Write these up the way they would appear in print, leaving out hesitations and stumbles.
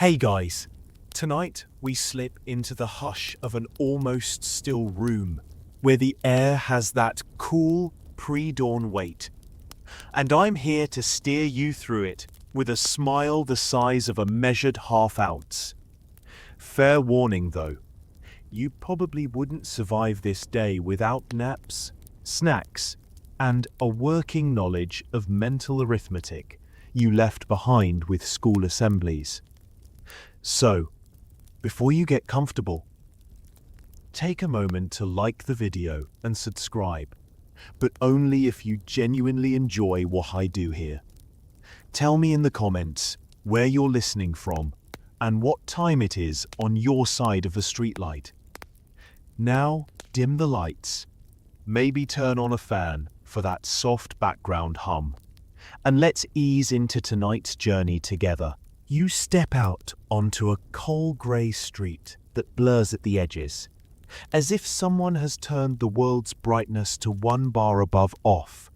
Hey guys, tonight we slip into the hush of an almost still room where the air has that cool pre-dawn weight. And I'm here to steer you through it with a smile the size of a measured half-ounce. Fair warning though, you probably wouldn't survive this day without naps, snacks, and a working knowledge of mental arithmetic you left behind with school assemblies. So, before you get comfortable, take a moment to like the video and subscribe, but only if you genuinely enjoy what I do here. Tell me in the comments where you're listening from and what time it is on your side of the streetlight. Now, dim the lights, maybe turn on a fan for that soft background hum, and let's ease into tonight's journey together. You step out onto a coal grey street that blurs at the edges, as if someone has turned the world's brightness to one bar above off,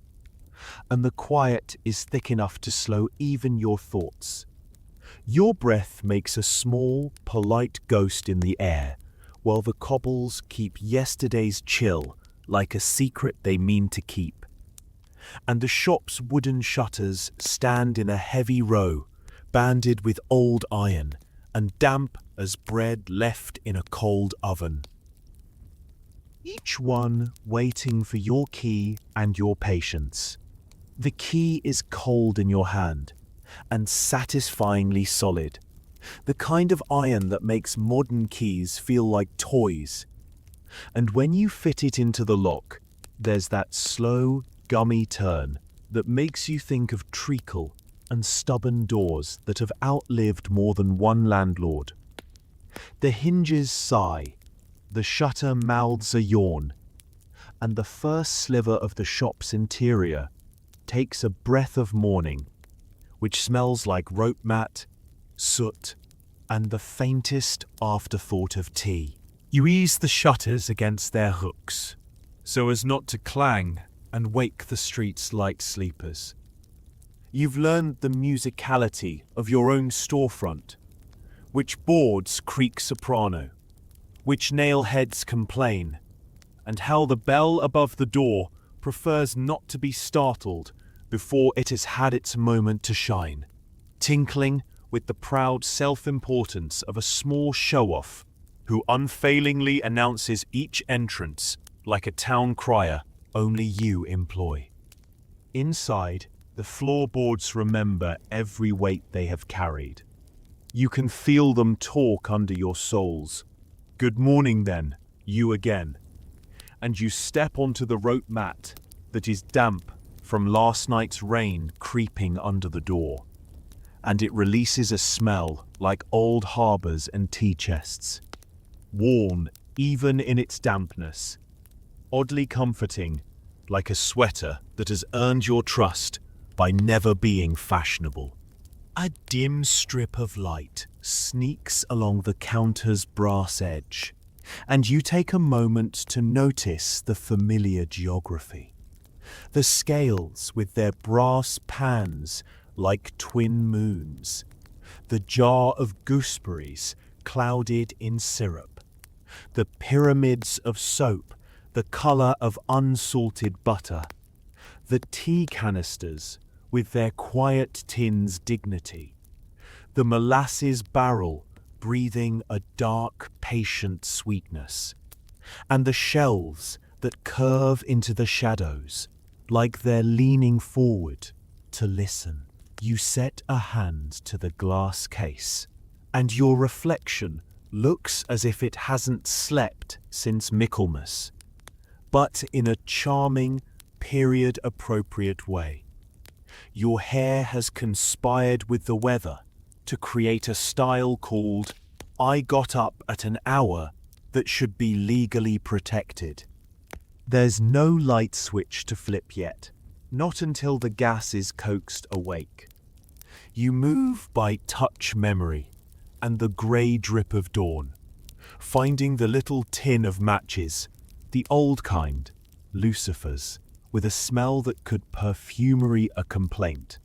and the quiet is thick enough to slow even your thoughts. Your breath makes a small, polite ghost in the air, while the cobbles keep yesterday's chill like a secret they mean to keep. And the shop's wooden shutters stand in a heavy row, banded with old iron and damp as bread left in a cold oven. Each one waiting for your key and your patience. The key is cold in your hand and satisfyingly solid, the kind of iron that makes modern keys feel like toys. And when you fit it into the lock, there's that slow, gummy turn that makes you think of treacle and stubborn doors that have outlived more than one landlord. The hinges sigh, the shutter mouths a yawn, and the first sliver of the shop's interior takes a breath of morning, which smells like rope mat, soot, and the faintest afterthought of tea. You ease the shutters against their hooks, so as not to clang and wake the street's light sleepers. You've learned the musicality of your own storefront, which boards creak soprano, which nail heads complain, and how the bell above the door prefers not to be startled before it has had its moment to shine, tinkling with the proud self-importance of a small show-off who unfailingly announces each entrance like a town crier only you employ. Inside, the floorboards remember every weight they have carried. You can feel them talk under your soles. Good morning then, you again. And you step onto the rope mat that is damp from last night's rain creeping under the door. And it releases a smell like old harbours and tea chests. Worn even in its dampness. Oddly comforting, like a sweater that has earned your trust by never being fashionable. A dim strip of light sneaks along the counter's brass edge, and you take a moment to notice the familiar geography. The scales with their brass pans like twin moons, the jar of gooseberries clouded in syrup, the pyramids of soap the colour of unsalted butter, the tea canisters with their quiet tin's dignity, the molasses barrel breathing a dark, patient sweetness, and the shelves that curve into the shadows like they're leaning forward to listen. You set a hand to the glass case, and your reflection looks as if it hasn't slept since Michaelmas, but in a charming, period-appropriate way. Your hair has conspired with the weather to create a style called "I got up at an hour that should be legally protected." There's no light switch to flip yet, not until the gas is coaxed awake. You move by touch memory and the grey drip of dawn, finding the little tin of matches, the old kind, lucifers, with a smell that could perfumery a complaint.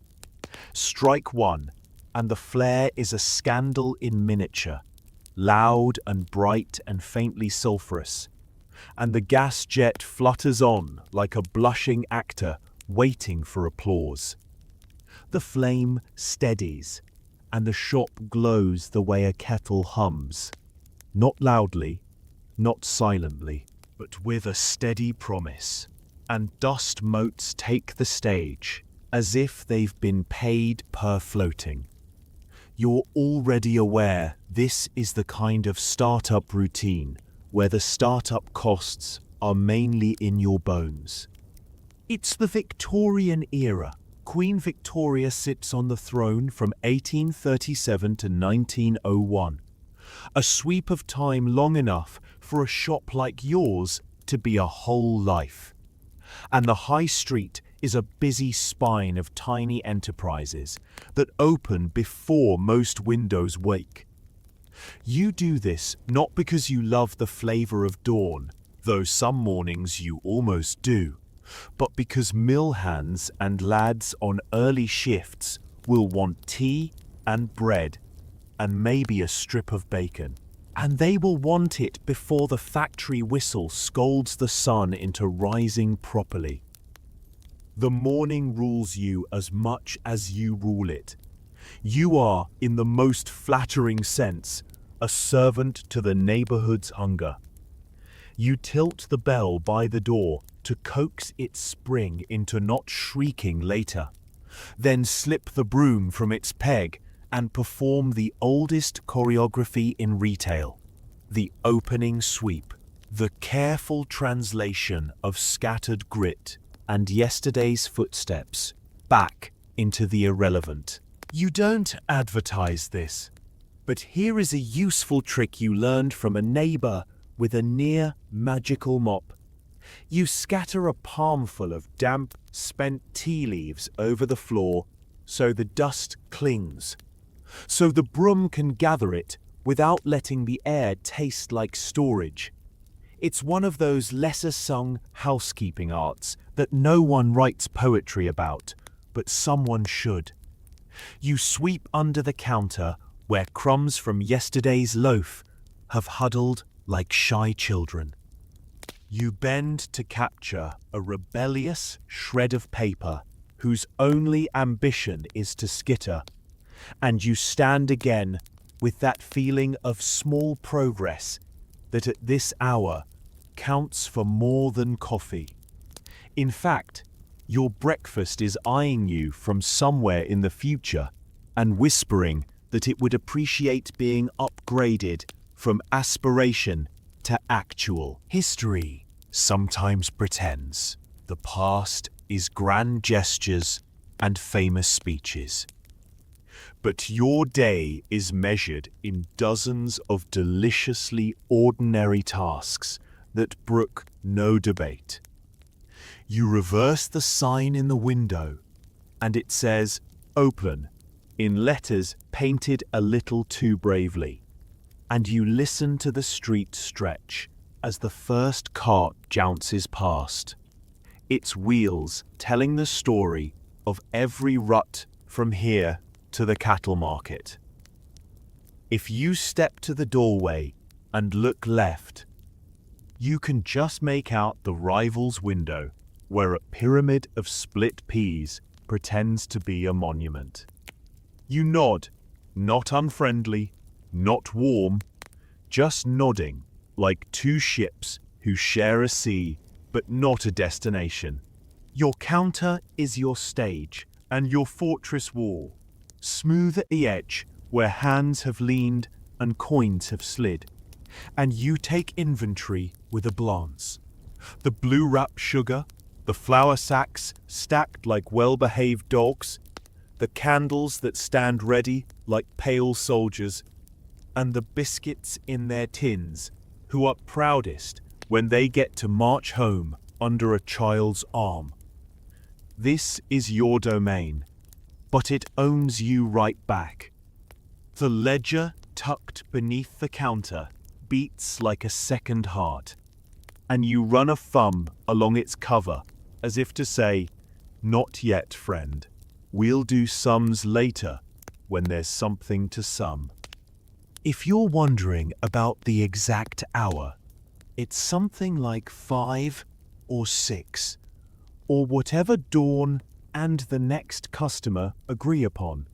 Strike one and the flare is a scandal in miniature, loud and bright and faintly sulphurous, and the gas jet flutters on like a blushing actor waiting for applause. The flame steadies, and the shop glows the way a kettle hums, not loudly, not silently, but with a steady promise, and dust motes take the stage, as if they've been paid per floating. You're already aware this is the kind of startup routine where the startup costs are mainly in your bones. It's the Victorian era. Queen Victoria sits on the throne from 1837 to 1901. A sweep of time long enough for a shop like yours to be a whole life. And the high street is a busy spine of tiny enterprises that open before most windows wake. You do this not because you love the flavor of dawn, though some mornings you almost do, but because mill hands and lads on early shifts will want tea and bread and maybe a strip of bacon. And they will want it before the factory whistle scolds the sun into rising properly. The morning rules you as much as you rule it. You are, in the most flattering sense, a servant to the neighborhood's hunger. You tilt the bell by the door to coax its spring into not shrieking later, then slip the broom from its peg and perform the oldest choreography in retail, the opening sweep, the careful translation of scattered grit and yesterday's footsteps back into the irrelevant. You don't advertise this, but here is a useful trick you learned from a neighbor with a near magical mop. You scatter a palmful of damp, spent tea leaves over the floor so the dust clings, so the broom can gather it without letting the air taste like storage. It's one of those lesser-sung housekeeping arts that no one writes poetry about, but someone should. You sweep under the counter where crumbs from yesterday's loaf have huddled like shy children. You bend to capture a rebellious shred of paper whose only ambition is to skitter, and you stand again with that feeling of small progress that at this hour counts for more than coffee. In fact, your breakfast is eyeing you from somewhere in the future and whispering that it would appreciate being upgraded from aspiration to actual. History sometimes pretends the past is grand gestures and famous speeches. But your day is measured in dozens of deliciously ordinary tasks that brook no debate. You reverse the sign in the window, and it says "Open" in letters painted a little too bravely, and you listen to the street stretch as the first cart jounces past, its wheels telling the story of every rut from here to the cattle market. If you step to the doorway and look left, you can just make out the rival's window where a pyramid of split peas pretends to be a monument. You nod, not unfriendly, not warm, just nodding like two ships who share a sea but not a destination. Your counter is your stage and your fortress wall, smooth at the edge where hands have leaned and coins have slid, and you take inventory with a glance. The blue wrap sugar, the flour sacks stacked like well-behaved dogs, the candles that stand ready like pale soldiers, and the biscuits in their tins, who are proudest when they get to march home under a child's arm. This is your domain, but it owns you right back. The ledger tucked beneath the counter beats like a second heart, and you run a thumb along its cover as if to say, "Not yet, friend. We'll do sums later." when there's something to some. If you're wondering about the exact hour, it's something like 5 or 6, or whatever Dawn and the next customer agree upon.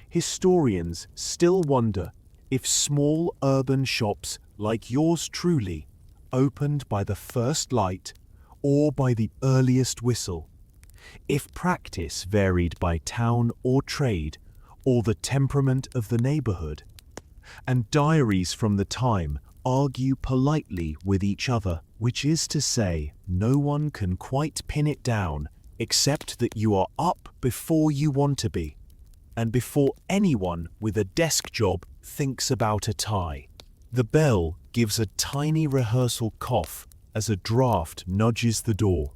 Historians still wonder if small urban shops like yours truly opened by the first light or by the earliest whistle, if practice varied by town or trade or the temperament of the neighborhood, and diaries from the time argue politely with each other, which is to say, no one can quite pin it down except that you are up before you want to be, and before anyone with a desk job thinks about a tie. The bell gives a tiny rehearsal cough as a draft nudges the door.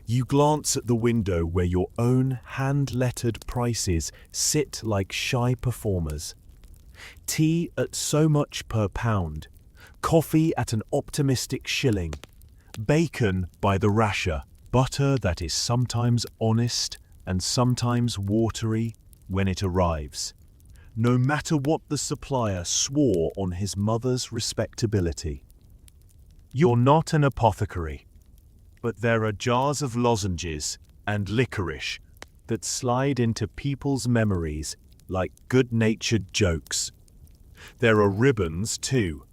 You glance at the window where your own hand-lettered prices sit like shy performers. Tea at so much per pound, coffee at an optimistic shilling, bacon by the rasher, butter that is sometimes honest and sometimes watery when it arrives, no matter what the supplier swore on his mother's respectability. You're not an apothecary, but there are jars of lozenges and licorice that slide into people's memories like good-natured jokes. There are ribbons, too,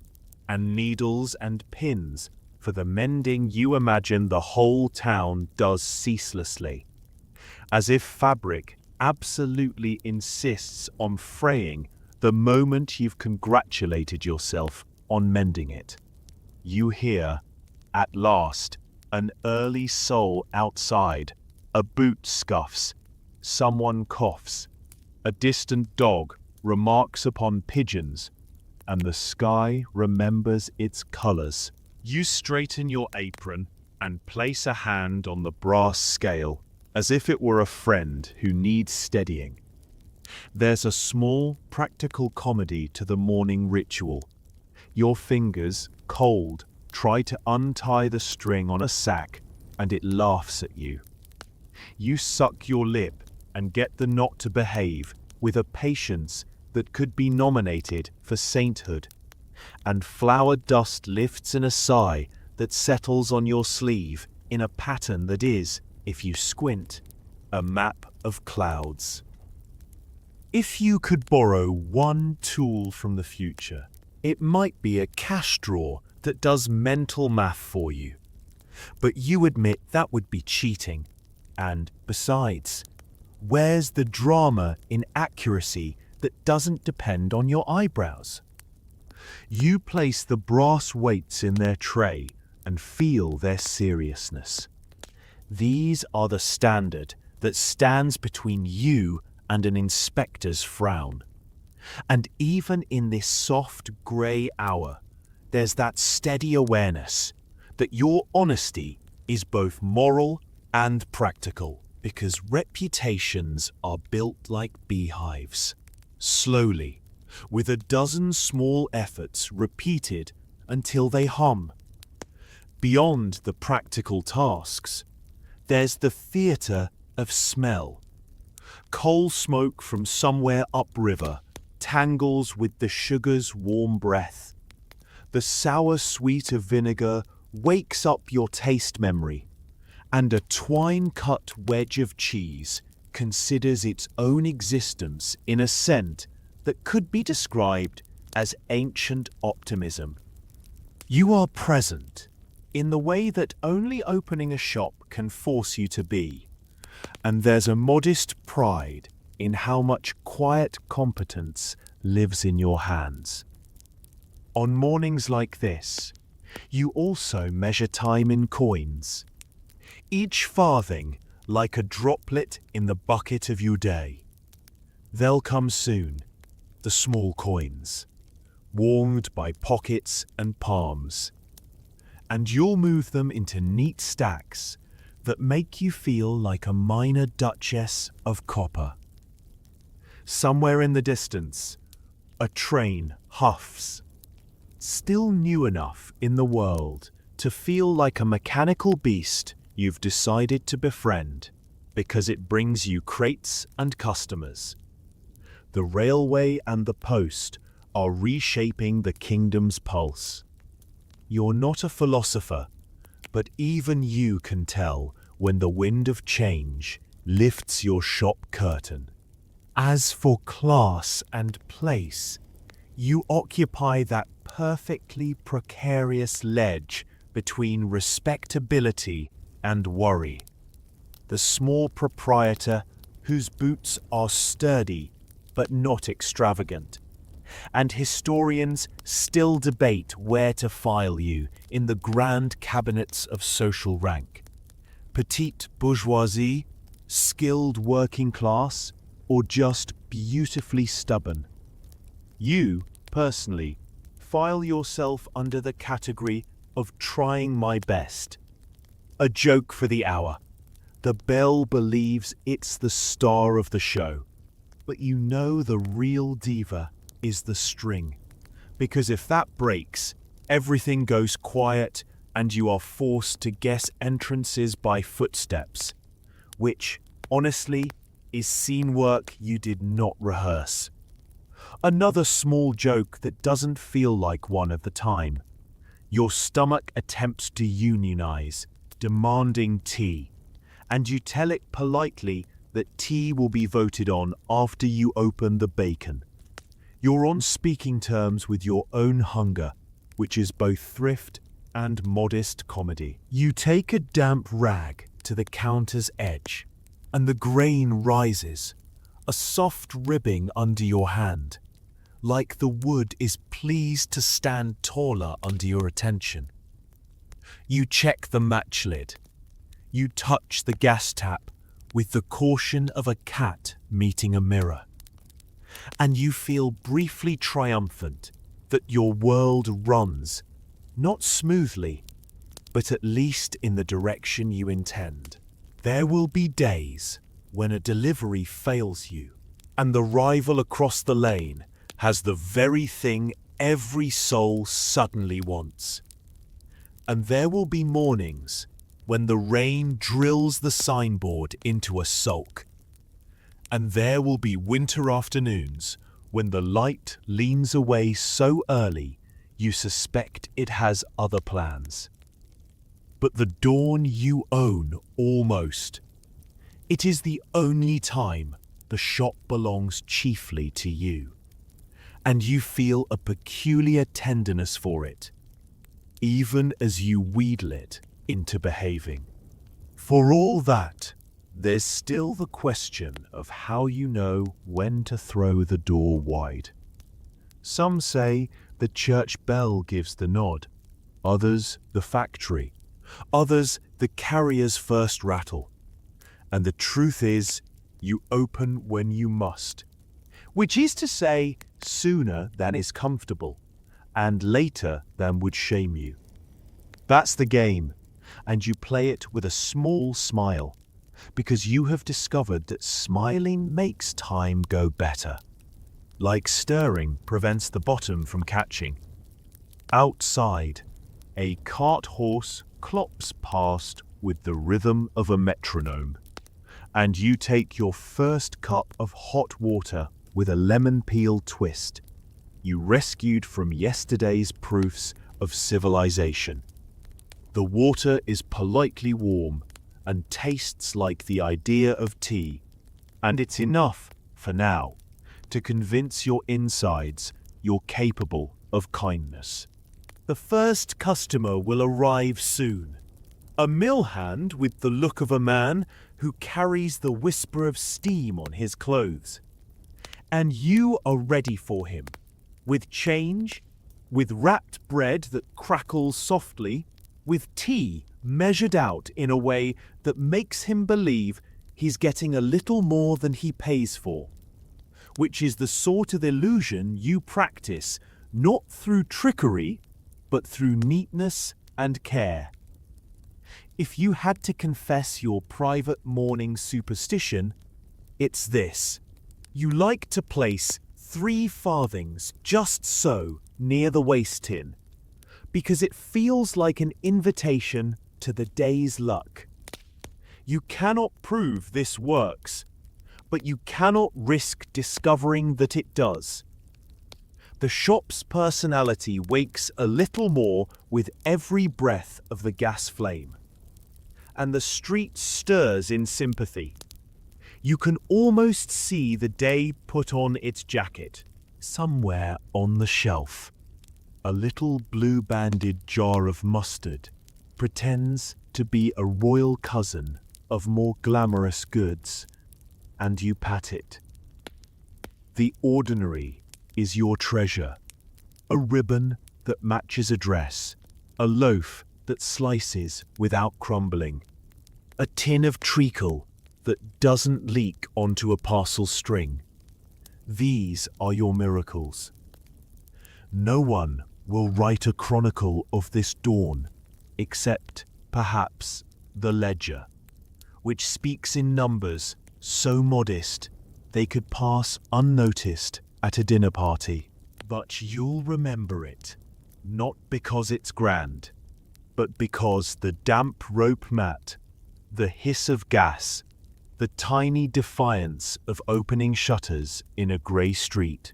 and needles and pins for the mending you imagine the whole town does ceaselessly, as if fabric absolutely insists on fraying the moment you've congratulated yourself on mending it. You hear, at last, an early soul outside, a boot scuffs, someone coughs, a distant dog remarks upon pigeons, and the sky remembers its colors. You straighten your apron and place a hand on the brass scale, as if it were a friend who needs steadying. There's a small, practical comedy to the morning ritual. Your fingers, cold, try to untie the string on a sack, and it laughs at you. You suck your lip and get the knot to behave with a patience that could be nominated for sainthood, and flour dust lifts in a sigh that settles on your sleeve in a pattern that is, if you squint, a map of clouds. If you could borrow one tool from the future, it might be a cash drawer that does mental math for you. But you admit that would be cheating. And besides, where's the drama in accuracy that doesn't depend on your eyebrows? You place the brass weights in their tray and feel their seriousness. These are the standard that stands between you and an inspector's frown. And even in this soft grey hour, there's that steady awareness that your honesty is both moral and practical, because reputations are built like beehives. Slowly, with a dozen small efforts repeated until they hum. Beyond the practical tasks, there's the theatre of smell. Coal smoke from somewhere upriver tangles with the sugar's warm breath. The sour sweet of vinegar wakes up your taste memory, and a twine-cut wedge of cheese considers its own existence in a scent that could be described as ancient optimism. You are present in the way that only opening a shop can force you to be, and there's a modest pride in how much quiet competence lives in your hands. On mornings like this, you also measure time in coins, each farthing like a droplet in the bucket of your day. They'll come soon, the small coins, warmed by pockets and palms, and you'll move them into neat stacks that make you feel like a minor duchess of copper. Somewhere in the distance, a train huffs, still new enough in the world to feel like a mechanical beast you've decided to befriend because it brings you crates and customers. the railway and the post are reshaping the kingdom's pulse. You're not a philosopher, but even you can tell when the wind of change lifts your shop curtain. As for class and place, you occupy that perfectly precarious ledge between respectability and worry. The small proprietor whose boots are sturdy but not extravagant. And historians still debate where to file you in the grand cabinets of social rank. Petite bourgeoisie, skilled working class, or just beautifully stubborn. You, personally, file yourself under the category of trying my best. A joke for the hour. The bell believes it's the star of the show. But you know the real diva is the string. Because if that breaks, everything goes quiet and you are forced to guess entrances by footsteps, which, honestly, is scene work you did not rehearse. Another small joke that doesn't feel like one at the time. Your stomach attempts to unionize, demanding tea, and you tell it politely that tea will be voted on after you open the bacon. You're on speaking terms with your own hunger, which is both thrift and modest comedy. You take a damp rag to the counter's edge, and the grain rises, a soft ribbing under your hand, like the wood is pleased to stand taller under your attention. You check the match lid. You touch the gas tap with the caution of a cat meeting a mirror. And you feel briefly triumphant that your world runs, not smoothly, but at least in the direction you intend. There will be days when a delivery fails you, and the rival across the lane has the very thing every soul suddenly wants. And there will be mornings when the rain drills the signboard into a sulk. And there will be winter afternoons when the light leans away so early you suspect it has other plans. But the dawn you own almost. It is the only time the shop belongs chiefly to you. And you feel a peculiar tenderness for it, even as you wheedle it into behaving. For all that, there's still the question of how you know when to throw the door wide. Some say the church bell gives the nod, others the factory, others the carrier's first rattle. And the truth is, you open when you must, which is to say, sooner than is comfortable, and later than would shame you. That's the game, and you play it with a small smile, because you have discovered that smiling makes time go better. Like stirring prevents the bottom from catching. Outside, a cart horse clops past with the rhythm of a metronome, and you take your first cup of hot water with a lemon peel twist, you rescued from yesterday's proofs of civilization. The water is politely warm and tastes like the idea of tea, and it's enough, for now, to convince your insides you're capable of kindness. The first customer will arrive soon. A mill hand with the look of a man who carries the whisper of steam on his clothes. And you are ready for him, with change, with wrapped bread that crackles softly, with tea measured out in a way that makes him believe he's getting a little more than he pays for, which is the sort of illusion you practice not through trickery, but through neatness and care. If you had to confess your private morning superstition, it's this. You like to place 3 farthings just so near the waste tin, because it feels like an invitation to the day's luck. You cannot prove this works, but you cannot risk discovering that it does. The shop's personality wakes a little more with every breath of the gas flame, and the street stirs in sympathy. You can almost see the day put on its jacket. Somewhere on the shelf, a little blue-banded jar of mustard pretends to be a royal cousin of more glamorous goods, and you pat it. The ordinary is your treasure. A ribbon that matches a dress, a loaf that slices without crumbling, a tin of treacle that doesn't leak onto a parcel string. These are your miracles. No one will write a chronicle of this dawn, except, perhaps, the ledger, which speaks in numbers so modest they could pass unnoticed at a dinner party. But you'll remember it, not because it's grand, but because the damp rope mat, the hiss of gas, the tiny defiance of opening shutters in a grey street,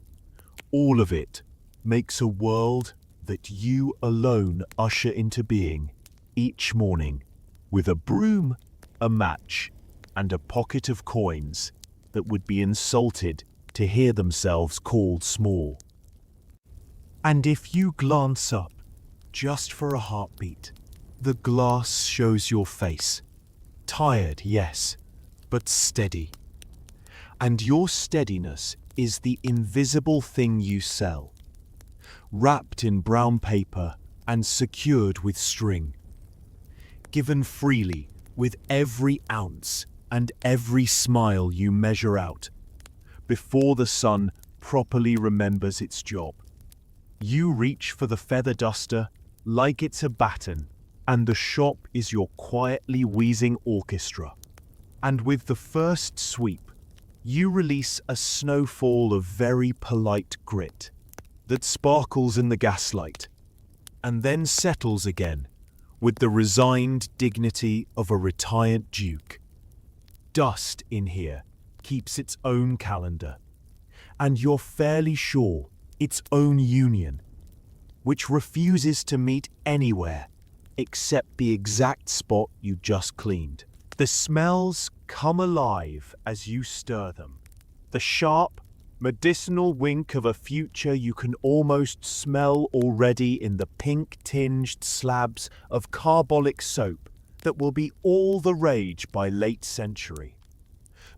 all of it makes a world that you alone usher into being each morning with a broom, a match, and a pocket of coins that would be insulted to hear themselves called small. And if you glance up, just for a heartbeat, the glass shows your face. Tired, yes, but steady. And your steadiness is the invisible thing you sell, wrapped in brown paper and secured with string, given freely with every ounce and every smile you measure out, before the sun properly remembers its job. You reach for the feather duster like it's a baton, and the shop is your quietly wheezing orchestra. And with the first sweep, you release a snowfall of very polite grit that sparkles in the gaslight, and then settles again with the resigned dignity of a retired duke. Dust in here keeps its own calendar, and you're fairly sure its own union, which refuses to meet anywhere except the exact spot you just cleaned. The smells come alive as you stir them. The sharp, medicinal wink of a future you can almost smell already in the pink-tinged slabs of carbolic soap that will be all the rage by late century.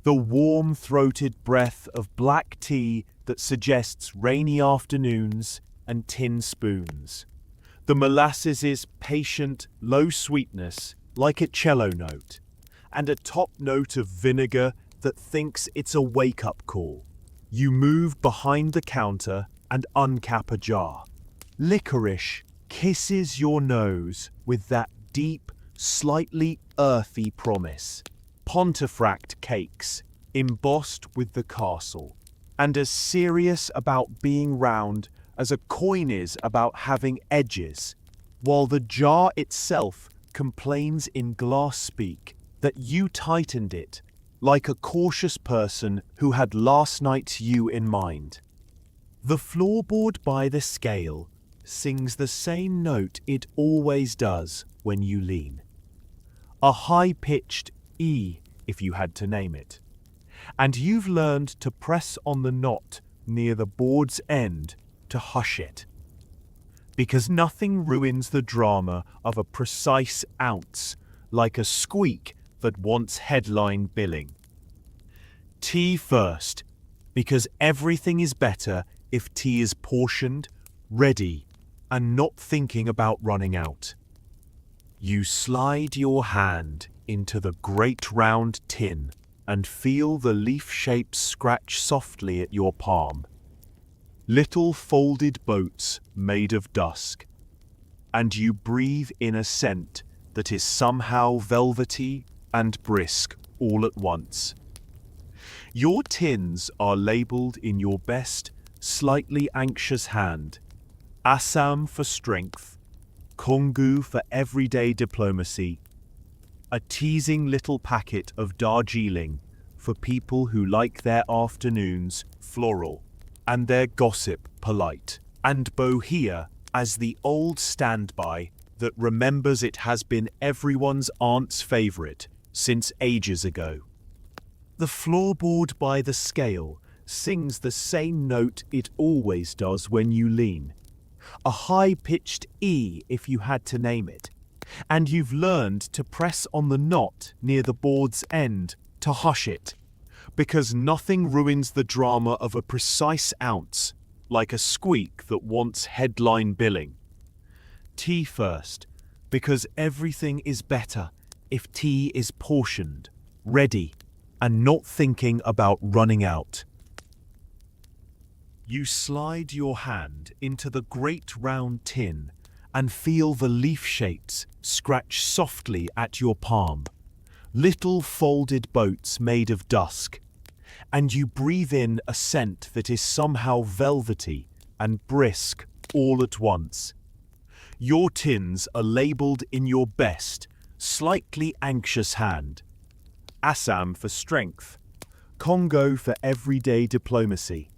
The warm-throated breath of black tea that suggests rainy afternoons and tin spoons. The molasses' patient, low sweetness like a cello note, and a top note of vinegar that thinks it's a wake-up call. You move behind the counter and uncap a jar. Licorice kisses your nose with that deep, slightly earthy promise. Pontefract cakes, embossed with the castle, and as serious about being round as a coin is about having edges, while the jar itself complains in glass speak that you tightened it like a cautious person who had last night's you in mind. The floorboard by the scale sings the same note it always does when you lean. A high-pitched E, if you had to name it. And you've learned to press on the knot near the board's end to hush it. Because nothing ruins the drama of a precise ounce like a squeak that wants headline billing. Tea first, because everything is better if tea is portioned, ready, and not thinking about running out. You slide your hand into the great round tin and feel the leaf shapes scratch softly at your palm. Little folded boats made of dusk, and you breathe in a scent that is somehow velvety and brisk all at once. Your tins are labelled in your best, slightly anxious hand. Assam for strength, Kongu for everyday diplomacy, a teasing little packet of Darjeeling for people who like their afternoons floral and their gossip polite, and bohea as the old standby that remembers it has been everyone's aunt's favorite since ages ago. The floorboard by the scale sings the same note it always does when you lean, a high-pitched E if you had to name it, and you've learned to press on the knot near the board's end to hush it, because nothing ruins the drama of a precise ounce like a squeak that wants headline billing. Tea first, because everything is better if tea is portioned, ready, and not thinking about running out. You slide your hand into the great round tin and feel the leaf shapes scratch softly at your palm, little folded boats made of dusk, and you breathe in a scent that is somehow velvety and brisk all at once. Your tins are labelled in your best, slightly anxious hand. Assam for strength, Congo for everyday diplomacy,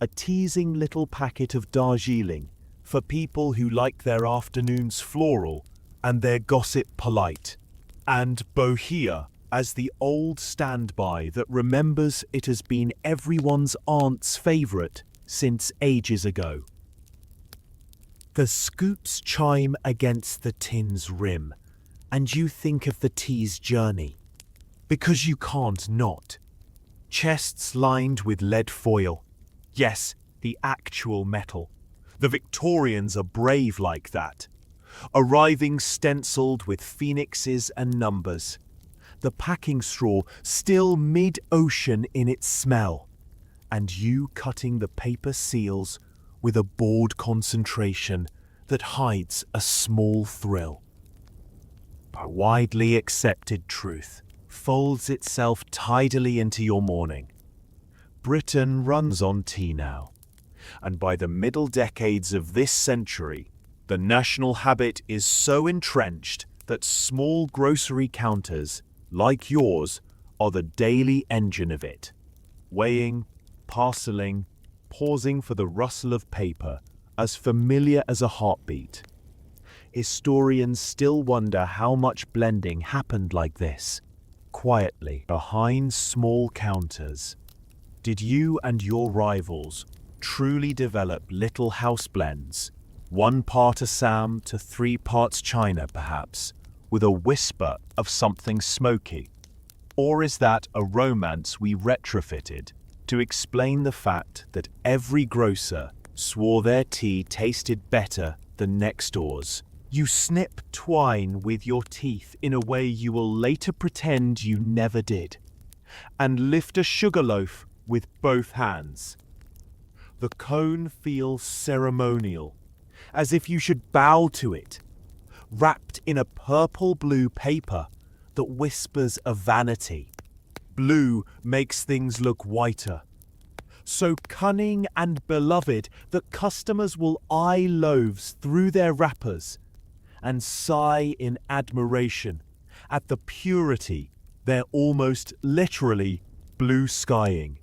a teasing little packet of Darjeeling for people who like their afternoons floral and their gossip polite, and bohea as the old standby that remembers it has been everyone's aunt's favourite since ages ago. The scoops chime against the tin's rim, and you think of the tea's journey, because you can't not. Chests lined with lead foil. Yes, the actual metal. The Victorians are brave like that. Arriving stenciled with phoenixes and numbers. The packing straw still mid-ocean in its smell. And you cutting the paper seals with a bored concentration that hides a small thrill. A widely accepted truth folds itself tidily into your morning. Britain runs on tea now, and by the middle decades of this century, the national habit is so entrenched that small grocery counters, like yours, are the daily engine of it, weighing, parceling, pausing for the rustle of paper, as familiar as a heartbeat. Historians still wonder how much blending happened like this, quietly, behind small counters. Did you and your rivals truly develop little house blends, 1 part Assam to 3 parts China perhaps, with a whisper of something smoky? Or is that a romance we retrofitted to explain the fact that every grocer swore their tea tasted better than next door's? You snip twine with your teeth in a way you will later pretend you never did, and lift a sugar loaf with both hands. The cone feels ceremonial, as if you should bow to it, wrapped in a purple-blue paper that whispers of vanity. Blue makes things look whiter, so cunning and beloved that customers will eye loaves through their wrappers and sigh in admiration at the purity they're almost literally blue skying.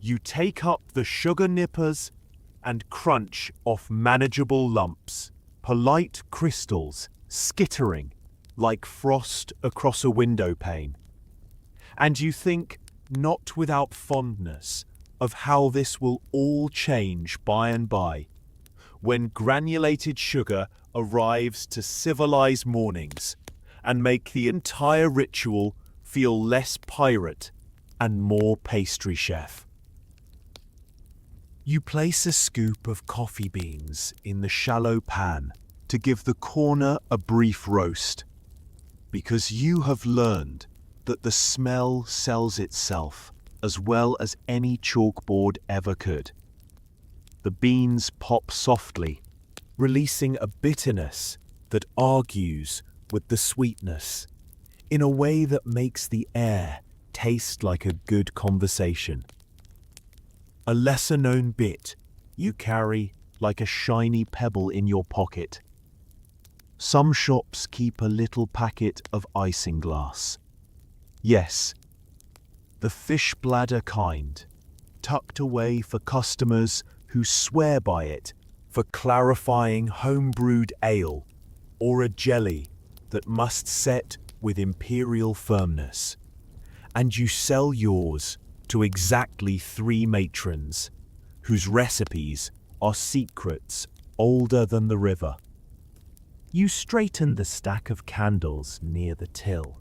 You take up the sugar nippers and crunch off manageable lumps, polite crystals skittering like frost across a window pane. And you think, not without fondness, of how this will all change by and by, when granulated sugar arrives to civilize mornings and make the entire ritual feel less pirate and more pastry chef. You place a scoop of coffee beans in the shallow pan to give the corner a brief roast, because you have learned that the smell sells itself as well as any chalkboard ever could. The beans pop softly, releasing a bitterness that argues with the sweetness in a way that makes the air taste like a good conversation. A lesser-known bit you carry like a shiny pebble in your pocket. Some shops keep a little packet of isinglass. Yes, the fish bladder kind, tucked away for customers who swear by it for clarifying home-brewed ale, or a jelly that must set with imperial firmness. And you sell yours to exactly 3 matrons, whose recipes are secrets older than the river. You straighten the stack of candles near the till.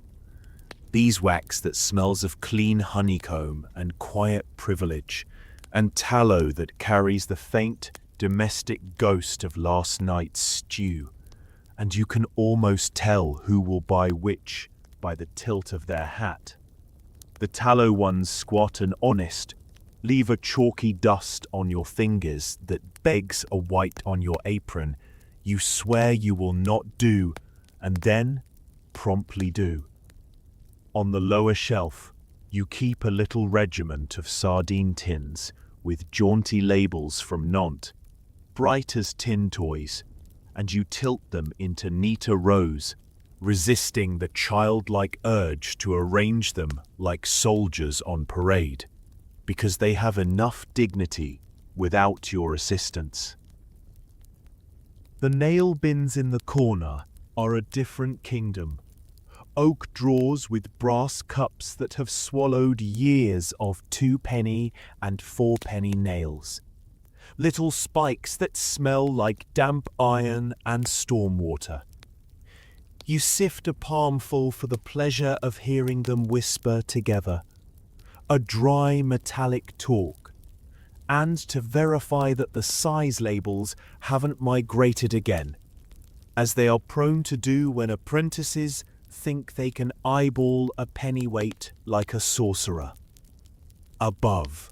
Beeswax that smells of clean honeycomb and quiet privilege, and tallow that carries the faint domestic ghost of last night's stew, and you can almost tell who will buy which by the tilt of their hat. The tallow ones squat and honest, leave a chalky dust on your fingers that begs a white on your apron you swear you will not do, and then promptly do. On the lower shelf, you keep a little regiment of sardine tins with jaunty labels from Nantes, bright as tin toys, and you tilt them into neater rows, resisting the childlike urge to arrange them like soldiers on parade, because they have enough dignity without your assistance. The nail bins in the corner are a different kingdom. Oak drawers with brass cups that have swallowed years of 2-penny and 4-penny nails. Little spikes that smell like damp iron and stormwater. You sift a palmful for the pleasure of hearing them whisper together. A dry metallic talk. And to verify that the size labels haven't migrated again, as they are prone to do when apprentices think they can eyeball a pennyweight like a sorcerer. Above,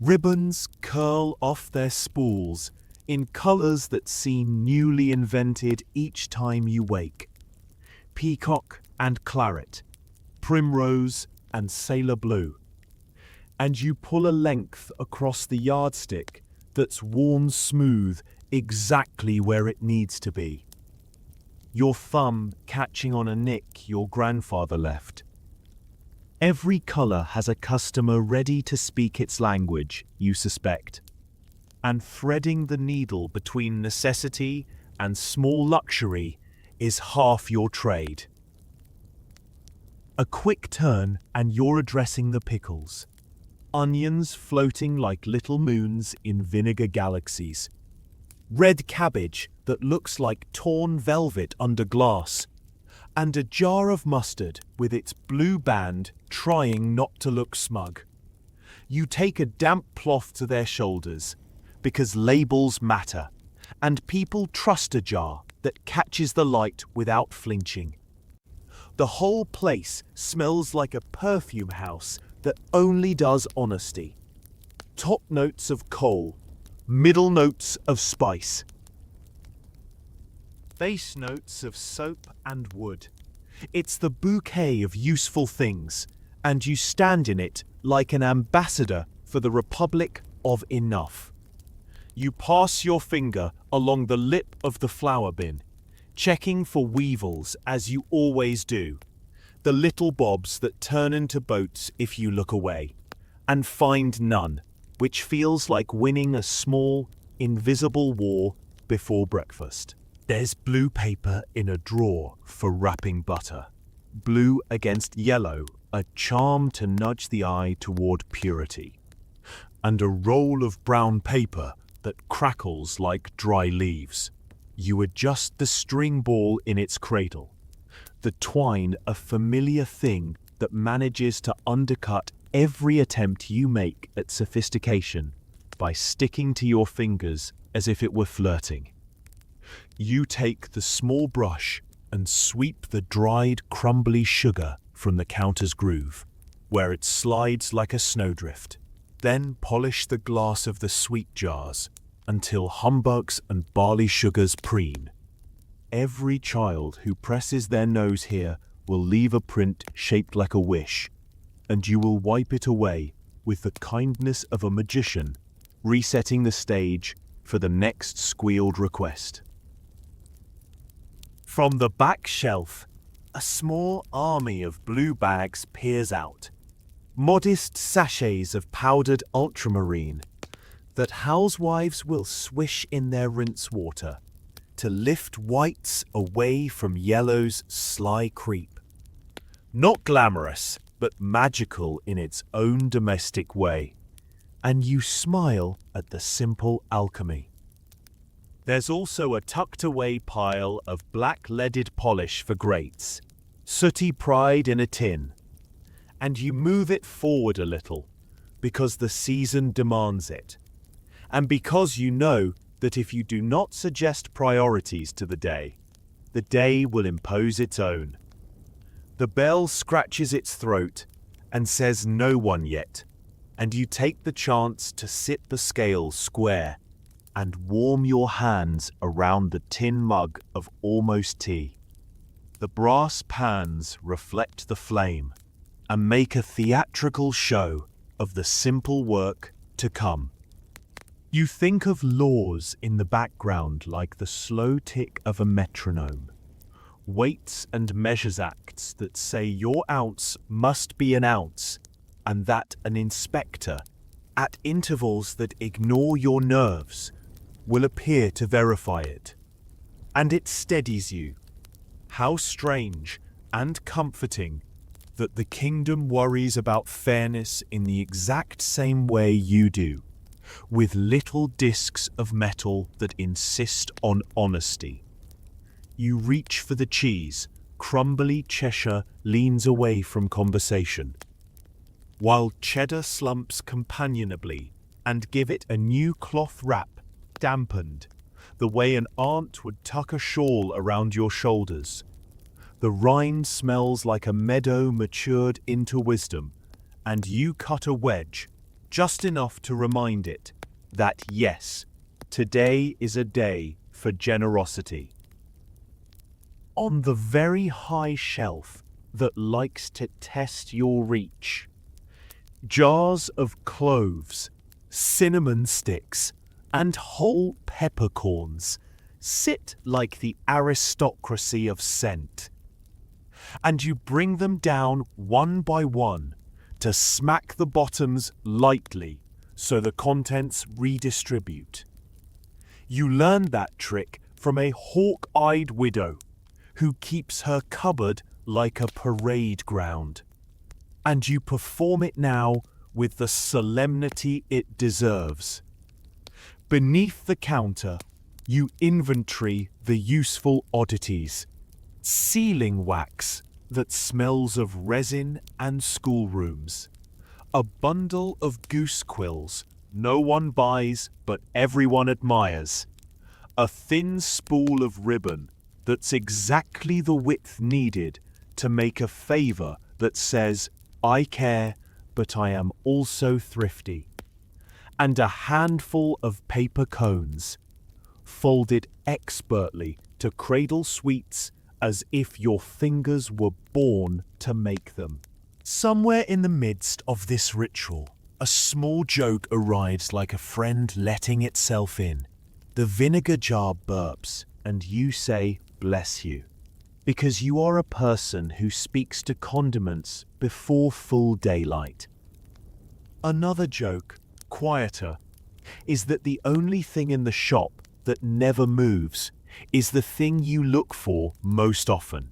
ribbons curl off their spools in colours that seem newly invented each time you wake. Peacock and claret, primrose and sailor blue. And you pull a length across the yardstick that's worn smooth exactly where it needs to be. Your thumb catching on a nick your grandfather left. Every colour has a customer ready to speak its language, you suspect. And threading the needle between necessity and small luxury is half your trade. A quick turn and you're addressing the pickles. Onions floating like little moons in vinegar galaxies. Red cabbage that looks like torn velvet under glass. And a jar of mustard with its blue band trying not to look smug. You take a damp cloth to their shoulders, because labels matter, and people trust a jar that catches the light without flinching. The whole place smells like a perfume house that only does honesty. Top notes of coal, middle notes of spice. Base notes of soap and wood. It's the bouquet of useful things, and you stand in it like an ambassador for the Republic of Enough. You pass your finger along the lip of the flower bin, checking for weevils as you always do, the little bobs that turn into boats if you look away, and find none, which feels like winning a small, invisible war before breakfast. There's blue paper in a drawer for wrapping butter. Blue against yellow, a charm to nudge the eye toward purity. And a roll of brown paper that crackles like dry leaves. You adjust the string ball in its cradle. The twine, a familiar thing that manages to undercut every attempt you make at sophistication by sticking to your fingers as if it were flirting. You take the small brush and sweep the dried, crumbly sugar from the counter's groove, where it slides like a snowdrift. Then polish the glass of the sweet jars until humbugs and barley sugars preen. Every child who presses their nose here will leave a print shaped like a wish, and you will wipe it away with the kindness of a magician, resetting the stage for the next squealed request. From the back shelf, a small army of blue bags peers out. modest sachets of powdered ultramarine that housewives will swish in their rinse water to lift whites away from yellow's sly creep. Not glamorous, but magical in its own domestic way, and you smile at the simple alchemy. There's also a tucked-away pile of black-leaded polish for grates, sooty pride in a tin, and you move it forward a little because the season demands it, and because you know that if you do not suggest priorities to the day will impose its own. The bell scratches its throat and says no one yet, and you take the chance to sit the scale square and warm your hands around the tin mug of almost tea. The brass pans reflect the flame and make a theatrical show of the simple work to come. You think of laws in the background like the slow tick of a metronome, weights and measures acts that say your ounce must be an ounce, and that an inspector, at intervals that ignore your nerves, will appear to verify it. And it steadies you. How strange and comforting that the kingdom worries about fairness in the exact same way you do, with little discs of metal that insist on honesty. You reach for the cheese. Crumbly Cheshire leans away from conversation, while cheddar slumps companionably and give it a new cloth wrap, dampened, the way an aunt would tuck a shawl around your shoulders. The rind smells like a meadow matured into wisdom, and you cut a wedge, just enough to remind it that yes, today is a day for generosity. On the very high shelf that likes to test your reach, jars of cloves, cinnamon sticks, and whole peppercorns sit like the aristocracy of scent. And you bring them down one by one to smack the bottoms lightly so the contents redistribute. You learned that trick from a hawk-eyed widow who keeps her cupboard like a parade ground. And you perform it now with the solemnity it deserves. Beneath the counter, you inventory the useful oddities. Sealing wax that smells of resin and schoolrooms. A bundle of goose quills no one buys but everyone admires. A thin spool of ribbon that's exactly the width needed to make a favor that says, I care, but I am also thrifty. And a handful of paper cones, folded expertly to cradle sweets as if your fingers were born to make them. Somewhere in the midst of this ritual, a small joke arrives like a friend letting itself in. The vinegar jar burps, and you say, bless you, because you are a person who speaks to condiments before full daylight. Another joke, quieter, is that the only thing in the shop that never moves is the thing you look for most often.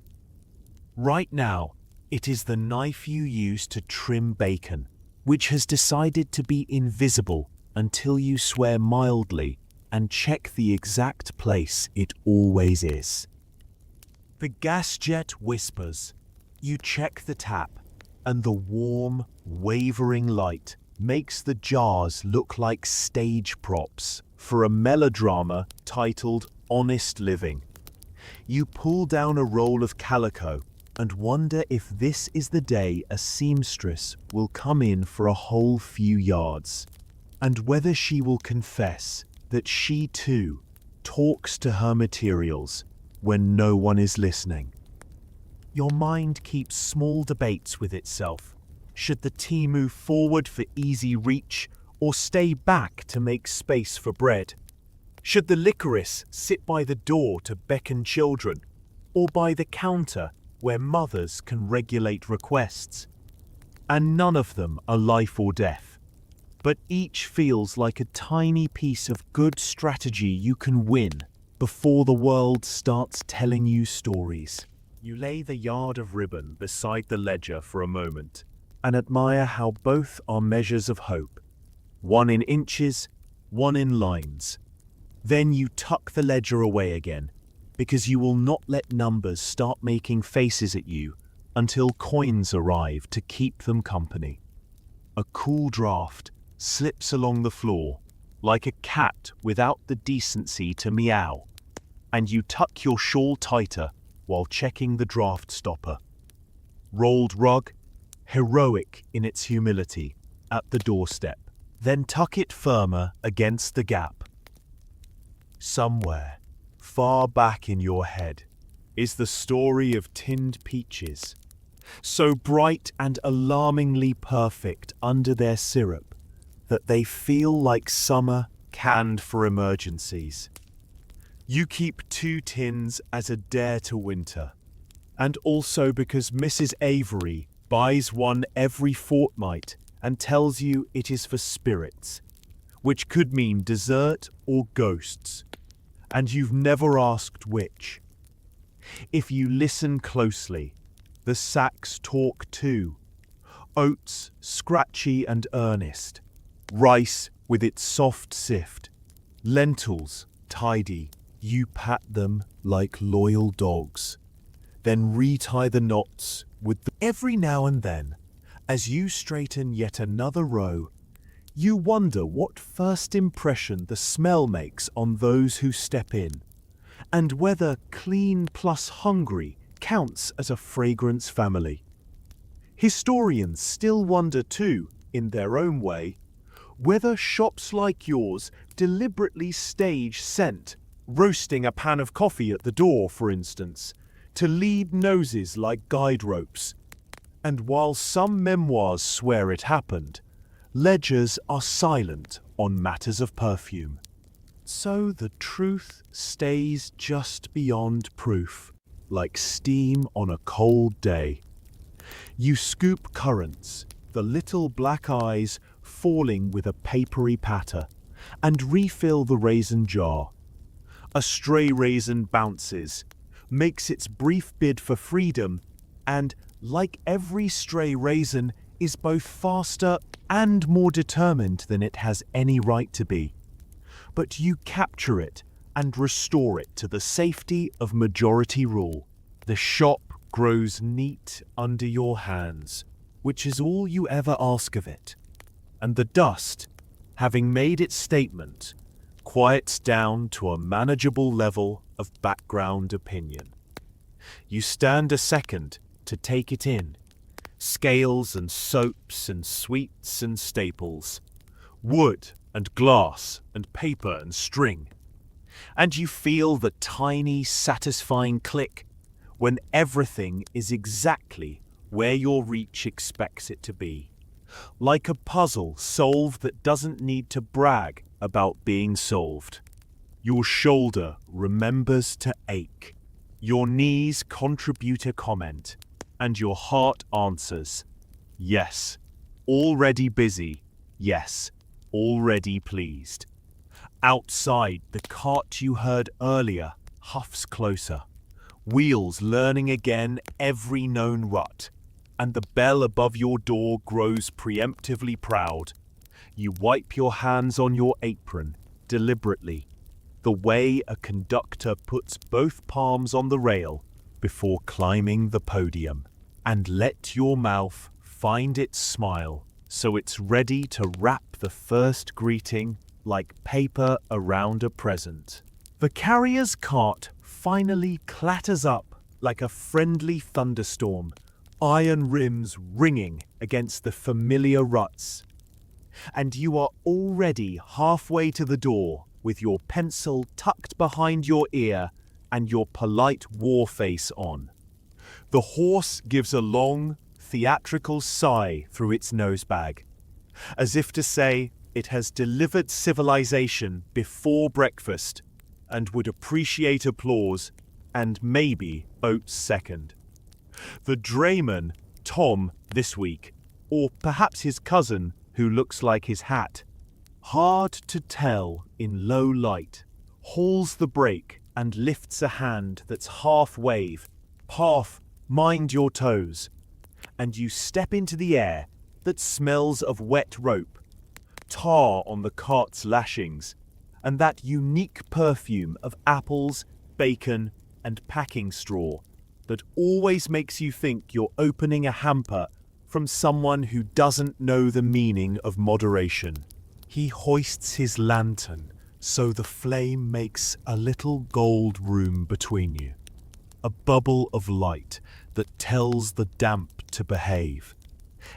Right now, it is the knife you use to trim bacon, which has decided to be invisible until you swear mildly and check the exact place it always is. The gas jet whispers. You check the tap, and the warm, wavering light makes the jars look like stage props for a melodrama titled Honest Living. You pull down a roll of calico and wonder if this is the day a seamstress will come in for a whole few yards, and whether she will confess that she too talks to her materials when no one is listening. Your mind keeps small debates with itself. Should the tea move forward for easy reach or stay back to make space for bread? Should the licorice sit by the door to beckon children, or by the counter where mothers can regulate requests? and none of them are life or death. But each feels like a tiny piece of good strategy you can win before the world starts telling you stories. You lay the yard of ribbon beside the ledger for a moment and admire how both are measures of hope, one in inches, one in lines. Then you tuck the ledger away again, because you will not let numbers start making faces at you until coins arrive to keep them company. A cool draft slips along the floor like a cat without the decency to meow, and you tuck your shawl tighter while checking the draft stopper. Rolled rug, heroic in its humility, at the doorstep. Then tuck it firmer against the gap. Somewhere, far back in your head, is the story of tinned peaches, so bright and alarmingly perfect under their syrup that they feel like summer canned for emergencies. You keep 2 tins as a dare to winter, and also because Mrs. Avery buys one every fortnight and tells you it is for spirits, which could mean dessert or ghosts, and you've never asked which. If you listen closely, the sacks talk too. Oats, scratchy and earnest. Rice with its soft sift. Lentils, tidy. You pat them like loyal dogs. Then retie the knots with every now and then, as you straighten yet another row, you wonder what first impression the smell makes on those who step in, and whether clean plus hungry counts as a fragrance family. Historians still wonder too, in their own way, whether shops like yours deliberately stage scent, roasting a pan of coffee at the door, for instance, to lead noses like guide ropes. And while some memoirs swear it happened, ledgers are silent on matters of perfume. So the truth stays just beyond proof, like steam on a cold day. You scoop currants, the little black eyes falling with a papery patter, and refill the raisin jar. A stray raisin bounces, makes its brief bid for freedom, and, like every stray raisin, is both faster and more determined than it has any right to be. But you capture it and restore it to the safety of majority rule. The shop grows neat under your hands, which is all you ever ask of it. And the dust, having made its statement, quiets down to a manageable level of background opinion. You stand a second to take it in. Scales and soaps and sweets and staples. Wood and glass and paper and string. And you feel the tiny, satisfying click when everything is exactly where your reach expects it to be. Like a puzzle solved that doesn't need to brag about being solved. Your shoulder remembers to ache. Your knees contribute a comment, and your heart answers, yes, already busy, yes, already pleased. Outside, the cart you heard earlier huffs closer, wheels learning again every known rut, and the bell above your door grows preemptively proud. You wipe your hands on your apron, deliberately, the way a conductor puts both palms on the rail before climbing the podium, and let your mouth find its smile so it's ready to wrap the first greeting like paper around a present. The carrier's cart finally clatters up like a friendly thunderstorm, iron rims ringing against the familiar ruts. And you are already halfway to the door with your pencil tucked behind your ear and your polite war face on. The horse gives a long, theatrical sigh through its nosebag, as if to say it has delivered civilization before breakfast and would appreciate applause and maybe oats second. The drayman, Tom, this week, or perhaps his cousin who looks like his hat. Hard to tell in low light, hauls the brake and lifts a hand that's half wave, half mind your toes, and you step into the air that smells of wet rope, tar on the cart's lashings, and that unique perfume of apples, bacon, and packing straw that always makes you think you're opening a hamper from someone who doesn't know the meaning of moderation. He hoists his lantern so the flame makes a little gold room between you, a bubble of light that tells the damp to behave,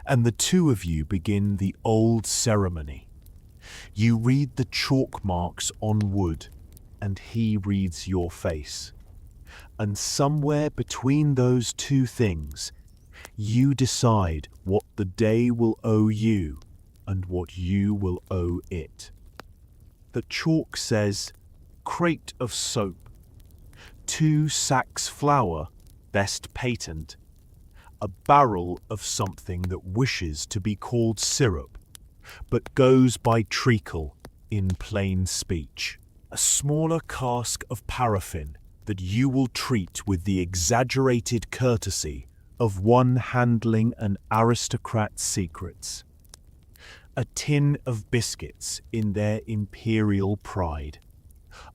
and the two of you begin the old ceremony. You read the chalk marks on wood, and he reads your face. And somewhere between those two things, you decide what the day will owe you and what you will owe it. The chalk says, crate of soap, 2 sacks flour, best patent, a barrel of something that wishes to be called syrup, but goes by treacle in plain speech, a smaller cask of paraffin that you will treat with the exaggerated courtesy of one handling an aristocrat's secrets, a tin of biscuits in their imperial pride,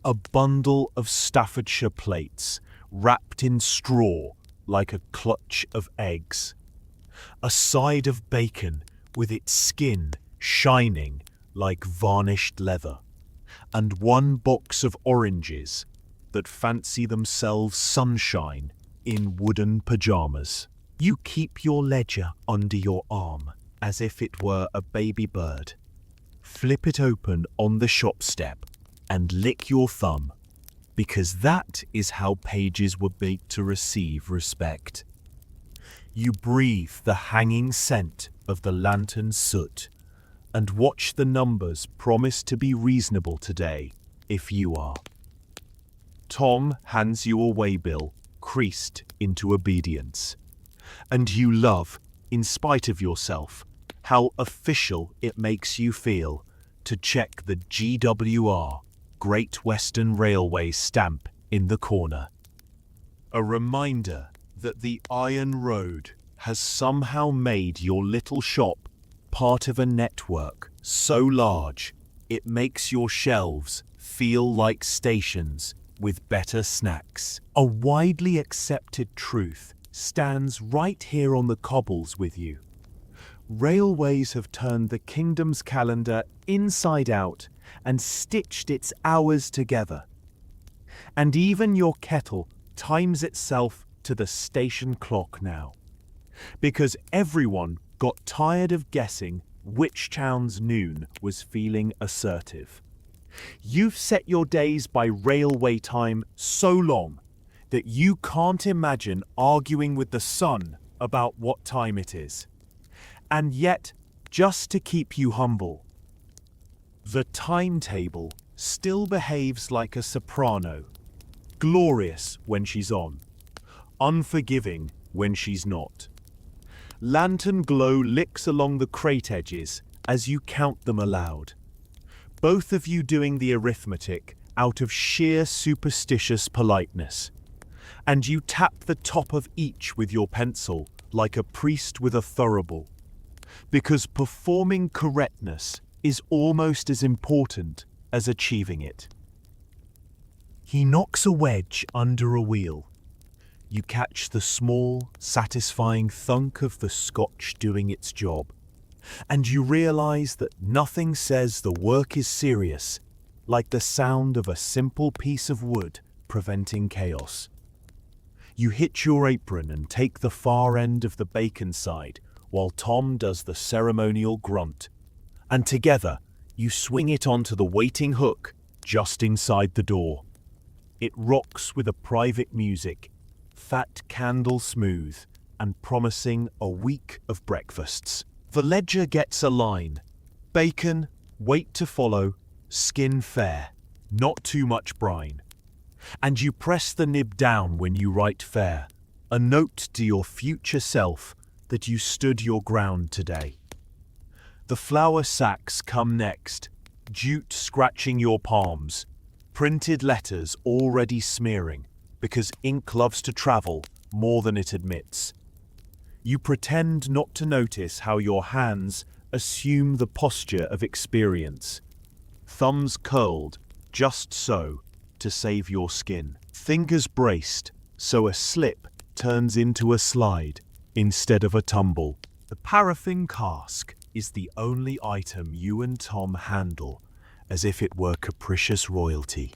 a bundle of Staffordshire plates wrapped in straw like a clutch of eggs, a side of bacon with its skin shining like varnished leather, and 1 box of oranges that fancy themselves sunshine in wooden pajamas. You keep your ledger under your arm as if it were a baby bird. Flip it open on the shop step and lick your thumb, because that is how pages were built to receive respect. You breathe the hanging scent of the lantern's soot and watch the numbers promise to be reasonable today if you are. Tom hands you a waybill, creased into obedience. And you love, in spite of yourself, how official it makes you feel to check the GWR, Great Western Railway stamp in the corner. A reminder that the Iron Road has somehow made your little shop part of a network so large it makes your shelves feel like stations with better snacks. A widely accepted truth stands right here on the cobbles with you. Railways have turned the kingdom's calendar inside out and stitched its hours together. And even your kettle times itself to the station clock now. Because everyone got tired of guessing which town's noon was feeling assertive. You've set your days by railway time so long that you can't imagine arguing with the sun about what time it is. And yet, just to keep you humble, the timetable still behaves like a soprano, glorious when she's on, unforgiving when she's not. Lantern glow licks along the crate edges as you count them aloud, both of you doing the arithmetic out of sheer superstitious politeness. And you tap the top of each with your pencil like a priest with a thurible, because performing correctness is almost as important as achieving it. He knocks a wedge under a wheel. You catch the small, satisfying thunk of the scotch doing its job, and you realize that nothing says the work is serious like the sound of a simple piece of wood preventing chaos. You hitch your apron and take the far end of the bacon side while Tom does the ceremonial grunt, and together you swing it onto the waiting hook just inside the door. It rocks with a private music, fat candle smooth and promising a week of breakfasts. The ledger gets a line: bacon, weight to follow, skin fair, not too much brine. And you press the nib down when you write fair, a note to your future self that you stood your ground today. The flour sacks come next, jute scratching your palms, printed letters already smearing, because ink loves to travel more than it admits. You pretend not to notice how your hands assume the posture of experience, thumbs curled just so to save your skin, fingers braced so a slip turns into a slide instead of a tumble. The paraffin cask is the only item you and Tom handle as if it were capricious royalty.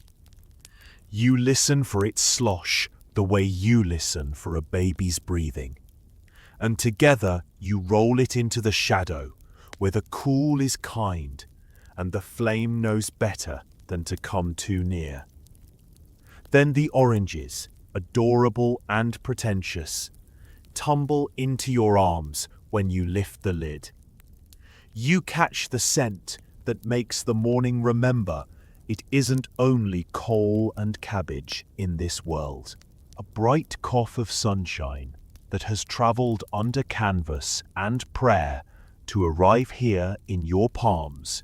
You listen for its slosh the way you listen for a baby's breathing. And together you roll it into the shadow where the cool is kind and the flame knows better than to come too near. Then the oranges, adorable and pretentious, tumble into your arms when you lift the lid. You catch the scent that makes the morning remember it isn't only coal and cabbage in this world. A bright cough of sunshine that has travelled under canvas and prayer to arrive here in your palms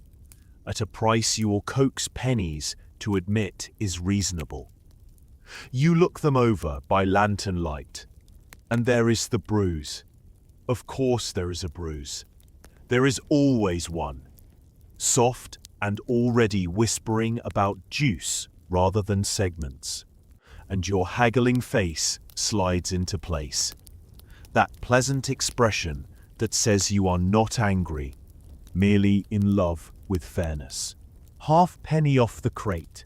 at a price you will coax pennies to admit is reasonable. You look them over by lantern light, and there is the bruise. Of course there is a bruise. There is always one. Soft and already whispering about juice rather than segments. And your haggling face slides into place. That pleasant expression that says you are not angry, merely in love with fairness. Half penny off the crate.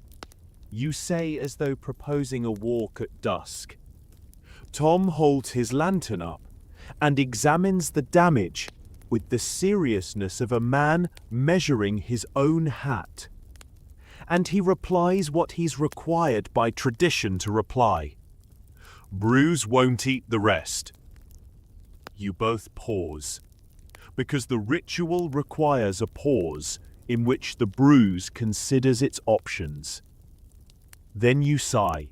You say as though proposing a walk at dusk. Tom holds his lantern up and examines the damage with the seriousness of a man measuring his own hat. And he replies what he's required by tradition to reply. Bruise won't eat the rest. You both pause, because the ritual requires a pause in which the bruise considers its options. Then you sigh,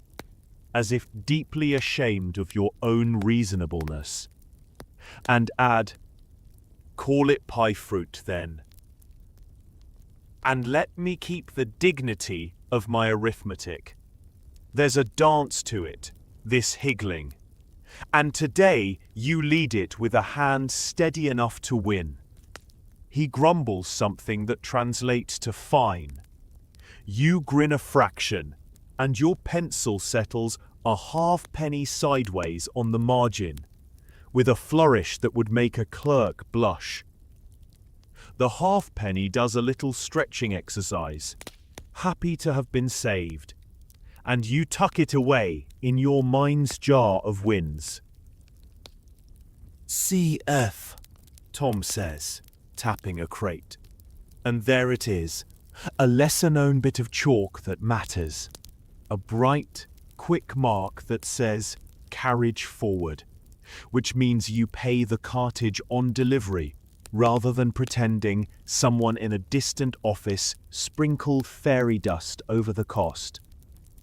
as if deeply ashamed of your own reasonableness, and add, call it pie fruit then. And let me keep the dignity of my arithmetic. There's a dance to it, this higgling. And today you lead it with a hand steady enough to win. He grumbles something that translates to fine. You grin a fraction, and your pencil settles a half penny sideways on the margin, with a flourish that would make a clerk blush. The halfpenny does a little stretching exercise, happy to have been saved, and you tuck it away in your mind's jar of wins. CF, Tom says, tapping a crate. And there it is, a lesser-known bit of chalk that matters. A bright, quick mark that says, carriage forward, which means you pay the cartage on delivery, rather than pretending someone in a distant office sprinkled fairy dust over the cost.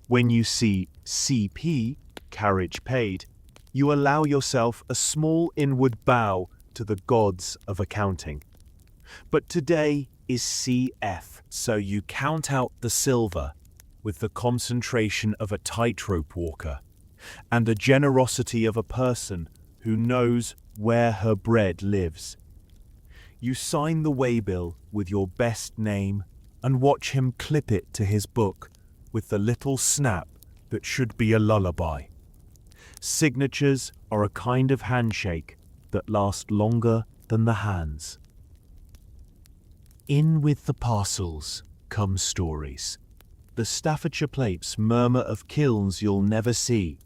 When you see CP, carriage paid, you allow yourself a small inward bow to the gods of accounting. But today is CF, so you count out the silver with the concentration of a tightrope walker and the generosity of a person who knows where her bread lives. You sign the waybill with your best name and watch him clip it to his book with the little snap that should be a lullaby. Signatures are a kind of handshake that last longer than the hands. In with the parcels come stories. The Staffordshire plates murmur of kilns you'll never see.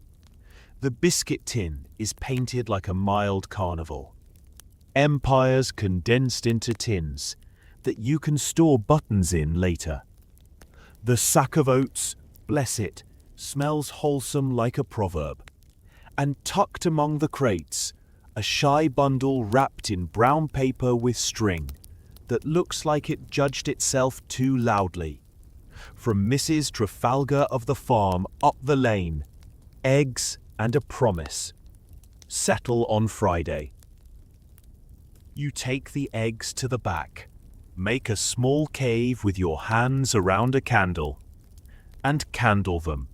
The biscuit tin is painted like a mild carnival. Empires condensed into tins that you can store buttons in later. The sack of oats, bless it, smells wholesome like a proverb. And tucked among the crates, a shy bundle wrapped in brown paper with string that looks like it judged itself too loudly. From Mrs. Trafalgar of the farm up the lane, eggs and a promise. Settle on Friday. You take the eggs to the back, make a small cave with your hands around a candle, and candle them.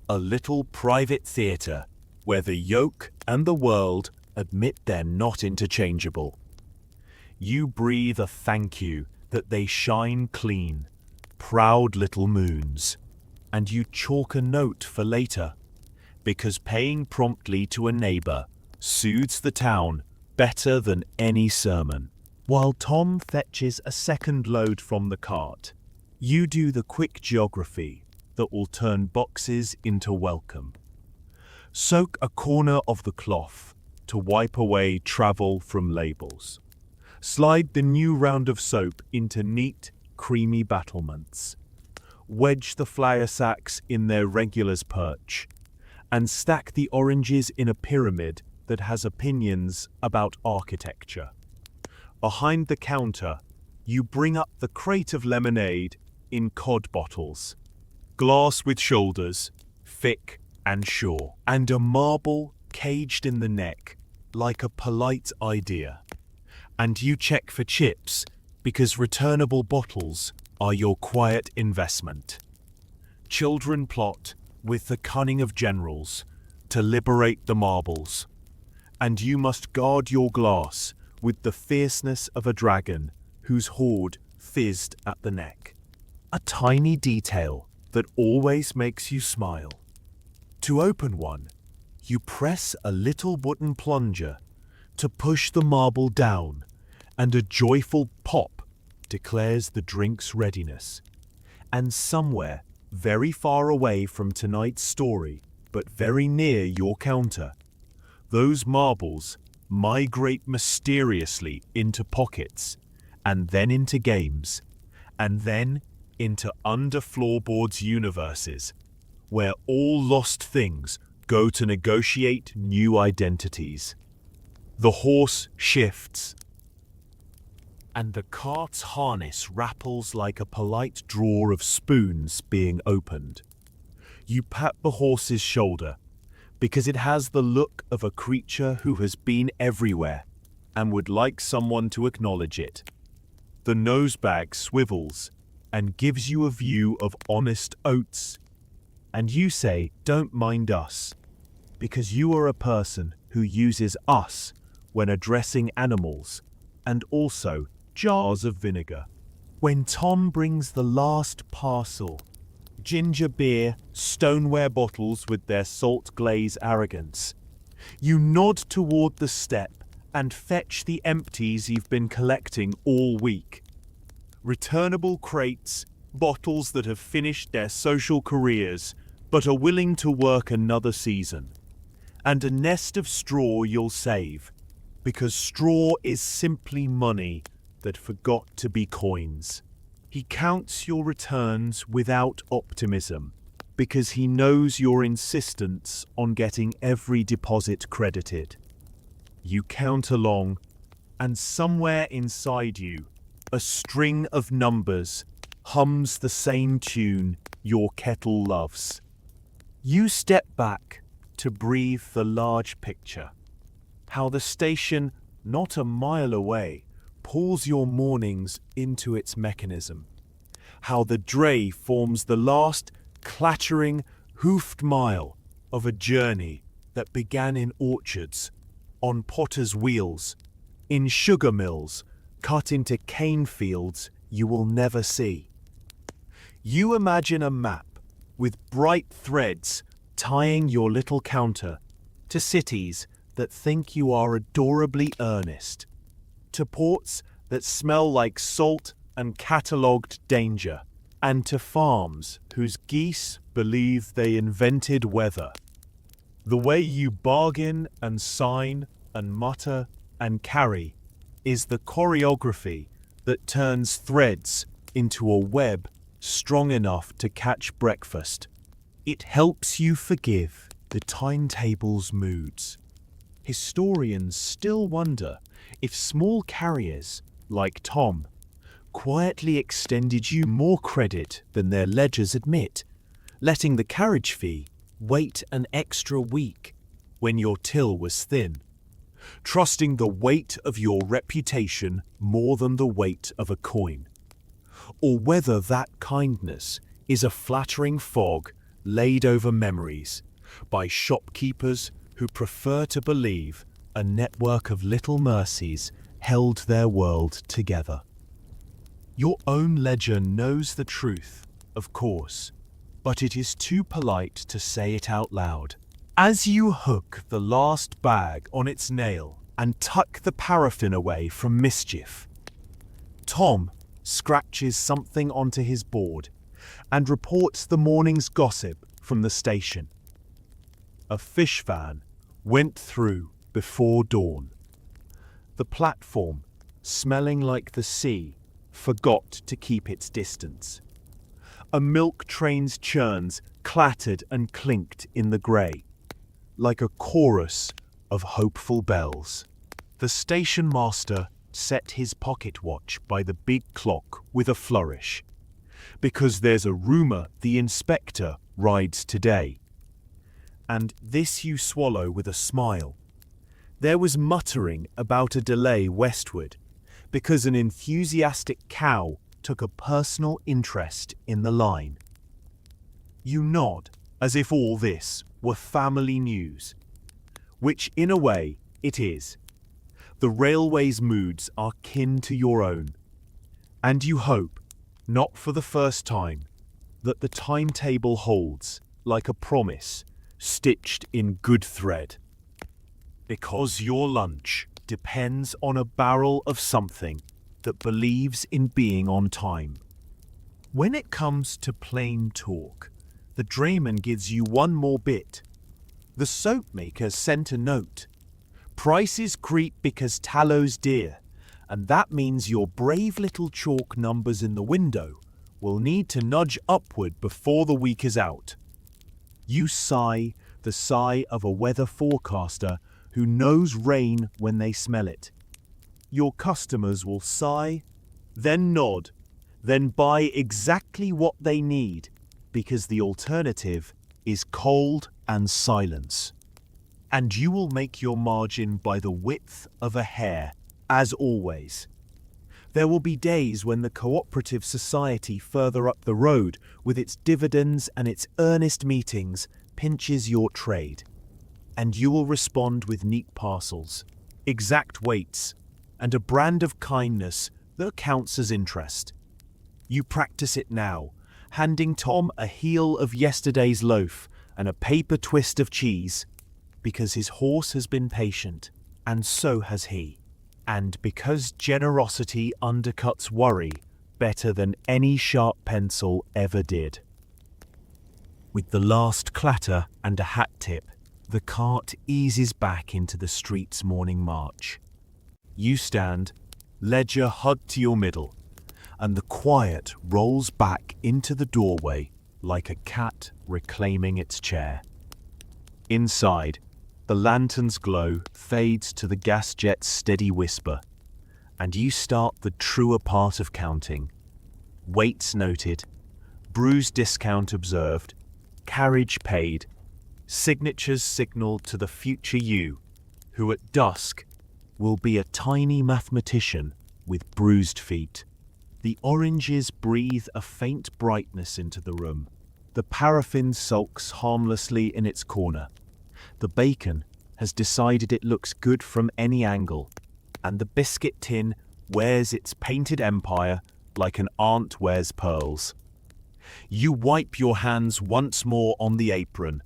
A little private theatre where the yolk and the world admit they're not interchangeable. You breathe a thank you that they shine clean, proud little moons, and you chalk a note for later, because paying promptly to a neighbor soothes the town better than any sermon. While Tom fetches a second load from the cart, you do the quick geography that will turn boxes into welcome. Soak a corner of the cloth to wipe away travel from labels. Slide the new round of soap into neat, creamy battlements. Wedge the flour sacks in their regulars' perch, and stack the oranges in a pyramid that has opinions about architecture. Behind the counter, you bring up the crate of lemonade in cod bottles, glass with shoulders, thick and sure, and a marble caged in the neck like a polite idea. And you check for chips because returnable bottles are your quiet investment. Children plot with the cunning of generals to liberate the marbles, and you must guard your glass with the fierceness of a dragon whose hoard fizzed at the neck. A tiny detail that always makes you smile. To open one, you press a little wooden plunger to push the marble down, and a joyful pop declares the drink's readiness. And somewhere, very far away from tonight's story, but very near your counter, those marbles migrate mysteriously into pockets, and then into games, and then into under floorboards universes, where all lost things go to negotiate new identities. The horse shifts, and the cart's harness rattles like a polite drawer of spoons being opened. You pat the horse's shoulder, because it has the look of a creature who has been everywhere and would like someone to acknowledge it. The nosebag swivels and gives you a view of honest oats, and you say, "Don't mind us," because you are a person who uses us when addressing animals, and also jars of vinegar. When Tom brings the last parcel, ginger beer, stoneware bottles with their salt glaze arrogance, you nod toward the step and fetch the empties you've been collecting all week. Returnable crates, bottles that have finished their social careers but are willing to work another season, and a nest of straw you'll save, because straw is simply money that forgot to be coins. He counts your returns without optimism, because he knows your insistence on getting every deposit credited. You count along, and somewhere inside you, a string of numbers hums the same tune your kettle loves. You step back to breathe the large picture. How the station, not a mile away, pulls your mornings into its mechanism. How the dray forms the last clattering, hoofed mile of a journey that began in orchards, on potter's wheels, in sugar mills, cut into cane fields you will never see. You imagine a map with bright threads tying your little counter to cities that think you are adorably earnest, to ports that smell like salt and catalogued danger, and to farms whose geese believe they invented weather. The way you bargain and sign and mutter and carry is the choreography that turns threads into a web strong enough to catch breakfast. It helps you forgive the timetable's moods. Historians still wonder if small carriers, like Tom, quietly extended you more credit than their ledgers admit, letting the carriage fee wait an extra week when your till was thin. trusting the weight of your reputation more than the weight of a coin, or whether that kindness is a flattering fog laid over memories by shopkeepers who prefer to believe a network of little mercies held their world together. Your own ledger knows the truth, of course, but it is too polite to say it out loud. As you hook the last bag on its nail and tuck the paraffin away from mischief, Tom scratches something onto his board and reports the morning's gossip from the station. A fish van went through before dawn. The platform, smelling like the sea, forgot to keep its distance. A milk train's churns clattered and clinked in the grey, like a chorus of hopeful bells. The station master set his pocket watch by the big clock with a flourish, because there's a rumour the inspector rides today. And this you swallow with a smile. There was muttering about a delay westward, because an enthusiastic cow took a personal interest in the line. You nod as if all this were family news, which in a way it is. The railway's moods are kin to your own, and you hope, not for the first time, that the timetable holds like a promise stitched in good thread. Because your lunch depends on a barrel of something that believes in being on time. When it comes to plain talk, the drayman gives you one more bit. The soap maker sent a note. Prices creep because tallow's dear, and that means your brave little chalk numbers in the window will need to nudge upward before the week is out. You sigh the sigh of a weather forecaster who knows rain when they smell it. Your customers will sigh, then nod, then buy exactly what they need, because the alternative is cold and silence. And you will make your margin by the width of a hair, as always. There will be days when the cooperative society further up the road, with its dividends and its earnest meetings, pinches your trade. And you will respond with neat parcels, exact weights, and a brand of kindness that counts as interest. You practice it now, handing Tom a heel of yesterday's loaf and a paper twist of cheese, because his horse has been patient, and so has he, and because generosity undercuts worry better than any sharp pencil ever did. With the last clatter and a hat tip, the cart eases back into the street's morning march. You stand, ledger hugged to your middle, and the quiet rolls back into the doorway like a cat reclaiming its chair. Inside, the lantern's glow fades to the gas jet's steady whisper, and you start the truer part of counting. Weights noted, bruise discount observed, carriage paid, signatures signaled to the future you, who at dusk will be a tiny mathematician with bruised feet. The oranges breathe a faint brightness into the room. The paraffin sulks harmlessly in its corner. The bacon has decided it looks good from any angle, and the biscuit tin wears its painted empire like an aunt wears pearls. You wipe your hands once more on the apron,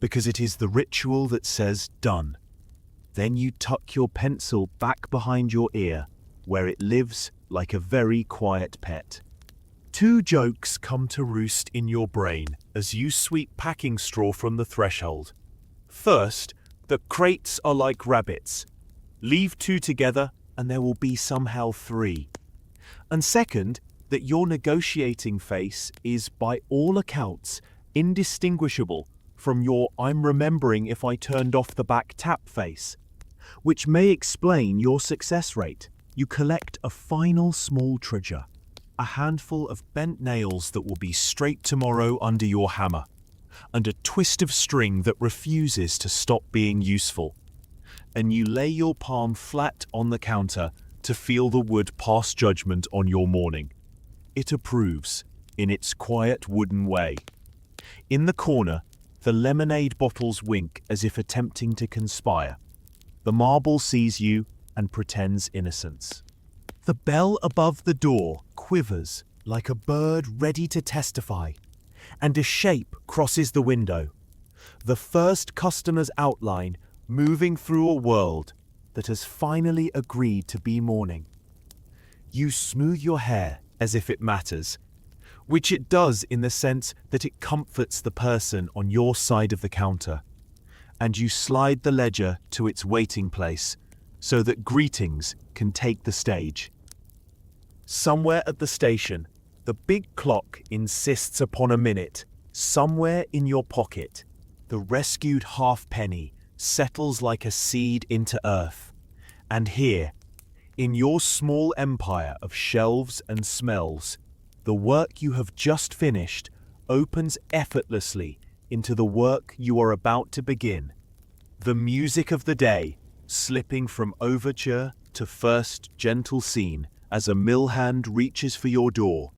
because it is the ritual that says done. Then you tuck your pencil back behind your ear, where it lives like a very quiet pet. Two jokes come to roost in your brain as you sweep packing straw from the threshold. First, the crates are like rabbits. Leave two together and there will be somehow three. And second, that your negotiating face is by all accounts indistinguishable from your I'm remembering if I turned off the back tap face, which may explain your success rate. You collect a final small treasure, a handful of bent nails that will be straight tomorrow under your hammer, and a twist of string that refuses to stop being useful. and you lay your palm flat on the counter to feel the wood pass judgment on your morning. It approves, in its quiet wooden way. In the corner, the lemonade bottles wink as if attempting to conspire. The marble sees you and pretends innocence. The bell above the door quivers like a bird ready to testify, and a shape crosses the window. The first customer's outline moving through a world that has finally agreed to be mourning. You smooth your hair as if it matters, which it does in the sense that it comforts the person on your side of the counter, and you slide the ledger to its waiting place so that greetings can take the stage. Somewhere at the station, the big clock insists upon a minute. Somewhere in your pocket, the rescued halfpenny settles like a seed into earth. And here, in your small empire of shelves and smells, the work you have just finished opens effortlessly into the work you are about to begin. The music of the day, slipping from overture to first gentle scene as a mill hand reaches for your door,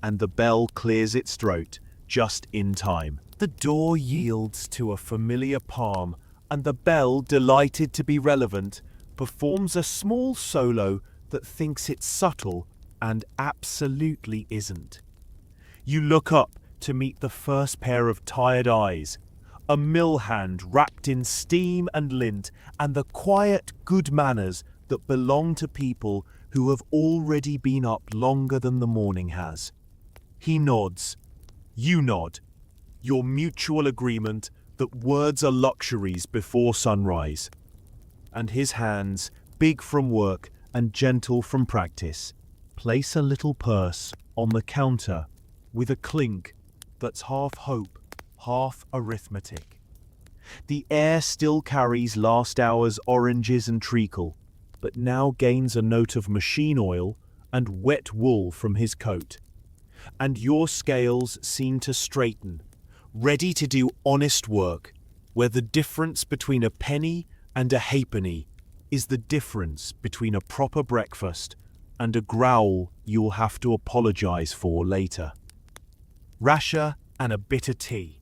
and the bell clears its throat just in time. The door yields to a familiar palm, and the bell, delighted to be relevant, performs a small solo that thinks it's subtle and absolutely isn't. You look up to meet the first pair of tired eyes, a mill hand wrapped in steam and lint, and the quiet good manners that belong to people who have already been up longer than the morning has. He nods. You nod. Your mutual agreement that words are luxuries before sunrise. And his hands, big from work and gentle from practice, place a little purse on the counter with a clink that's half hope, half arithmetic. The air still carries last hour's oranges and treacle, but now gains a note of machine oil and wet wool from his coat. And your scales seem to straighten, ready to do honest work, where the difference between a penny and a halfpenny is the difference between a proper breakfast and a growl you'll have to apologize for later. Rasher and a bit of tea,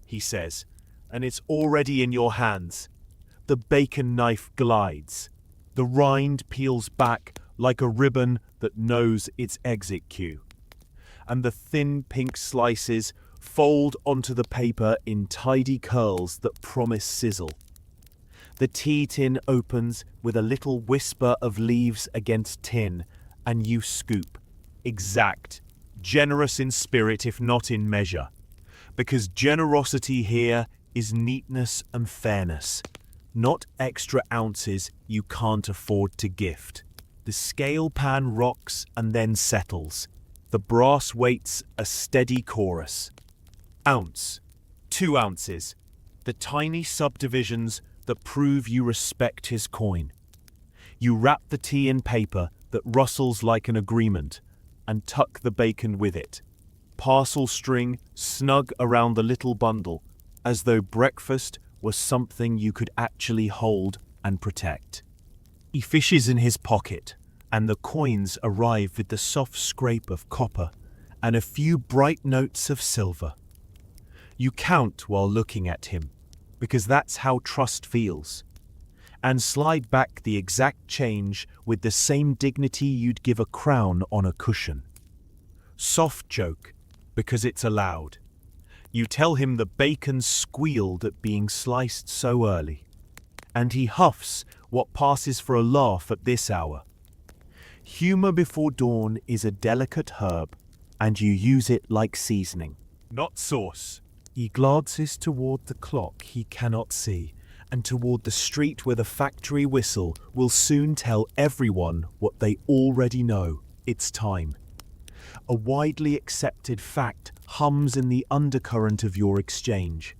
he says, and it's already in your hands. The bacon knife glides. The rind peels back like a ribbon that knows its exit cue. And the thin pink slices fold onto the paper in tidy curls that promise sizzle. The tea tin opens with a little whisper of leaves against tin, and you scoop. Exact, generous in spirit if not in measure, because generosity here is neatness and fairness, not extra ounces you can't afford to gift. The scale pan rocks and then settles. The brass waits a steady chorus. Ounce, 2 ounces, the tiny subdivisions that prove you respect his coin. You wrap the tea in paper that rustles like an agreement and tuck the bacon with it. Parcel string snug around the little bundle, as though breakfast was something you could actually hold and protect. He fishes in his pocket, and the coins arrive with the soft scrape of copper and a few bright notes of silver. You count while looking at him, because that's how trust feels, and slide back the exact change with the same dignity you'd give a crown on a cushion. Soft joke, because it's allowed. You tell him the bacon squealed at being sliced so early, and he huffs what passes for a laugh at this hour. Humor before dawn is a delicate herb, and you use it like seasoning, not sauce. He glances toward the clock he cannot see, and toward the street where the factory whistle will soon tell everyone what they already know. It's time. A widely accepted fact hums in the undercurrent of your exchange.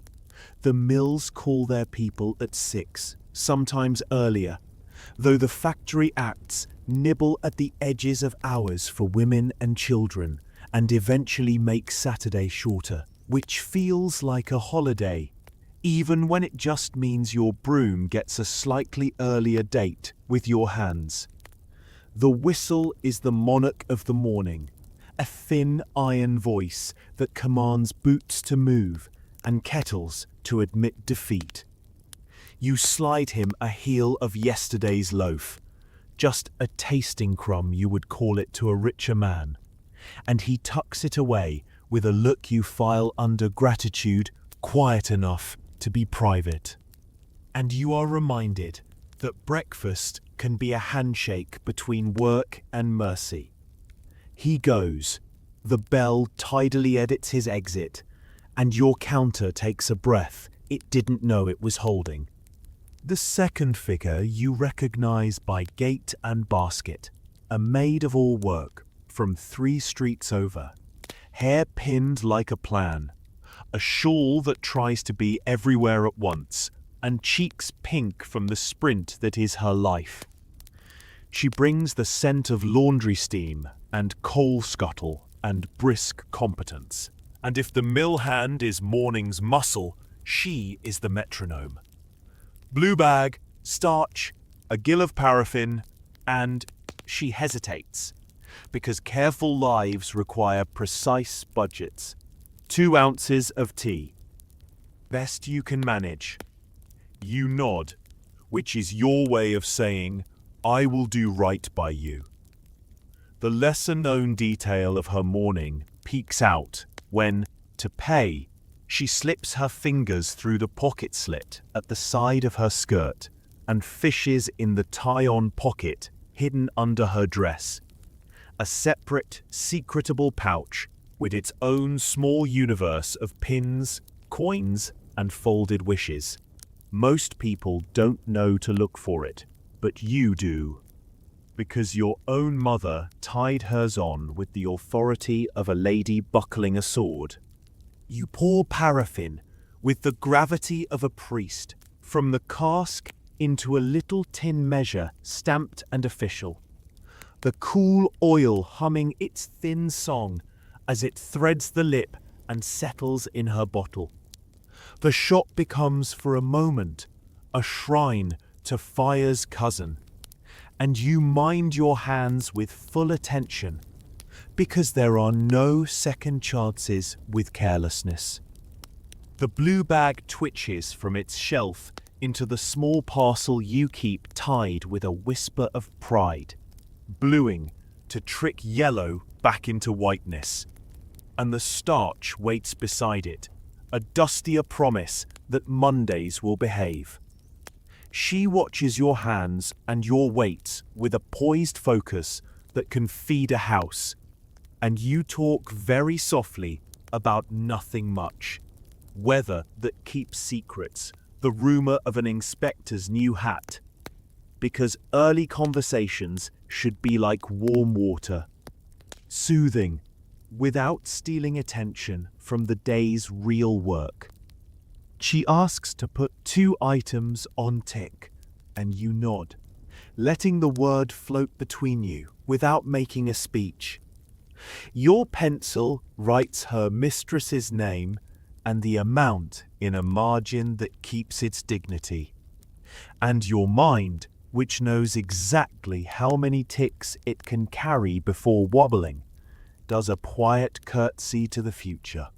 The mills call their people at 6, sometimes earlier, though the factory acts nibble at the edges of hours for women and children and eventually make Saturday shorter, which feels like a holiday, even when it just means your broom gets a slightly earlier date with your hands. The whistle is the monarch of the morning, a thin iron voice that commands boots to move and kettles to admit defeat. You slide him a heel of yesterday's loaf, just a tasting crumb you would call it to a richer man, and he tucks it away with a look you file under gratitude, quiet enough to be private. And you are reminded that breakfast can be a handshake between work and mercy. He goes, the bell tidily edits his exit, and your counter takes a breath it didn't know it was holding. The second figure you recognize by gait and basket, a maid of all work from 3 streets over, hair pinned like a plan, a shawl that tries to be everywhere at once, and cheeks pink from the sprint that is her life. She brings the scent of laundry steam and coal scuttle and brisk competence. And if the mill hand is morning's muscle, she is the metronome. Blue bag, starch, a gill of paraffin, and she hesitates, because careful lives require precise budgets. 2 ounces of tea. Best you can manage. You nod, which is your way of saying, I will do right by you. The lesser-known detail of her morning peeks out when, to pay, she slips her fingers through the pocket slit at the side of her skirt and fishes in the tie-on pocket hidden under her dress. A separate, secretable pouch with its own small universe of pins, coins, and folded wishes. Most people don't know to look for it, but you do. Because your own mother tied hers on with the authority of a lady buckling a sword. You pour paraffin with the gravity of a priest from the cask into a little tin measure stamped and official. The cool oil humming its thin song as it threads the lip and settles in her bottle. The shop becomes for a moment a shrine to fire's cousin, and you mind your hands with full attention, because there are no second chances with carelessness. The blue bag twitches from its shelf into the small parcel you keep tied with a whisper of pride, bluing to trick yellow back into whiteness, and the starch waits beside it, a dustier promise that Mondays will behave. She watches your hands and your weights with a poised focus that can feed a house, and you talk very softly about nothing much. Weather that keeps secrets, the rumor of an inspector's new hat. Because early conversations should be like warm water, soothing, without stealing attention from the day's real work. She asks to put 2 items on tick, and you nod, letting the word float between you without making a speech. Your pencil writes her mistress's name and the amount in a margin that keeps its dignity. And your mind, which knows exactly how many ticks it can carry before wobbling, does a quiet curtsy to the future.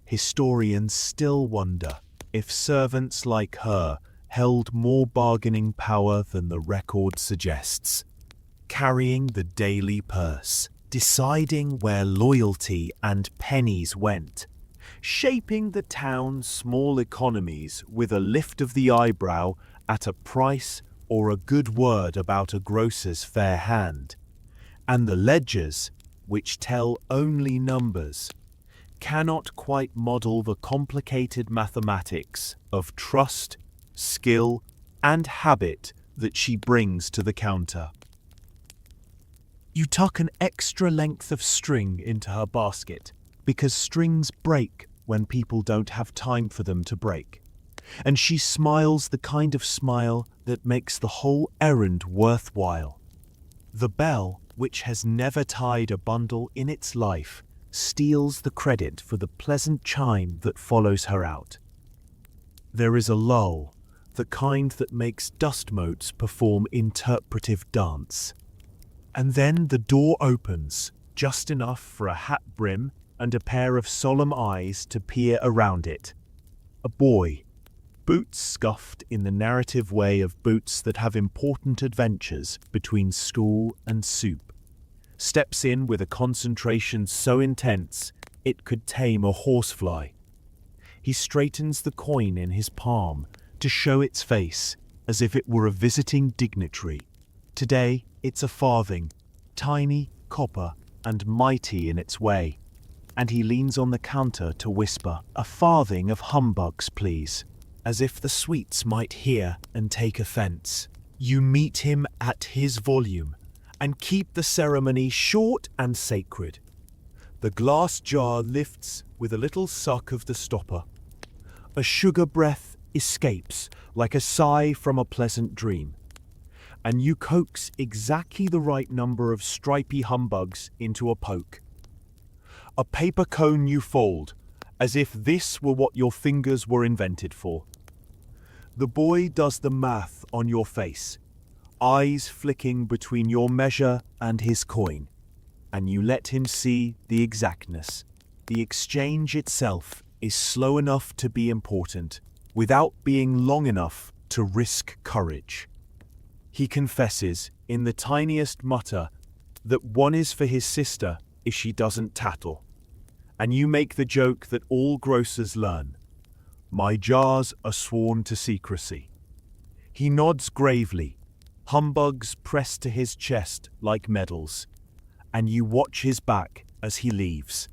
Historians still wonder if servants like her held more bargaining power than the record suggests, carrying the daily purse, deciding where loyalty and pennies went, shaping the town's small economies with a lift of the eyebrow at a price or a good word about a grocer's fair hand, and the ledgers, which tell only numbers, cannot quite model the complicated mathematics of trust, skill, and habit that she brings to the counter. You tuck an extra length of string into her basket, because strings break when people don't have time for them to break, and she smiles the kind of smile that makes the whole errand worthwhile. The bell, which has never tied a bundle in its life, steals the credit for the pleasant chime that follows her out. There is a lull, the kind that makes dust motes perform interpretive dance. And then the door opens, just enough for a hat brim and a pair of solemn eyes to peer around it. A boy, boots scuffed in the narrative way of boots that have important adventures between school and soup, steps in with a concentration so intense it could tame a horsefly. He straightens the coin in his palm to show its face as if it were a visiting dignitary. Today it's a farthing, tiny, copper, and mighty in its way, and he leans on the counter to whisper, "A farthing of humbugs, please," as if the sweets might hear and take offence. You meet him at his volume and keep the ceremony short and sacred. The glass jar lifts with a little suck of the stopper. A sugar breath escapes like a sigh from a pleasant dream, and you coax exactly the right number of stripy humbugs into a poke. A paper cone you fold, as if this were what your fingers were invented for. The boy does the math on your face, eyes flicking between your measure and his coin, and you let him see the exactness. The exchange itself is slow enough to be important, without being long enough to risk courage. He confesses, in the tiniest mutter, that one is for his sister if she doesn't tattle. And you make the joke that all grocers learn. My jars are sworn to secrecy. He nods gravely, humbugs pressed to his chest like medals, and you watch his back as he leaves,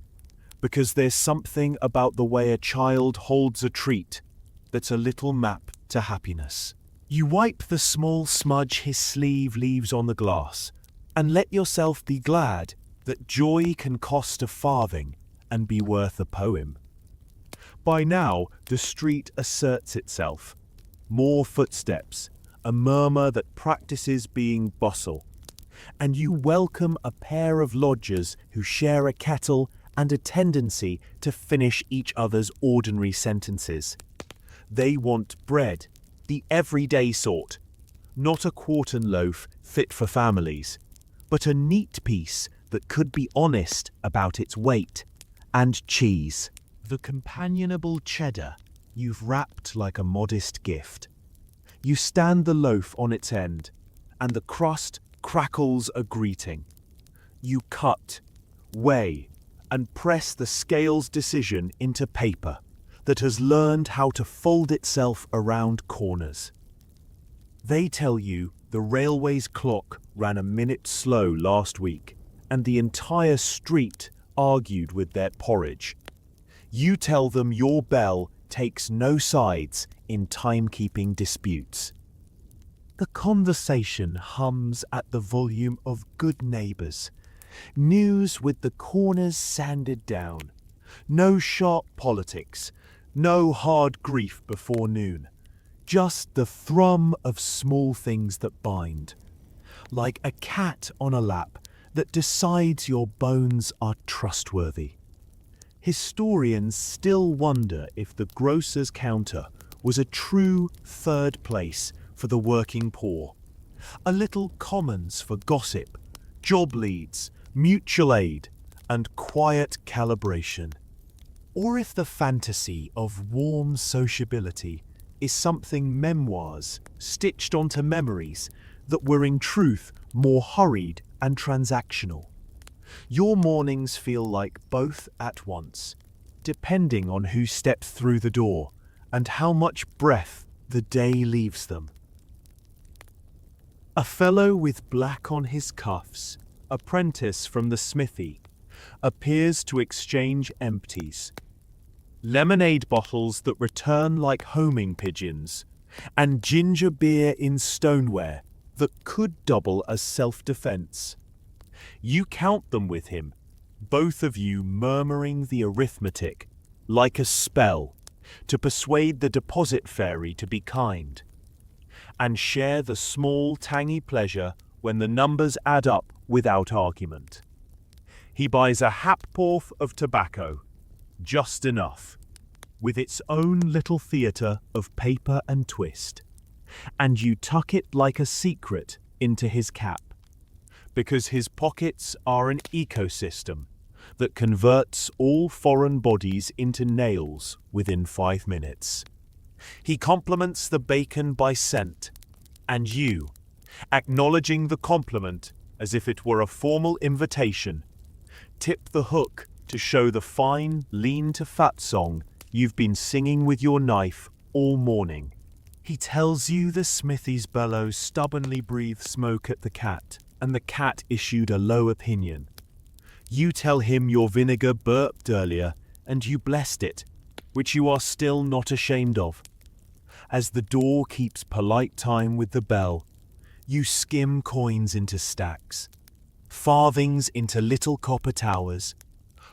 because there's something about the way a child holds a treat that's a little map to happiness. You wipe the small smudge his sleeve leaves on the glass, and let yourself be glad that joy can cost a farthing and be worth a poem. By now, the street asserts itself. More footsteps, a murmur that practices being bustle, and you welcome a pair of lodgers who share a kettle and a tendency to finish each other's ordinary sentences. They want bread, the everyday sort, not a quartern loaf fit for families, but a neat piece that could be honest about its weight, and cheese, the companionable cheddar you've wrapped like a modest gift. You stand the loaf on its end, and the crust crackles a greeting. You cut, weigh, and press the scale's decision into paper that has learned how to fold itself around corners. They tell you the railway's clock ran a minute slow last week, and the entire street argued with their porridge. You tell them your bell takes no sides in timekeeping disputes. The conversation hums at the volume of good neighbours, news with the corners sanded down, no sharp politics, no hard grief before noon, just the thrum of small things that bind, like a cat on a lap that decides your bones are trustworthy. Historians still wonder if the grocer's counter was a true third place for the working poor, a little commons for gossip, job leads, mutual aid, and quiet calibration. Or if the fantasy of warm sociability is something memoirs stitched onto memories that were in truth more hurried and transactional. Your mornings feel like both at once, depending on who steps through the door and how much breath the day leaves them. A fellow with black on his cuffs, apprentice from the smithy, appears to exchange empties. Lemonade bottles that return like homing pigeons, and ginger beer in stoneware that could double as self-defense. You count them with him, both of you murmuring the arithmetic, like a spell, to persuade the deposit fairy to be kind, and share the small tangy pleasure when the numbers add up without argument. He buys a happorth of tobacco, just enough. with its own little theatre of paper and twist, and you tuck it like a secret into his cap, because his pockets are an ecosystem that converts all foreign bodies into nails within 5 minutes. He compliments the bacon by scent, and you, acknowledging the compliment as if it were a formal invitation, tip the hook to show the fine lean-to-fat song you've been singing with your knife all morning. He tells you the smithy's bellows stubbornly breathed smoke at the cat, and the cat issued a low opinion. You tell him your vinegar burped earlier, and you blessed it, which you are still not ashamed of. As the door keeps polite time with the bell, you skim coins into stacks, farthings into little copper towers,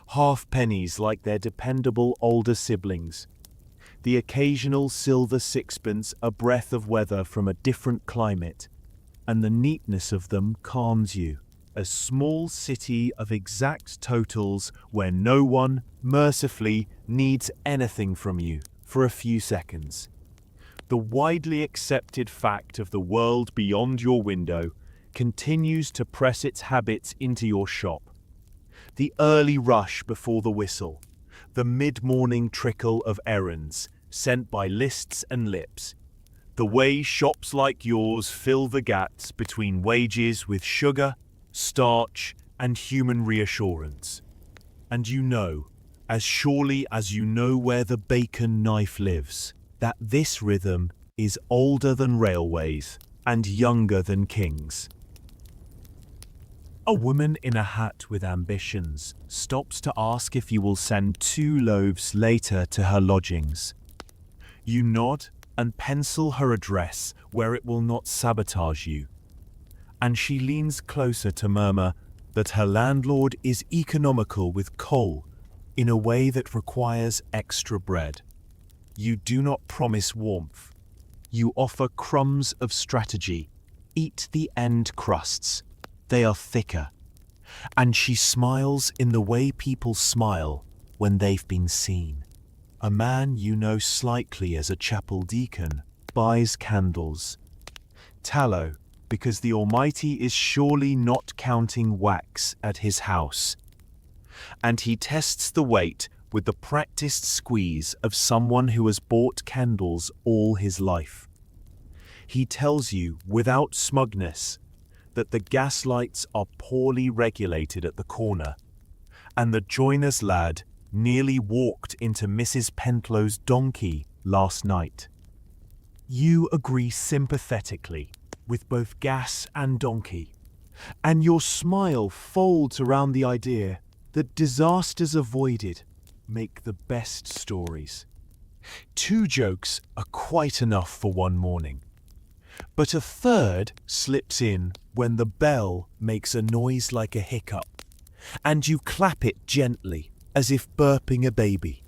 half-pennies like their dependable older siblings, the occasional silver sixpence a breath of weather from a different climate, and the neatness of them calms you. A small city of exact totals where no one, mercifully, needs anything from you for a few seconds. The widely accepted fact of the world beyond your window continues to press its habits into your shop. The early rush before the whistle, the mid-morning trickle of errands sent by lists and lips, the way shops like yours fill the gaps between wages with sugar, starch, and human reassurance. And you know, as surely as you know where the bacon knife lives, that this rhythm is older than railways and younger than kings. A woman in a hat with ambitions stops to ask if you will send 2 loaves later to her lodgings. You nod and pencil her address where it will not sabotage you, and she leans closer to murmur that her landlord is economical with coal in a way that requires extra bread. You do not promise warmth. You offer crumbs of strategy. Eat the end crusts. They are thicker. And she smiles in the way people smile when they've been seen. A man you know slightly as a chapel deacon buys candles. Tallow, because the Almighty is surely not counting wax at his house. And he tests the weight with the practiced squeeze of someone who has bought candles all his life. He tells you, without smugness, that the gaslights are poorly regulated at the corner, and the joiner's lad nearly walked into Mrs. Pentlow's donkey last night. You agree sympathetically with both gas and donkey, and your smile folds around the idea that disasters avoided make the best stories. 2 jokes are quite enough for one morning, but a third slips in when the bell makes a noise like a hiccup, and you clap it gently as if burping a baby.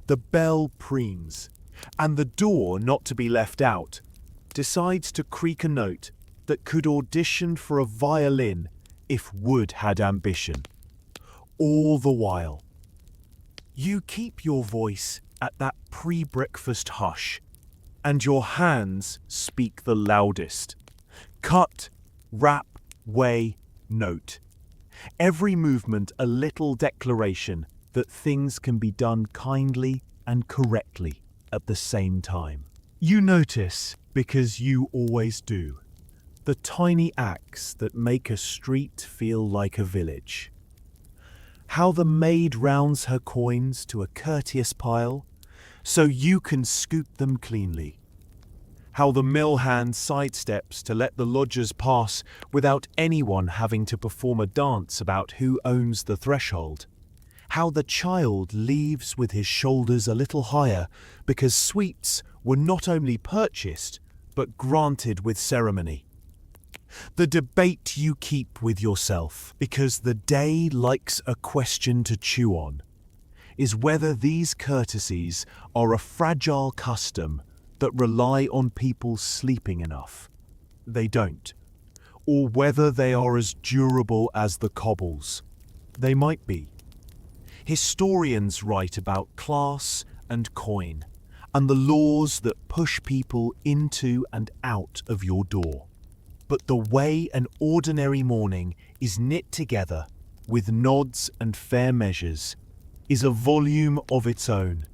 The bell preens, and the door, not to be left out, decides to creak a note that could audition for a violin if wood had ambition. All the while, you keep your voice at that pre-breakfast hush, and your hands speak the loudest. Cut, rap, weigh, note. Every movement a little declaration that things can be done kindly and correctly at the same time. You notice, because you always do, the tiny acts that make a street feel like a village. How the maid rounds her coins to a courteous pile so you can scoop them cleanly. How the mill hand sidesteps to let the lodgers pass without anyone having to perform a dance about who owns the threshold. How the child leaves with his shoulders a little higher because sweets were not only purchased but granted with ceremony. The debate you keep with yourself, because the day likes a question to chew on, is whether these courtesies are a fragile custom that rely on people sleeping enough. They don't. Or whether they are as durable as the cobbles. They might be. Historians write about class and coin, and the laws that push people into and out of your door. But the way an ordinary morning is knit together with nods and fair measures is a volume of its own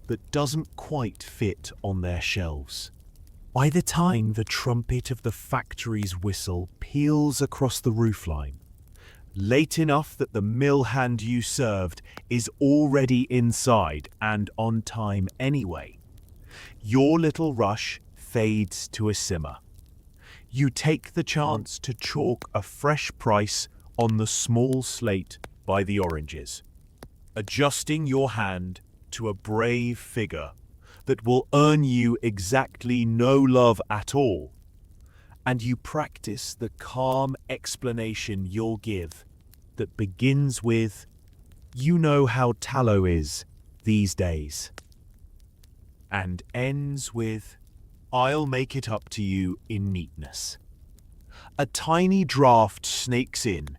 that doesn't quite fit on their shelves. By the time the trumpet of the factory's whistle peals across the roofline, late enough that the mill hand you served is already inside and on time anyway, your little rush fades to a simmer. You take the chance to chalk a fresh price on the small slate by the oranges, adjusting your hand to a brave figure that will earn you exactly no love at all, and you practice the calm explanation you'll give that begins with, "You know how tallow is these days," and ends with, "I'll make it up to you in neatness." A tiny draft snakes in,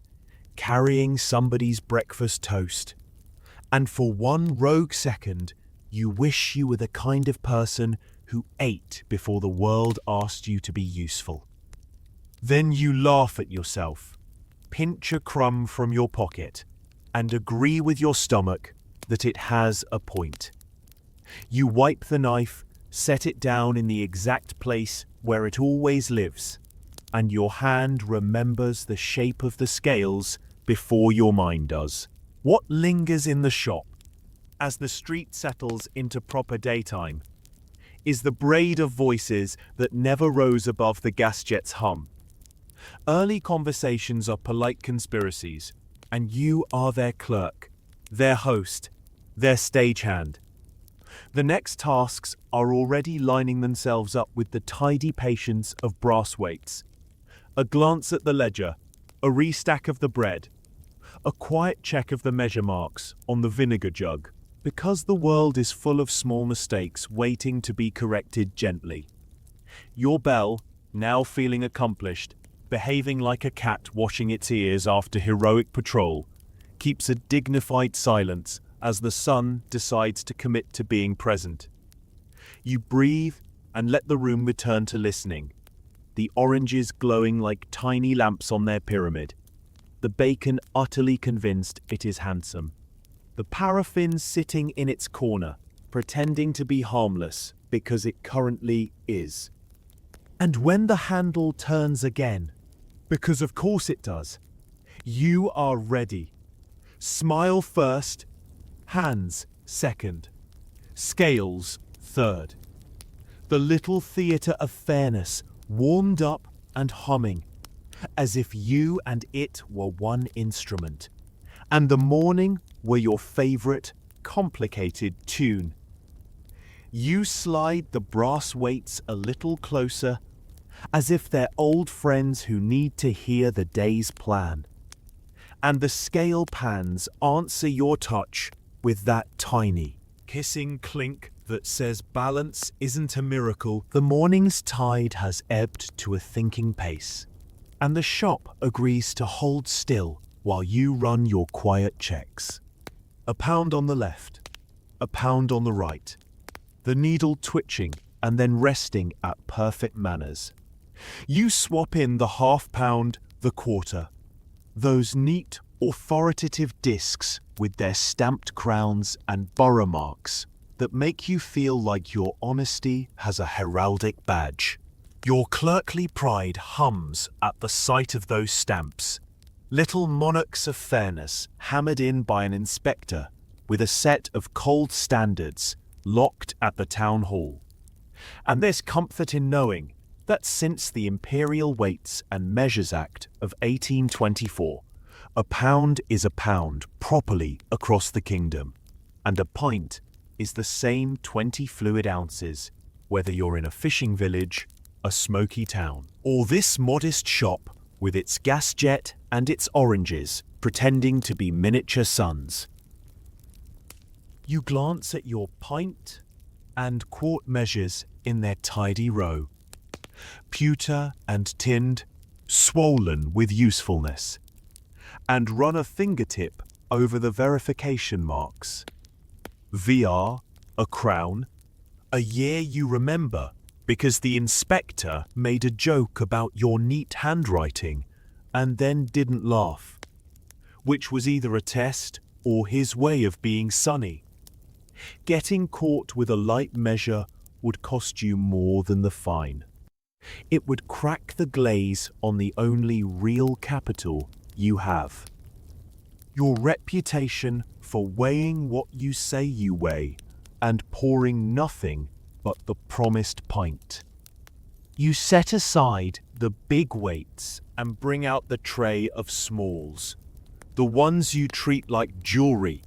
carrying somebody's breakfast toast, and for one rogue second, you wish you were the kind of person who ate before the world asked you to be useful. Then you laugh at yourself, pinch a crumb from your pocket, and agree with your stomach that it has a point. You wipe the knife, set it down in the exact place where it always lives, and your hand remembers the shape of the scales before your mind does. What lingers in the shop as the street settles into proper daytime is the braid of voices that never rose above the gas jet's hum. Early conversations are polite conspiracies, and you are their clerk, their host, their stagehand. The next tasks are already lining themselves up with the tidy patience of brass weights. A glance at the ledger, a restack of the bread, a quiet check of the measure marks on the vinegar jug, because the world is full of small mistakes waiting to be corrected gently. Your bell, now feeling accomplished, behaving like a cat washing its ears after heroic patrol, keeps a dignified silence as the sun decides to commit to being present. You breathe and let the room return to listening, the oranges glowing like tiny lamps on their pyramid, the bacon utterly convinced it is handsome, the paraffin sitting in its corner, pretending to be harmless because it currently is. And when the handle turns again, because of course it does, you are ready. Smile first, hands second, scales third. The little theatre of fairness warmed up and humming, as if you and it were one instrument, and the morning were your favorite, complicated tune. You slide the brass weights a little closer, as if they're old friends who need to hear the day's plan. And the scale pans answer your touch with that tiny, kissing clink that says balance isn't a miracle. The morning's tide has ebbed to a thinking pace, and the shop agrees to hold still while you run your quiet checks. A pound on the left, a pound on the right, the needle twitching and then resting at perfect manners. You swap in the half pound, the quarter, those neat, authoritative discs with their stamped crowns and borough marks that make you feel like your honesty has a heraldic badge. Your clerkly pride hums at the sight of those stamps, little monarchs of fairness hammered in by an inspector with a set of cold standards locked at the town hall. And there's comfort in knowing that since the Imperial Weights and Measures Act of 1824, a pound is a pound properly across the kingdom, and a pint is the same 20 fluid ounces, whether you're in a fishing village, a smoky town, or this modest shop with its gas jet and its oranges pretending to be miniature suns. You glance at your pint and quart measures in their tidy row, pewter and tinned, swollen with usefulness, and run a fingertip over the verification marks. VR, A crown? A year you remember because the inspector made a joke about your neat handwriting and then didn't laugh, which was either a test or his way of being sunny. Getting caught with a light measure would cost you more than the fine. It would crack the glaze on the only real capital you have. Your reputation for weighing what you say you weigh and pouring nothing but the promised pint. You set aside the big weights and bring out the tray of smalls, the ones you treat like jewelry.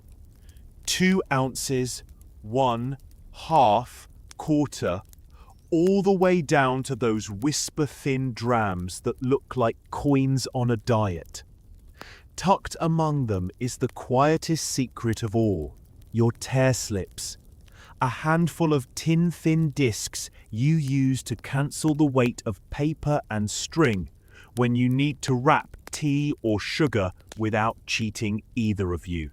2 ounces, 1, half, quarter, all the way down to those whisper-thin drams that look like coins on a diet. Tucked among them is the quietest secret of all, your tear slips. A handful of tin-thin discs you use to cancel the weight of paper and string when you need to wrap tea or sugar without cheating either of you.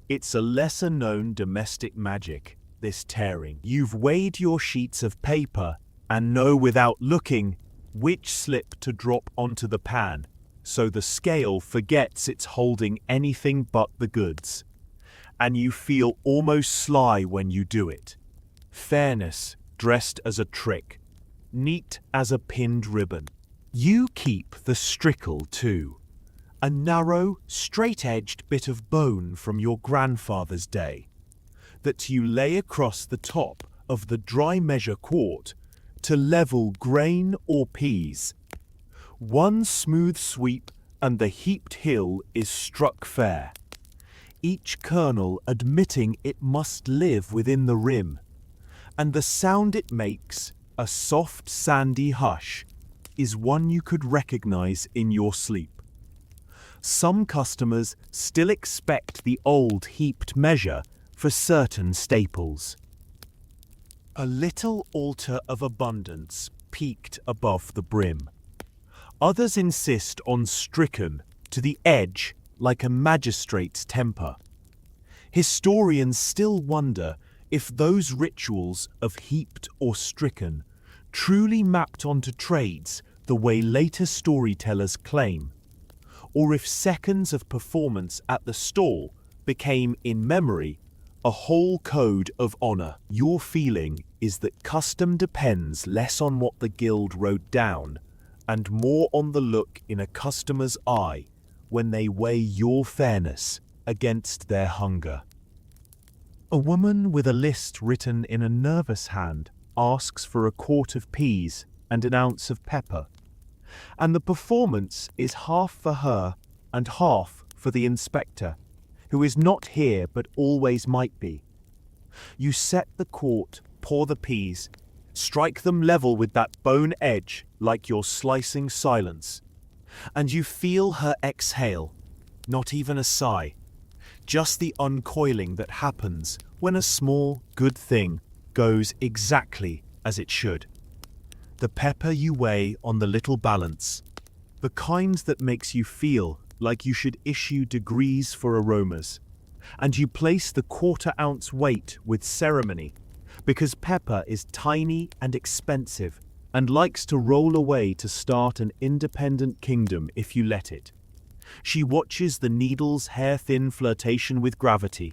It's a lesser-known domestic magic, this tearing. You've weighed your sheets of paper and know without looking which slip to drop onto the pan, so the scale forgets it's holding anything but the goods. And you feel almost sly when you do it. Fairness dressed as a trick, neat as a pinned ribbon. You keep the strickle too, a narrow, straight-edged bit of bone from your grandfather's day, that you lay across the top of the dry measure quart to level grain or peas. One smooth sweep and the heaped hill is struck fair, each kernel admitting it must live within the rim, and the sound it makes, a soft sandy hush, is one you could recognize in your sleep. Some customers still expect the old heaped measure for certain staples. A little altar of abundance peaked above the brim. Others insist on stricken to the edge like a magistrate's temper. Historians still wonder if those rituals of heaped or stricken truly mapped onto trades the way later storytellers claim, or if seconds of performance at the stall became, in memory, a whole code of honor. Your feeling is that custom depends less on what the guild wrote down and more on the look in a customer's eye when they weigh your fairness against their hunger. A woman with a list written in a nervous hand asks for a quart of peas and an ounce of pepper, and the performance is half for her and half for the inspector, who is not here but always might be. You set the quart, pour the peas, strike them level with that bone edge like you're slicing silence, and you feel her exhale, not even a sigh, just the uncoiling that happens when a small, good thing goes exactly as it should. The pepper you weigh on the little balance, the kind that makes you feel like you should issue degrees for aromas, and you place the quarter-ounce weight with ceremony, because pepper is tiny and expensive and likes to roll away to start an independent kingdom if you let it. She watches the needle's hair-thin flirtation with gravity,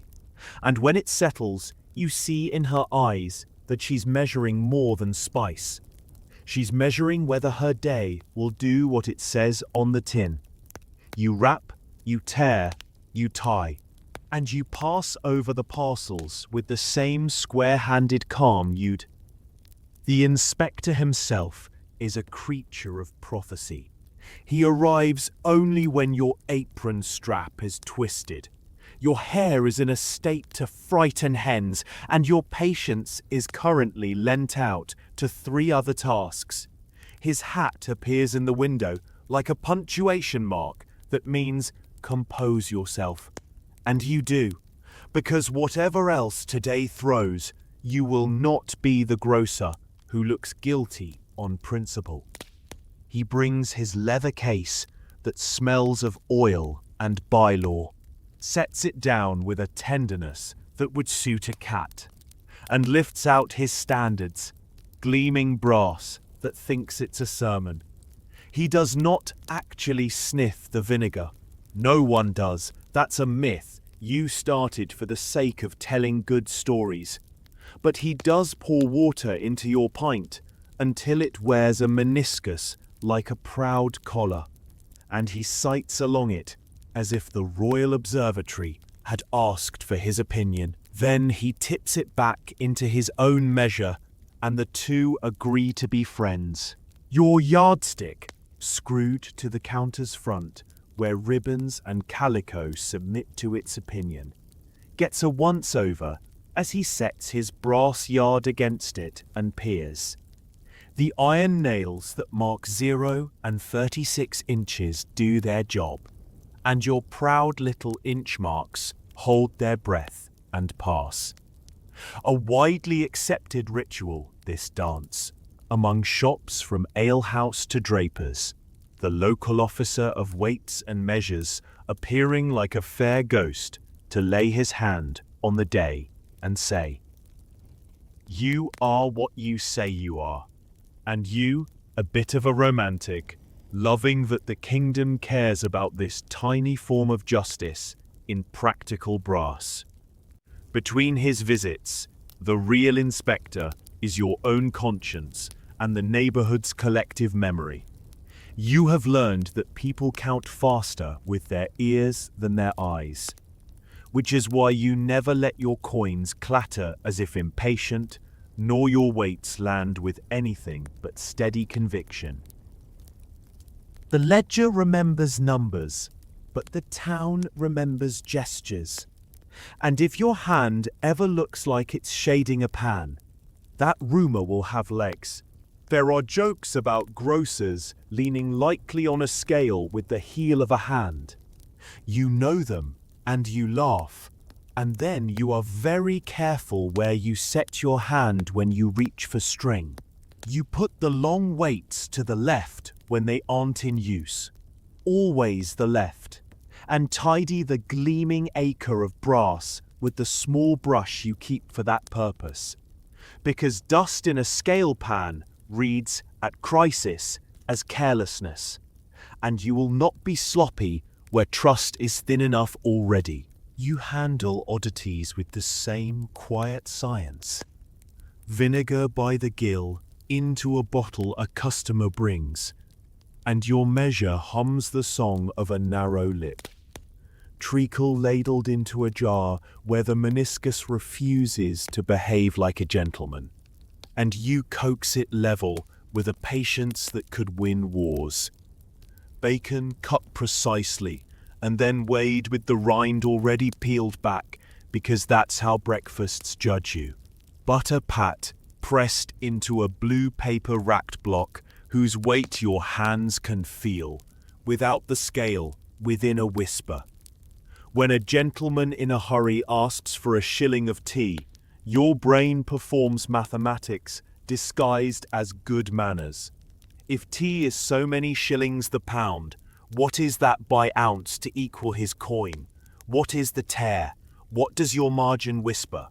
and when it settles, you see in her eyes that she's measuring more than spice. She's measuring whether her day will do what it says on the tin. You wrap, you tear, you tie, and you pass over the parcels with the same square-handed calm you'd. The inspector himself is a creature of prophecy. He arrives only when your apron strap is twisted, your hair is in a state to frighten hens, and your patience is currently lent out to 3 other tasks. His hat appears in the window like a punctuation mark that means compose yourself. And you do, because whatever else today throws, you will not be the grocer who looks guilty on principle. He brings his leather case that smells of oil and bylaw, sets it down with a tenderness that would suit a cat, and lifts out his standards, gleaming brass that thinks it's a sermon. He does not actually sniff the vinegar. No one does. That's a myth you started for the sake of telling good stories. But he does pour water into your pint until it wears a meniscus like a proud collar, and he sights along it as if the Royal Observatory had asked for his opinion. Then he tips it back into his own measure, and the two agree to be friends. Your yardstick, screwed to the counter's front, where ribbons and calico submit to its opinion, gets a once-over as he sets his brass yard against it and peers. The iron nails that mark 0 and 36 inches do their job, and your proud little inch marks hold their breath and pass. A widely accepted ritual, this dance, among shops from alehouse to drapers, the local officer of weights and measures appearing like a fair ghost to lay his hand on the day and say, "You are what you say you are." And you, a bit of a romantic, loving that the kingdom cares about this tiny form of justice in practical brass. Between his visits, the real inspector is your own conscience and the neighborhood's collective memory. You have learned that people count faster with their ears than their eyes, which is why you never let your coins clatter as if impatient, nor your weights land with anything but steady conviction. The ledger remembers numbers, but the town remembers gestures. And if your hand ever looks like it's shading a pan, that rumor will have legs. There are jokes about grocers leaning lightly on a scale with the heel of a hand. You know them, and you laugh. And then you are very careful where you set your hand when you reach for string. You put the long weights to the left when they aren't in use, always the left, and tidy the gleaming acre of brass with the small brush you keep for that purpose. Because dust in a scale pan reads at crisis as carelessness, and you will not be sloppy where trust is thin enough already. You handle oddities with the same quiet science. Vinegar by the gill into a bottle a customer brings, and your measure hums the song of a narrow lip. Treacle ladled into a jar where the meniscus refuses to behave like a gentleman, and you coax it level with a patience that could win wars. Bacon cut precisely, and then weighed with the rind already peeled back, because that's how breakfasts judge you. Butter pat, pressed into a blue paper racked block whose weight your hands can feel, without the scale, within a whisper. When a gentleman in a hurry asks for a shilling of tea, your brain performs mathematics disguised as good manners. If tea is so many shillings the pound, what is that by ounce to equal his coin? What is the tare? What does your margin whisper?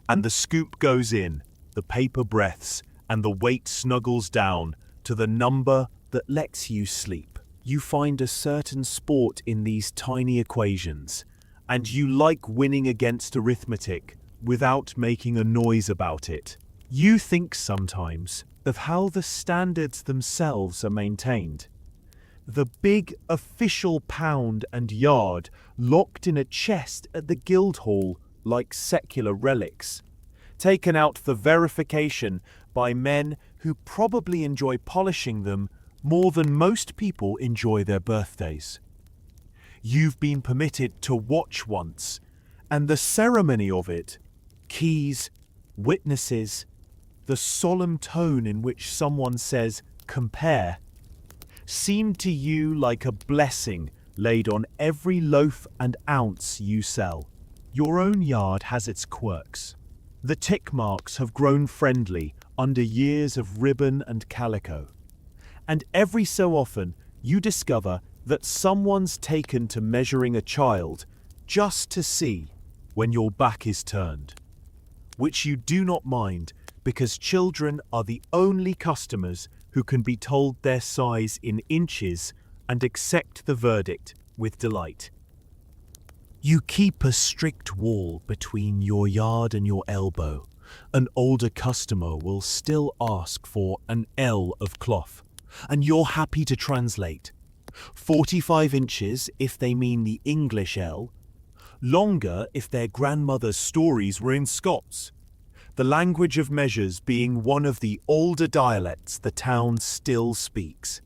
And the scoop goes in, the paper breaths, and the weight snuggles down to the number that lets you sleep. You find a certain sport in these tiny equations, and you like winning against arithmetic without making a noise about it. You think sometimes of how the standards themselves are maintained. The big official pound and yard locked in a chest at the Guildhall like secular relics, taken out for verification by men who probably enjoy polishing them more than most people enjoy their birthdays. You've been permitted to watch once, and the ceremony of it, keys, witnesses, the solemn tone in which someone says, "compare," seemed to you like a blessing laid on every loaf and ounce you sell. Your own yard has its quirks. The tick marks have grown friendly under years of ribbon and calico. And every so often you discover that someone's taken to measuring a child just to see when your back is turned. which you do not mind because children are the only customers who can be told their size in inches and accept the verdict with delight. You keep a strict wall between your yard and your elbow. An older customer will still ask for an L of cloth, and you're happy to translate. 45 inches if they mean the English L, longer if their grandmother's stories were in Scots. The language of measures being one of the older dialects the town still speaks.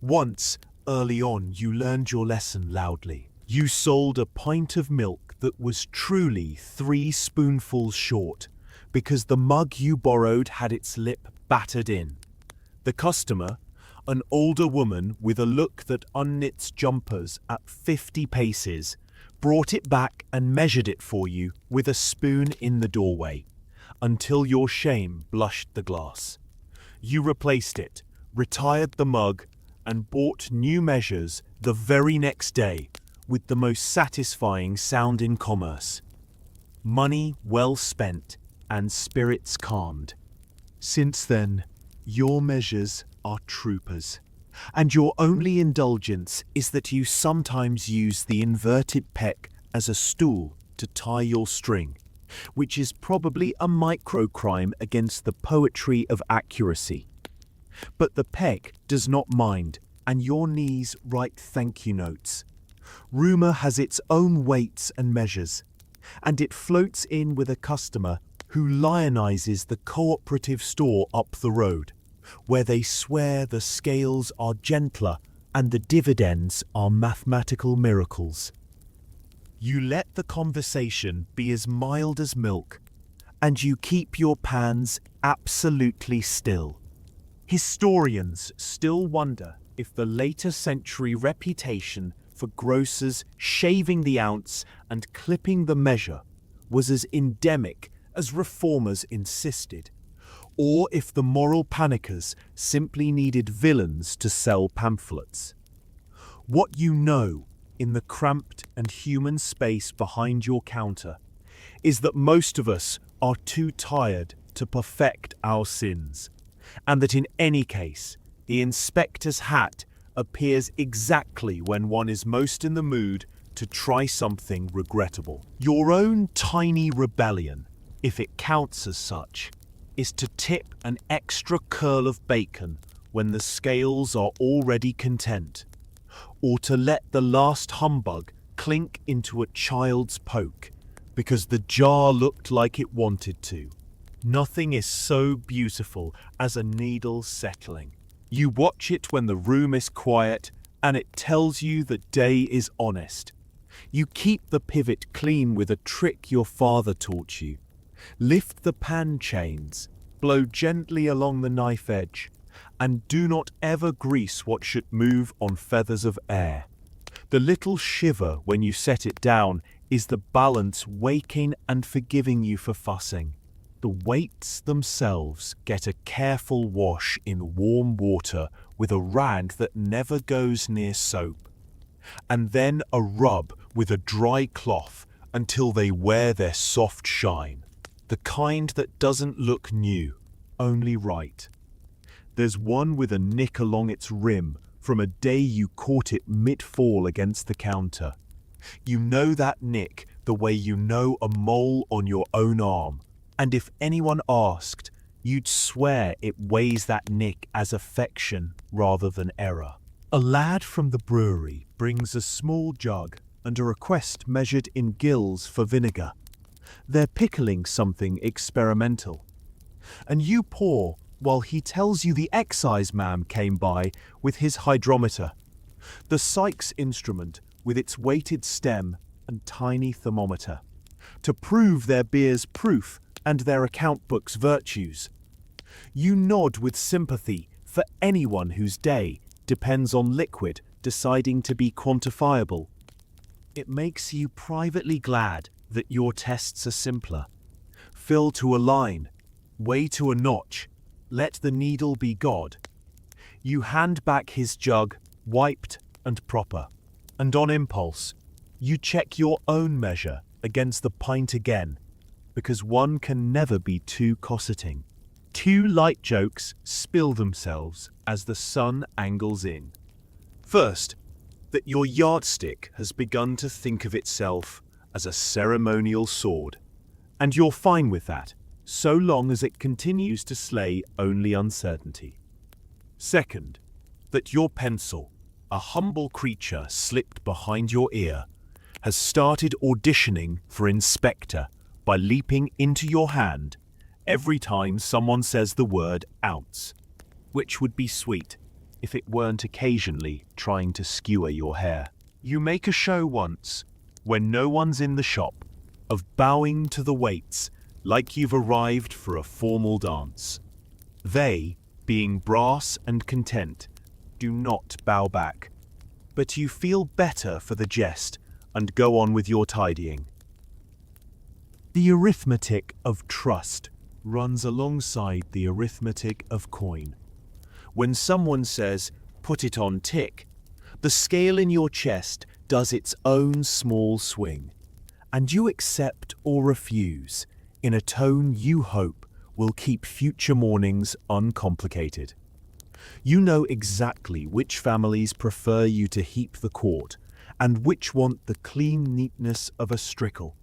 Once, early on, you learned your lesson loudly. You sold a pint of milk that was truly 3 spoonfuls short, because the mug you borrowed had its lip battered in. The customer, an older woman with a look that unknits jumpers at 50 paces, brought it back and measured it for you with a spoon in the doorway, until your shame blushed the glass. You replaced it, retired the mug, and bought new measures the very next day with the most satisfying sound in commerce. Money well spent and spirits calmed. Since then, your measures are troopers, and your only indulgence is that you sometimes use the inverted peck as a stool to tie your string, which is probably a microcrime against the poetry of accuracy. But the peck does not mind, and your knees write thank you notes. Rumour has its own weights and measures, and it floats in with a customer who lionizes the cooperative store up the road, where they swear the scales are gentler and the dividends are mathematical miracles. You let the conversation be as mild as milk, and you keep your pans absolutely still. Historians still wonder if the later century reputation for grocers shaving the ounce and clipping the measure was as endemic as reformers insisted, or if the moral panickers simply needed villains to sell pamphlets. What you know in the cramped and human space behind your counter is that most of us are too tired to perfect our sins, and that in any case, the inspector's hat appears exactly when one is most in the mood to try something regrettable. Your own tiny rebellion, if it counts as such, is to tip an extra curl of bacon when the scales are already content, or to let the last humbug clink into a child's poke because the jar looked like it wanted to. Nothing is so beautiful as a needle settling. You watch it when the room is quiet and it tells you the day is honest. You keep the pivot clean with a trick your father taught you. Lift the pan chains, blow gently along the knife edge, and do not ever grease what should move on feathers of air. The little shiver when you set it down is the balance waking and forgiving you for fussing. The weights themselves get a careful wash in warm water with a rag that never goes near soap, and then a rub with a dry cloth until they wear their soft shine, the kind that doesn't look new, only right. There's one with a nick along its rim from a day you caught it mid-fall against the counter. You know that nick the way you know a mole on your own arm, and if anyone asked, you'd swear it weighs that nick as affection rather than error. A lad from the brewery brings a small jug and a request measured in gills for vinegar. They're pickling something experimental, and you pour while he tells you the excise man came by with his hydrometer, the Sykes instrument with its weighted stem and tiny thermometer, to prove their beer's proof and their account book's virtues. You nod with sympathy for anyone whose day depends on liquid deciding to be quantifiable. It makes you privately glad that your tests are simpler. Fill to a line, weigh to a notch, let the needle be God. You hand back his jug, wiped and proper, and on impulse, you check your own measure against the pint again, because one can never be too cosseting. Two light jokes spill themselves as the sun angles in. First, that your yardstick has begun to think of itself as a ceremonial sword, and you're fine with that, so long as it continues to slay only uncertainty. Second, that your pencil, a humble creature slipped behind your ear, has started auditioning for inspector by leaping into your hand every time someone says the word ounce, which would be sweet if it weren't occasionally trying to skewer your hair. You make a show once, when no one's in the shop, of bowing to the waits like you've arrived for a formal dance. They, being brass and content, do not bow back, but you feel better for the jest and go on with your tidying. The arithmetic of trust runs alongside the arithmetic of coin. When someone says, "Put it on tick," the scale in your chest does its own small swing, and you accept or refuse in a tone you hope will keep future mornings uncomplicated. You know exactly which families prefer you to heap the quart and which want the clean neatness of a strickle.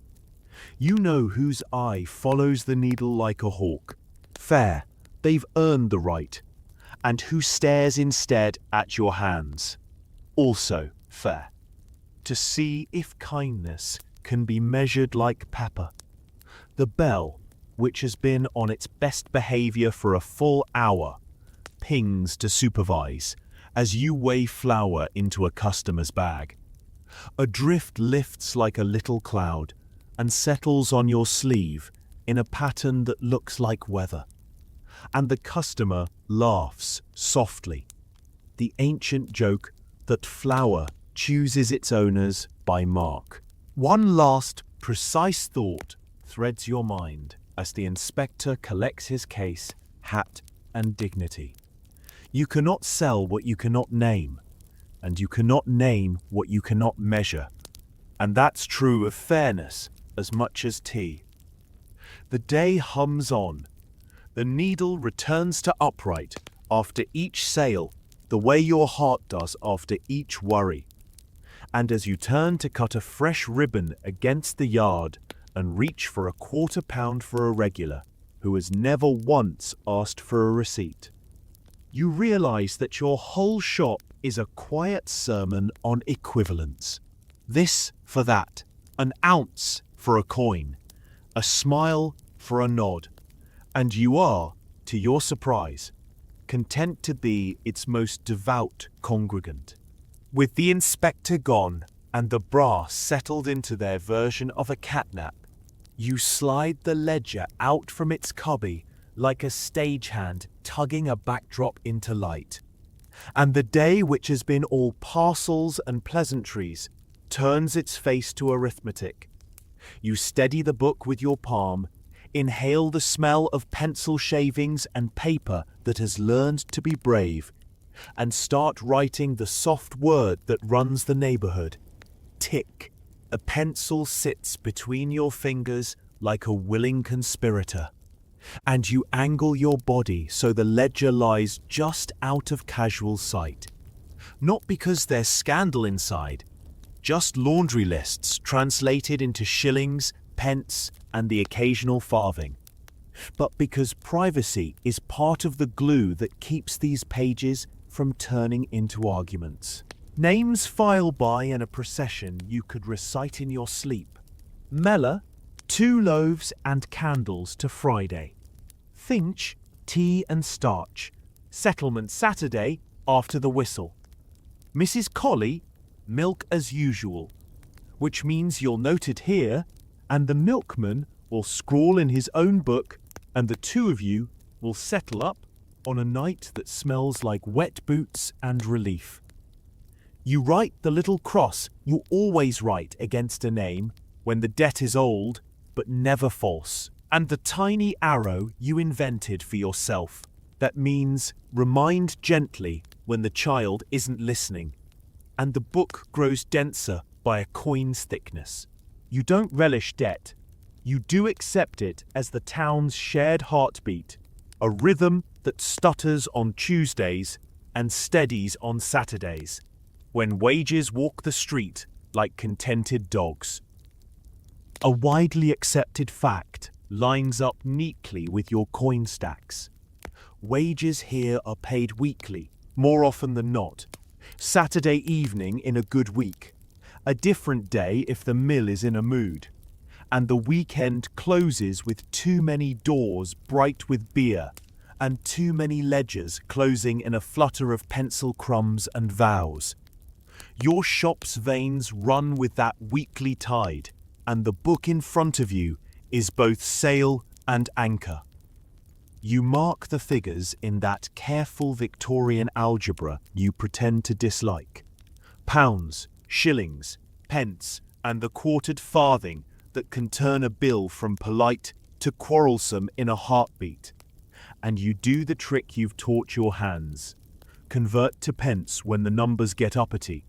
You know whose eye follows the needle like a hawk. Fair, they've earned the right. And who stares instead at your hands. Also fair. To see if kindness can be measured like pepper. The bell, which has been on its best behavior for a full hour, pings to supervise as you weigh flour into a customer's bag. A drift lifts like a little cloud and settles on your sleeve in a pattern that looks like weather. And the customer laughs softly. The ancient joke that flour chooses its owners by mark. One last precise thought threads your mind as the inspector collects his case, hat, and dignity. You cannot sell what you cannot name, and you cannot name what you cannot measure. And that's true of fairness as much as tea. The day hums on. The needle returns to upright after each sale, the way your heart does after each worry. And as you turn to cut a fresh ribbon against the yard and reach for a £1/4 for a regular who has never once asked for a receipt, you realize that your whole shop is a quiet sermon on equivalence. This for that, an ounce for a coin, a smile for a nod. And you are, to your surprise, content to be its most devout congregant. With the inspector gone and the brass settled into their version of a catnap, you slide the ledger out from its cubby like a stagehand tugging a backdrop into light. And the day which has been all parcels and pleasantries turns its face to arithmetic. You steady the book with your palm, inhale the smell of pencil shavings and paper that has learned to be brave, and start writing the soft word that runs the neighborhood. Tick. A pencil sits between your fingers like a willing conspirator, and you angle your body so the ledger lies just out of casual sight. Not because there's scandal inside, just laundry lists translated into shillings, pence, and the occasional farthing, but because privacy is part of the glue that keeps these pages from turning into arguments. Names file by in a procession you could recite in your sleep. Mella, 2 loaves and candles to Friday. Finch, tea and starch. Settlement Saturday after the whistle. Mrs. Colley, milk as usual, which means you'll note it here, and the milkman will scrawl in his own book, and the two of you will settle up on a night that smells like wet boots and relief. You write the little cross you always write against a name when the debt is old but never false, and the tiny arrow you invented for yourself that means remind gently when the child isn't listening, and the book grows denser by a coin's thickness. You don't relish debt, You do accept it as the town's shared heartbeat, a rhythm that stutters on Tuesdays and steadies on Saturdays, when wages walk the street like contented dogs. A widely accepted fact lines up neatly with your coin stacks. Wages here are paid weekly, more often than not. Saturday evening in a good week, a different day if the mill is in a mood, and the weekend closes with too many doors bright with beer, and too many ledgers closing in a flutter of pencil crumbs and vows. Your shop's veins run with that weekly tide, and the book in front of you is both sail and anchor. You mark the figures in that careful Victorian algebra you pretend to dislike. Pounds, shillings, pence, and the quartered farthing that can turn a bill from polite to quarrelsome in a heartbeat. And you do the trick you've taught your hands. Convert to pence when the numbers get uppity,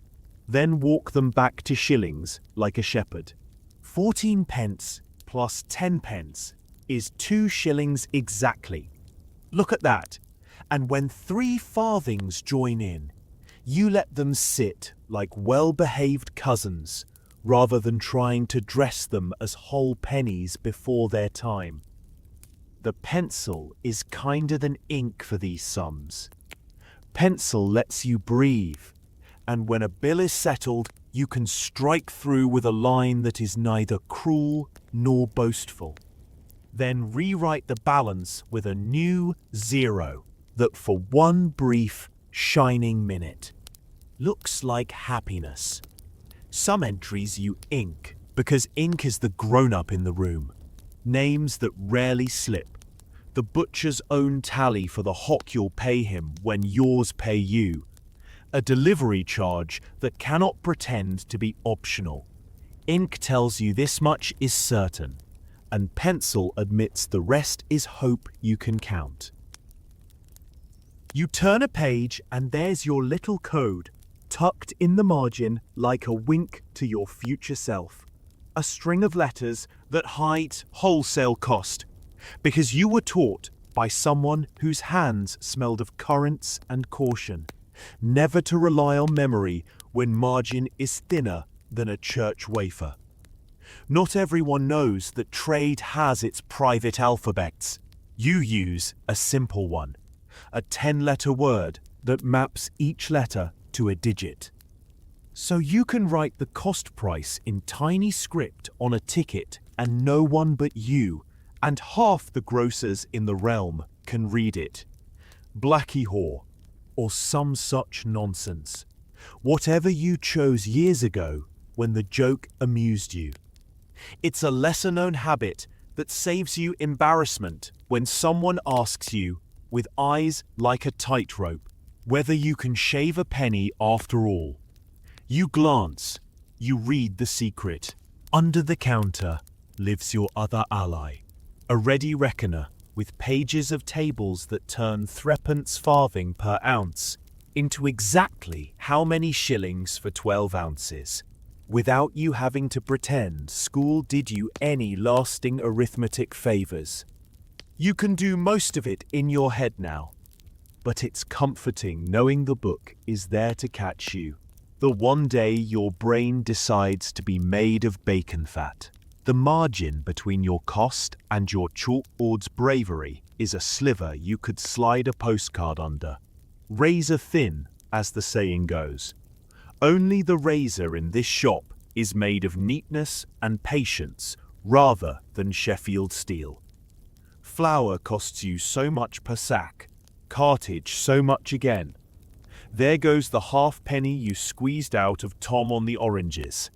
then walk them back to shillings like a shepherd. 14 pence plus 10 pence is 2 shillings exactly. Look at that. And when 3 farthings join in, you let them sit like well-behaved cousins, rather than trying to dress them as whole pennies before their time. The pencil is kinder than ink for these sums. Pencil lets you breathe, and when a bill is settled, you can strike through with a line that is neither cruel nor boastful. Then rewrite the balance with a new 0 that for one brief, shining minute looks like happiness. Some entries you ink, because ink is the grown-up in the room. Names that rarely slip. The butcher's own tally for the hock you'll pay him when yours pay you. A delivery charge that cannot pretend to be optional. Ink tells you this much is certain, and pencil admits the rest is hope you can count. You turn a page and there's your little code, tucked in the margin like a wink to your future self. A string of letters that hide wholesale cost, because you were taught by someone whose hands smelled of currants and caution, never to rely on memory when margin is thinner than a church wafer. Not everyone knows that trade has its private alphabets. You use a simple one, a 10-letter word that maps each letter to a digit. So you can write the cost price in tiny script on a ticket and no one but you and half the grocers in the realm can read it. Blackie whore, or some such nonsense. Whatever you chose years ago when the joke amused you. It's a lesser-known habit that saves you embarrassment when someone asks you, with eyes like a tightrope, whether you can shave a penny after all. You glance, you read the secret. Under the counter lives your other ally, a ready reckoner with pages of tables that turn threepence farthing per ounce into exactly how many shillings for 12 ounces, without you having to pretend school did you any lasting arithmetic favors. You can do most of it in your head now, but it's comforting knowing the book is there to catch you. The one day your brain decides to be made of bacon fat. The margin between your cost and your chalkboard's bravery is a sliver you could slide a postcard under. Razor thin, as the saying goes. Only the razor in this shop is made of neatness and patience rather than Sheffield steel. Flour costs you so much per sack, cartage so much again. There goes the halfpenny you squeezed out of Tom on the oranges,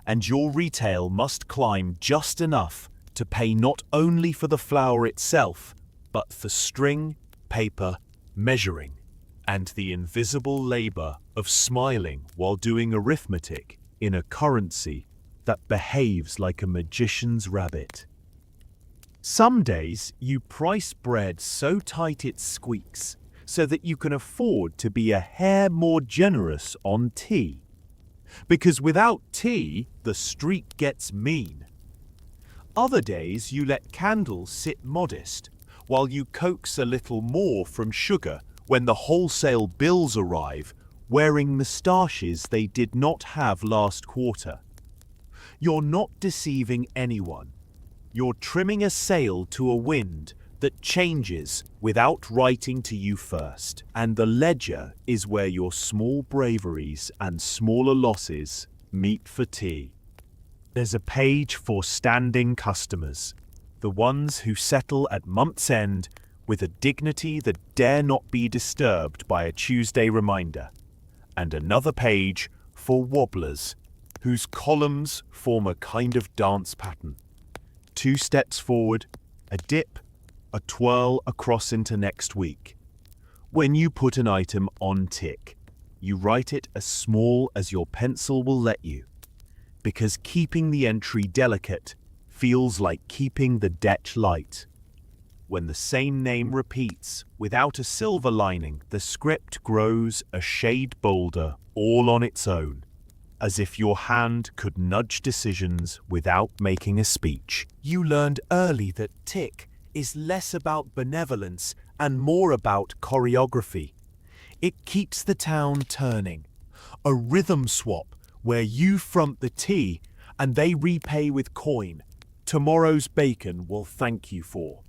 and your retail must climb just enough to pay not only for the flour itself, but for string, paper, measuring, and the invisible labor of smiling while doing arithmetic in a currency that behaves like a magician's rabbit. Some days you price bread so tight it squeaks, so that you can afford to be a hair more generous on tea. Because without tea, the street gets mean. Other days you let candles sit modest, while you coax a little more from sugar when the wholesale bills arrive, wearing moustaches they did not have last quarter. You're not deceiving anyone. You're trimming a sail to a wind that changes without writing to you first, and the ledger is where your small braveries and smaller losses meet for tea. There's a page for standing customers, the ones who settle at month's end with a dignity that dare not be disturbed by a Tuesday reminder, and another page for wobblers, whose columns form a kind of dance pattern. 2 steps forward, a dip, a twirl across into next week. When you put an item on tick, you write it as small as your pencil will let you, because keeping the entry delicate feels like keeping the debt light. When the same name repeats without a silver lining, the script grows a shade bolder all on its own, as if your hand could nudge decisions without making a speech. You learned early that tick is less about benevolence and more about choreography. It keeps the town turning, a rhythm swap where you front the tea and they repay with coin. Tomorrow's bacon will thank you for.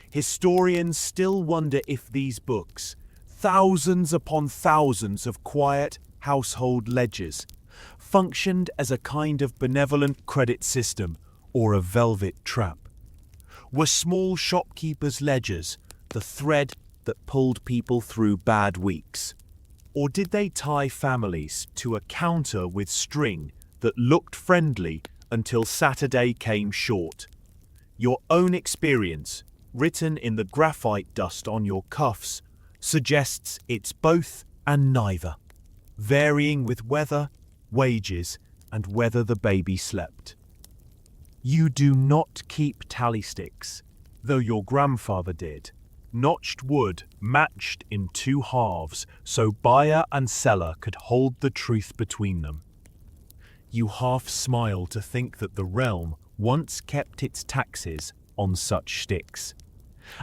Historians still wonder if these books, thousands upon thousands of quiet household ledgers, functioned as a kind of benevolent credit system or a velvet trap. Were small shopkeepers' ledgers the thread that pulled people through bad weeks? Or did they tie families to a counter with string that looked friendly until Saturday came short? Your own experience, written in the graphite dust on your cuffs, suggests it's both and neither, varying with weather, wages, and whether the baby slept. You do not keep tally sticks, though your grandfather did. Notched wood matched in 2 halves so buyer and seller could hold the truth between them. You half smile to think that the realm once kept its taxes on such sticks,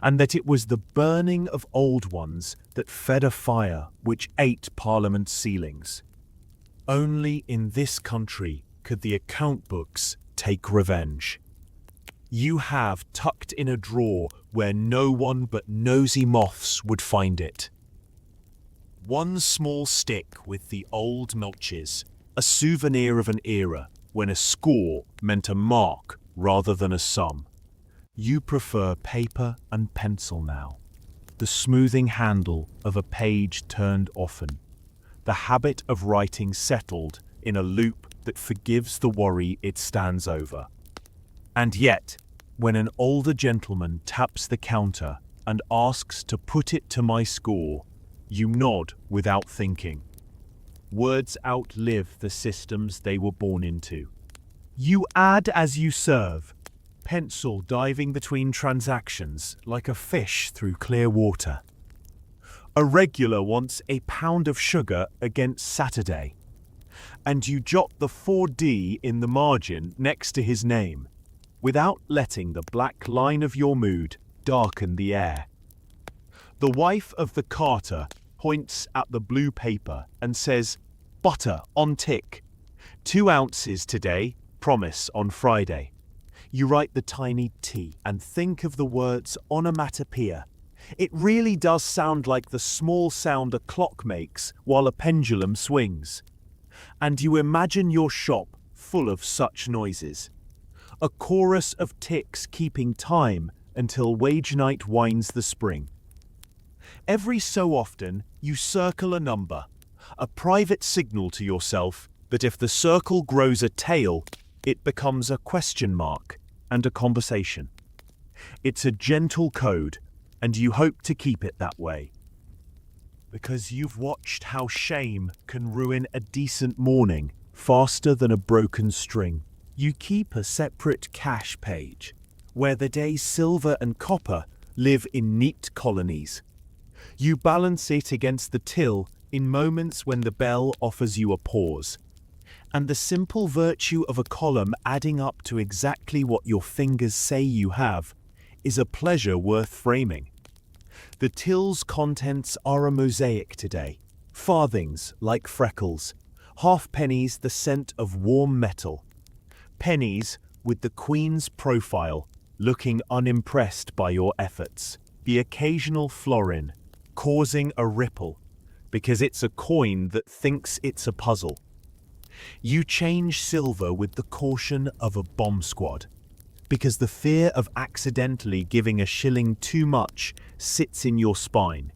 and that it was the burning of old ones that fed a fire which ate Parliament ceilings. Only in this country could the account books take revenge. You have tucked in a drawer where no one but nosy moths would find it. One small stick with the old notches, a souvenir of an era when a score meant a mark rather than a sum. You prefer paper and pencil now, the smoothing handle of a page turned often, the habit of writing settled in a loop that forgives the worry it stands over. And yet, when an older gentleman taps the counter and asks to put it to my score, you nod without thinking. Words outlive the systems they were born into. You add as you serve, pencil diving between transactions like a fish through clear water. A regular wants a pound of sugar against Saturday, and you jot the 4D in the margin next to his name, without letting the black line of your mood darken the air. The wife of the carter points at the blue paper and says, "Butter on tick. 2 ounces today, promise on Friday." You write the tiny T and think of the words onomatopoeia. It really does sound like the small sound a clock makes while a pendulum swings. And you imagine your shop full of such noises. A chorus of ticks keeping time until wage night winds the spring. Every so often, you circle a number, a private signal to yourself that if the circle grows a tail, it becomes a question mark and a conversation. It's a gentle code, and you hope to keep it that way. Because you've watched how shame can ruin a decent morning faster than a broken string. You keep a separate cash page, where the day's silver and copper live in neat colonies. You balance it against the till in moments when the bell offers you a pause. And the simple virtue of a column adding up to exactly what your fingers say you have is a pleasure worth framing. The till's contents are a mosaic today. Farthings like freckles, halfpennies the scent of warm metal, pennies with the Queen's profile looking unimpressed by your efforts, the occasional florin causing a ripple because it's a coin that thinks it's a puzzle. You change silver with the caution of a bomb squad, because the fear of accidentally giving a shilling too much sits in your spine.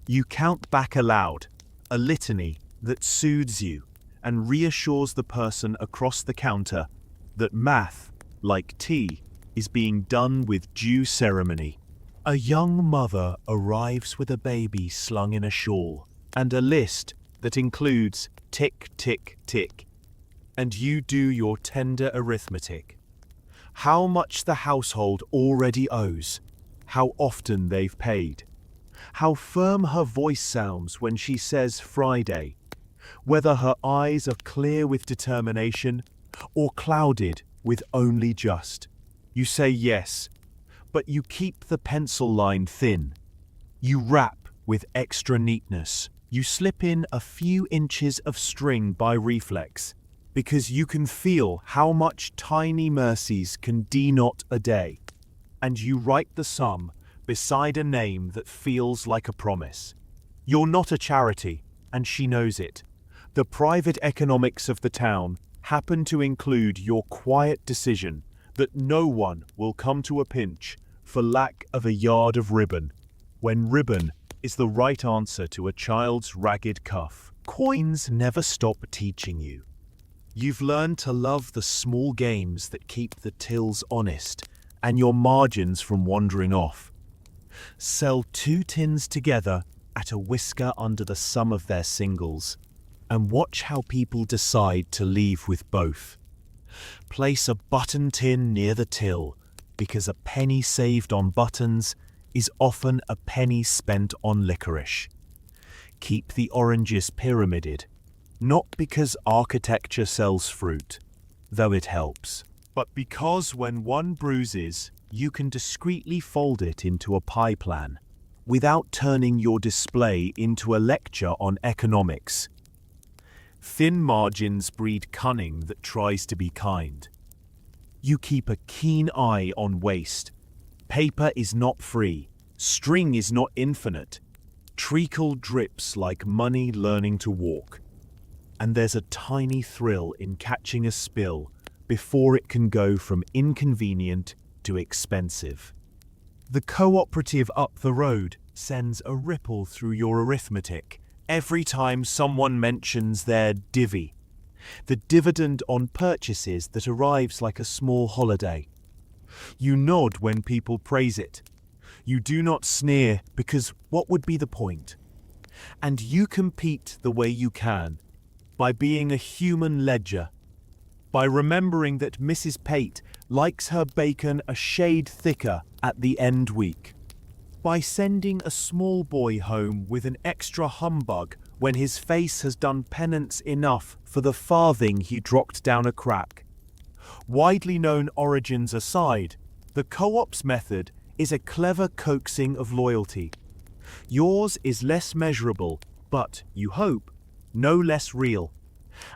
You count back aloud, a litany that soothes you and reassures the person across the counter that math, like tea, is being done with due ceremony. A young mother arrives with a baby slung in a shawl and a list that includes tick, tick, tick, and you do your tender arithmetic. How much the household already owes, how often they've paid, how firm her voice sounds when she says Friday, whether her eyes are clear with determination or clouded with only just. You say yes, but you keep the pencil line thin. You wrap with extra neatness. You slip in a few inches of string by reflex, because you can feel how much tiny mercies can denot a day. And you write the sum beside a name that feels like a promise. You're not a charity, and she knows it. The private economics of the town happen to include your quiet decision that no one will come to a pinch for lack of a yard of ribbon, when ribbon is the right answer to a child's ragged cuff. Coins never stop teaching you. You've learned to love the small games that keep the tills honest and your margins from wandering off. Sell 2 tins together at a whisker under the sum of their singles, and watch how people decide to leave with both. Place a button tin near the till, because a penny saved on buttons is often a penny spent on licorice. Keep the oranges pyramided, not because architecture sells fruit, though it helps, but because when one bruises, you can discreetly fold it into a pie plan, without turning your display into a lecture on economics. Thin margins breed cunning that tries to be kind. You keep a keen eye on waste. Paper is not free. String is not infinite. Treacle drips like money learning to walk. And there's a tiny thrill in catching a spill before it can go from inconvenient to expensive. The cooperative up the road sends a ripple through your arithmetic every time someone mentions their divvy, the dividend on purchases that arrives like a small holiday. You nod when people praise it. You do not sneer, because what would be the point? And you compete the way you can, by being a human ledger, by remembering that Mrs. Pate likes her bacon a shade thicker at the end week, by sending a small boy home with an extra humbug when his face has done penance enough for the farthing he dropped down a crack. Widely known origins aside, the co-op's method is a clever coaxing of loyalty. Yours is less measurable, but, you hope, no less real.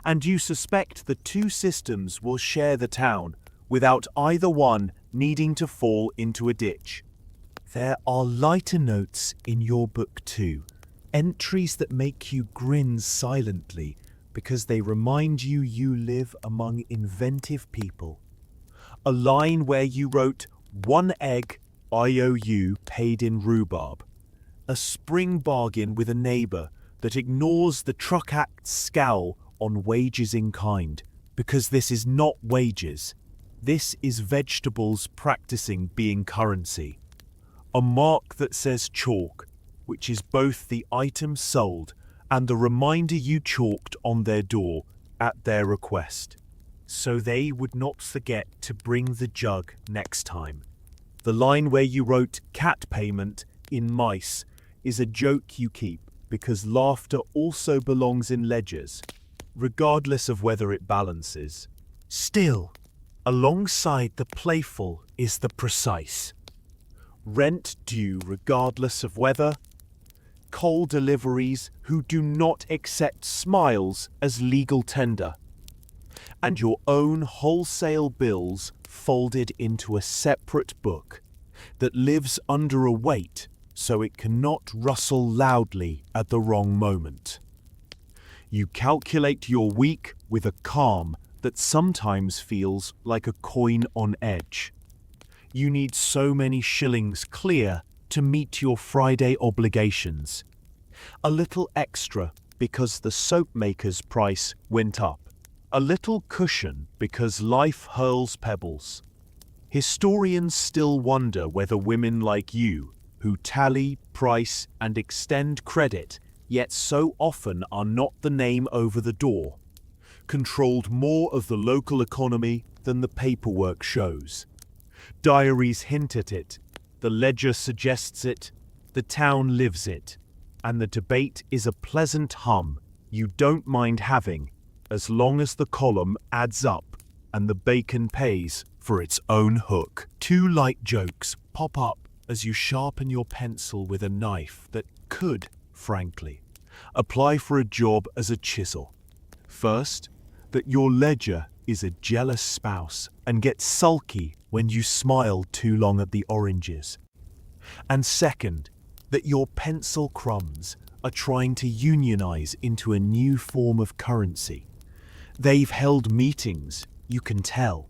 And you suspect the two systems will share the town, without either one needing to fall into a ditch. There are lighter notes in your book too, entries that make you grin silently because they remind you you live among inventive people. A line where you wrote 1 egg IOU paid in rhubarb, a spring bargain with a neighbour that ignores the Truck Act's scowl on wages in kind, because this is not wages, this is vegetables practicing being currency. A mark that says chalk, which is both the item sold and the reminder you chalked on their door at their request, so they would not forget to bring the jug next time. The line where you wrote cat payment in mice is a joke you keep because laughter also belongs in ledgers. regardless of whether it balances. Still, alongside the playful is the precise. Rent due regardless of weather. Coal deliveries who do not accept smiles as legal tender. And your own wholesale bills folded into a separate book that lives under a weight so it cannot rustle loudly at the wrong moment. You calculate your week with a calm that sometimes feels like a coin on edge. You need so many shillings clear to meet your Friday obligations. A little extra because the soap maker's price went up. A little cushion because life hurls pebbles. Historians still wonder whether women like you, who tally, price, and extend credit, yet so often are not the name over the door, controlled more of the local economy than the paperwork shows. Diaries hint at it, the ledger suggests it, the town lives it, and the debate is a pleasant hum you don't mind having, as long as the column adds up and the bacon pays for its own hook. Two light jokes pop up as you sharpen your pencil with a knife that could, frankly, apply for a job as a chisel. First, that your ledger is a jealous spouse and gets sulky when you smile too long at the oranges. And second, that your pencil crumbs are trying to unionize into a new form of currency. They've held meetings, you can tell,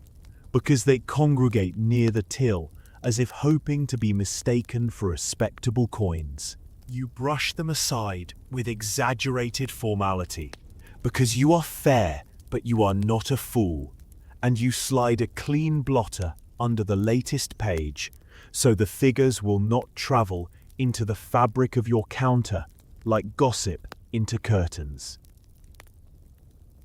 because they congregate near the till as if hoping to be mistaken for respectable coins. You brush them aside with exaggerated formality, because you are fair but you are not a fool, and you slide a clean blotter under the latest page so the figures will not travel into the fabric of your counter like gossip into curtains.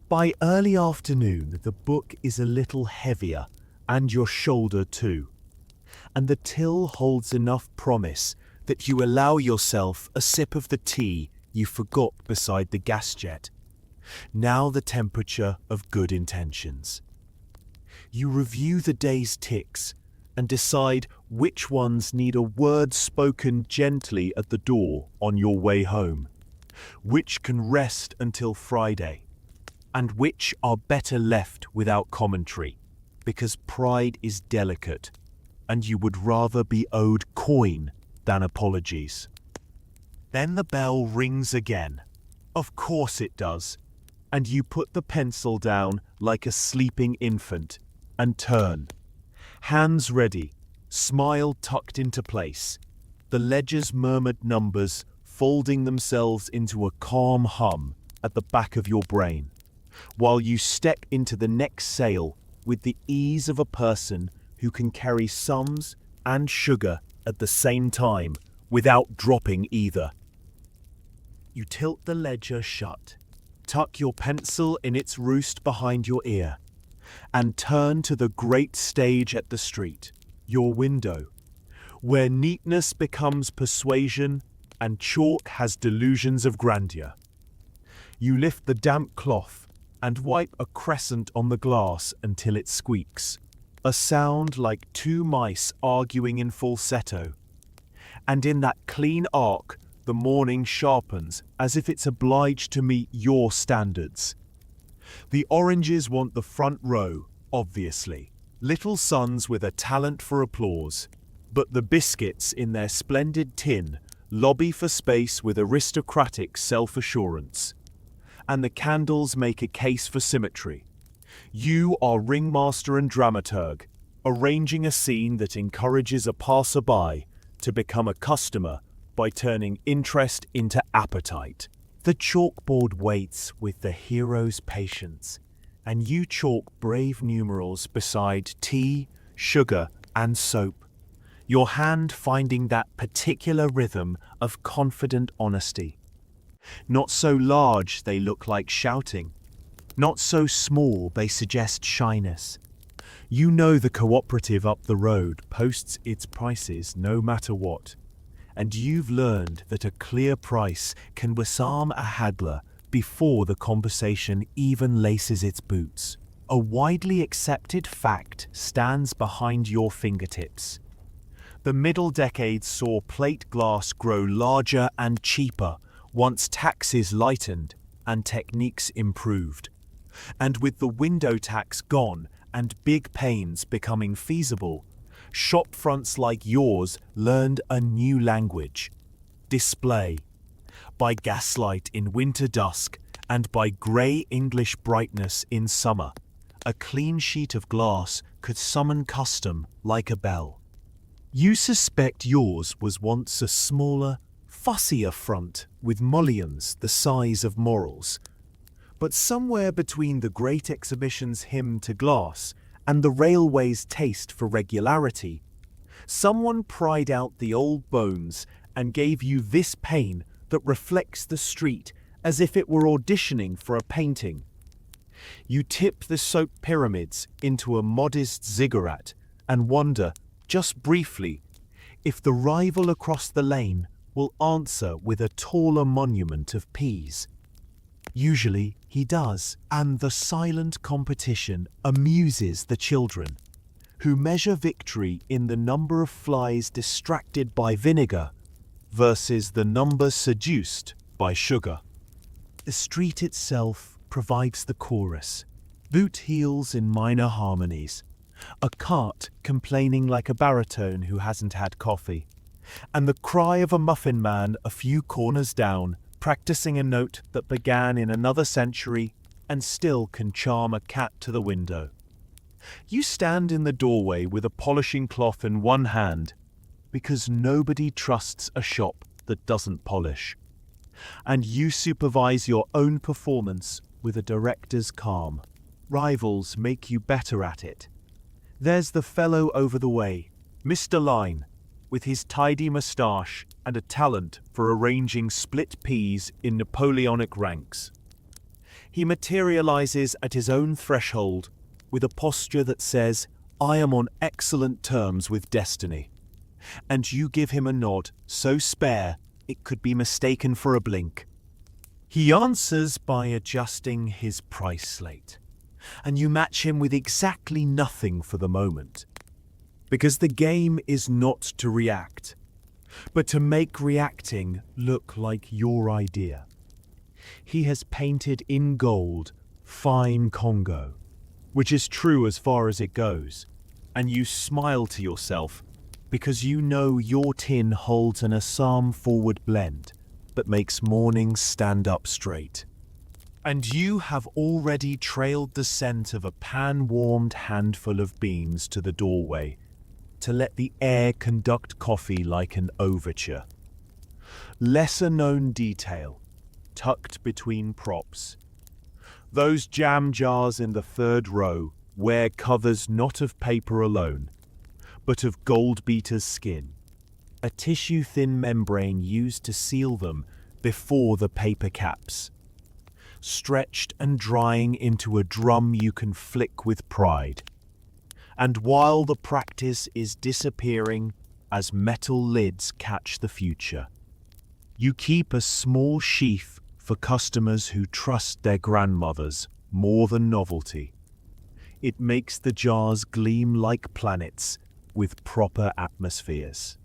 By early afternoon, the book is a little heavier, and your shoulder too, and the till holds enough promise that you allow yourself a sip of the tea you forgot beside the gas jet. Now the temperature of good intentions. You review the day's ticks and decide which ones need a word spoken gently at the door on your way home, which can rest until Friday, and which are better left without commentary, because pride is delicate, and you would rather be owed coin than apologies. Then the bell rings again. Of course it does, and you put the pencil down like a sleeping infant and turn. Hands ready, smile tucked into place, the ledger's murmured numbers folding themselves into a calm hum at the back of your brain, while you step into the next sale with the ease of a person who can carry sums and sugar at the same time without dropping either. You tilt the ledger shut, tuck your pencil in its roost behind your ear, and turn to the great stage at the street, your window, where neatness becomes persuasion and chalk has delusions of grandeur. You lift the damp cloth and wipe a crescent on the glass until it squeaks, a sound like two mice arguing in falsetto. And in that clean arc, the morning sharpens as if it's obliged to meet your standards. The oranges want the front row, obviously, little sons with a talent for applause, but the biscuits in their splendid tin lobby for space with aristocratic self-assurance. And the candles make a case for symmetry. You are ringmaster and dramaturg, arranging a scene that encourages a passerby to become a customer by turning interest into appetite. The chalkboard waits with the hero's patience, and you chalk brave numerals beside tea, sugar, and soap, your hand finding that particular rhythm of confident honesty. Not so large they look like shouting, not so small they suggest shyness. You know the cooperative up the road posts its prices no matter what, and you've learned that a clear price can disarm a haggler before the conversation even laces its boots. A widely accepted fact stands behind your fingertips. The middle decades saw plate glass grow larger and cheaper once taxes lightened and techniques improved. And with the window tax gone and big panes becoming feasible, shop fronts like yours learned a new language: display. By gaslight in winter dusk and by grey English brightness in summer, a clean sheet of glass could summon custom like a bell. You suspect yours was once a smaller, fussier front with mullions the size of morals. But somewhere between the Great Exhibition's hymn to glass and the railway's taste for regularity, someone pried out the old bones and gave you this pane that reflects the street as if it were auditioning for a painting. You tip the soap pyramids into a modest ziggurat and wonder, just briefly, if the rival across the lane will answer with a taller monument of peas. Usually he does, and the silent competition amuses the children, who measure victory in the number of flies distracted by vinegar versus the number seduced by sugar. The street itself provides the chorus, boot heels in minor harmonies, a cart complaining like a baritone who hasn't had coffee, and the cry of a muffin man a few corners down, practicing a note that began in another century and still can charm a cat to the window. You stand in the doorway with a polishing cloth in one hand, because nobody trusts a shop that doesn't polish. And you supervise your own performance with a director's calm. Rivals make you better at it. There's the fellow over the way, Mr. Line, with his tidy moustache and a talent for arranging split peas in Napoleonic ranks. He materializes at his own threshold with a posture that says, "I am on excellent terms with destiny." And you give him a nod so spare it could be mistaken for a blink. He answers by adjusting his price slate, and you match him with exactly nothing for the moment. Because the game is not to react, but to make reacting look like your idea. He has painted in gold, "Fine Congo," which is true as far as it goes, and you smile to yourself because you know your tin holds an Assam forward blend that makes mornings stand up straight. And you have already trailed the scent of a pan-warmed handful of beans to the doorway to let the air conduct coffee like an overture. Lesser-known detail, tucked between props. Those jam jars in the third row wear covers not of paper alone, but of gold beater's skin, a tissue-thin membrane used to seal them before the paper caps, stretched and drying into a drum you can flick with pride. And while the practice is disappearing as metal lids catch the future, you keep a small sheath for customers who trust their grandmothers more than novelty. It makes the jars gleam like planets with proper atmospheres.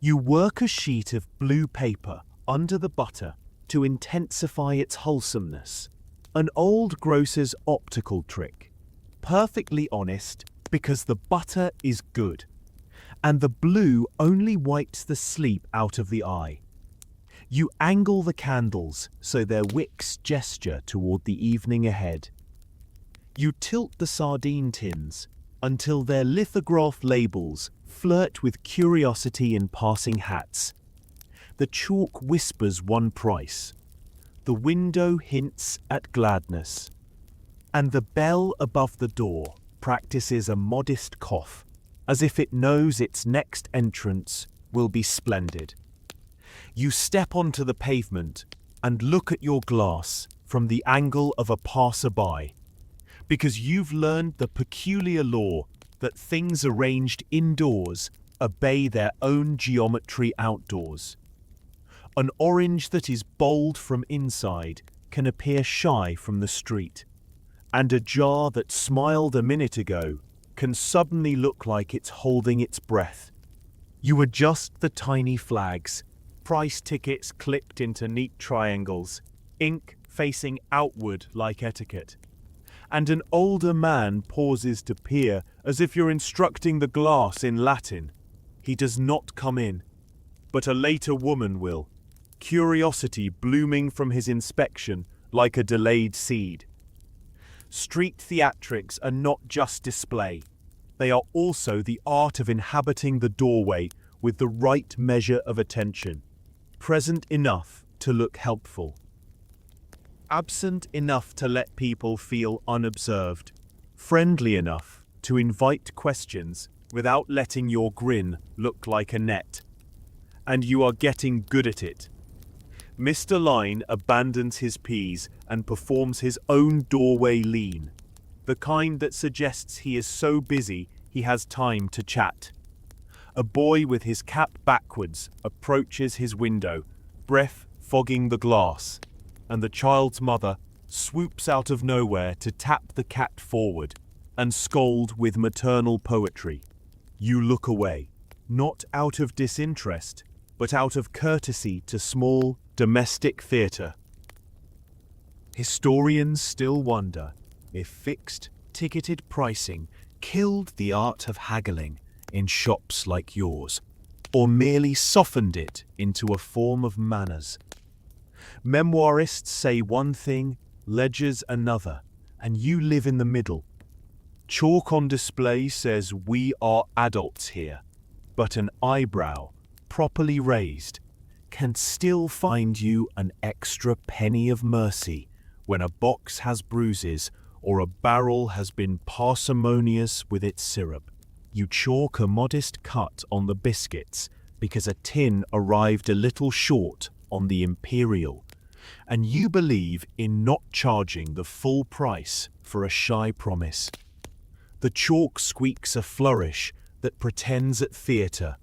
You work a sheet of blue paper under the butter to intensify its wholesomeness, an old grocer's optical trick, perfectly honest because the butter is good, and the blue only wipes the sleep out of the eye. You angle the candles so their wicks gesture toward the evening ahead. You tilt the sardine tins until their lithograph labels flirt with curiosity in passing hats. The chalk whispers one price. The window hints at gladness. And the bell above the door practices a modest cough, as if it knows its next entrance will be splendid. You step onto the pavement and look at your glass from the angle of a passerby, because you've learned the peculiar law that things arranged indoors obey their own geometry outdoors. An orange that is bold from inside can appear shy from the street, and a jar that smiled a minute ago can suddenly look like it's holding its breath. You adjust the tiny flags, price tickets clipped into neat triangles, ink facing outward like etiquette. And an older man pauses to peer as if you're instructing the glass in Latin. He does not come in, but a later woman will, curiosity blooming from his inspection like a delayed seed. Street theatrics are not just display. They are also the art of inhabiting the doorway with the right measure of attention, present enough to look helpful, absent enough to let people feel unobserved, friendly enough to invite questions without letting your grin look like a net. And you are getting good at it. Mr. Line abandons his peas and performs his own doorway lean, the kind that suggests he is so busy he has time to chat. A boy with his cap backwards approaches his window, breath fogging the glass, and the child's mother swoops out of nowhere to tap the cat forward and scold with maternal poetry. You look away, not out of disinterest, but out of courtesy to small, domestic theatre. Historians still wonder if fixed, ticketed pricing killed the art of haggling in shops like yours, or merely softened it into a form of manners. Memoirists say one thing, ledgers another, and you live in the middle. Chalk on display says we are adults here, but an eyebrow, properly raised, can still find you an extra penny of mercy when a box has bruises or a barrel has been parsimonious with its syrup. You chalk a modest cut on the biscuits because a tin arrived a little short on the imperial, and you believe in not charging the full price for a shy promise. The chalk squeaks a flourish that pretends at theatre,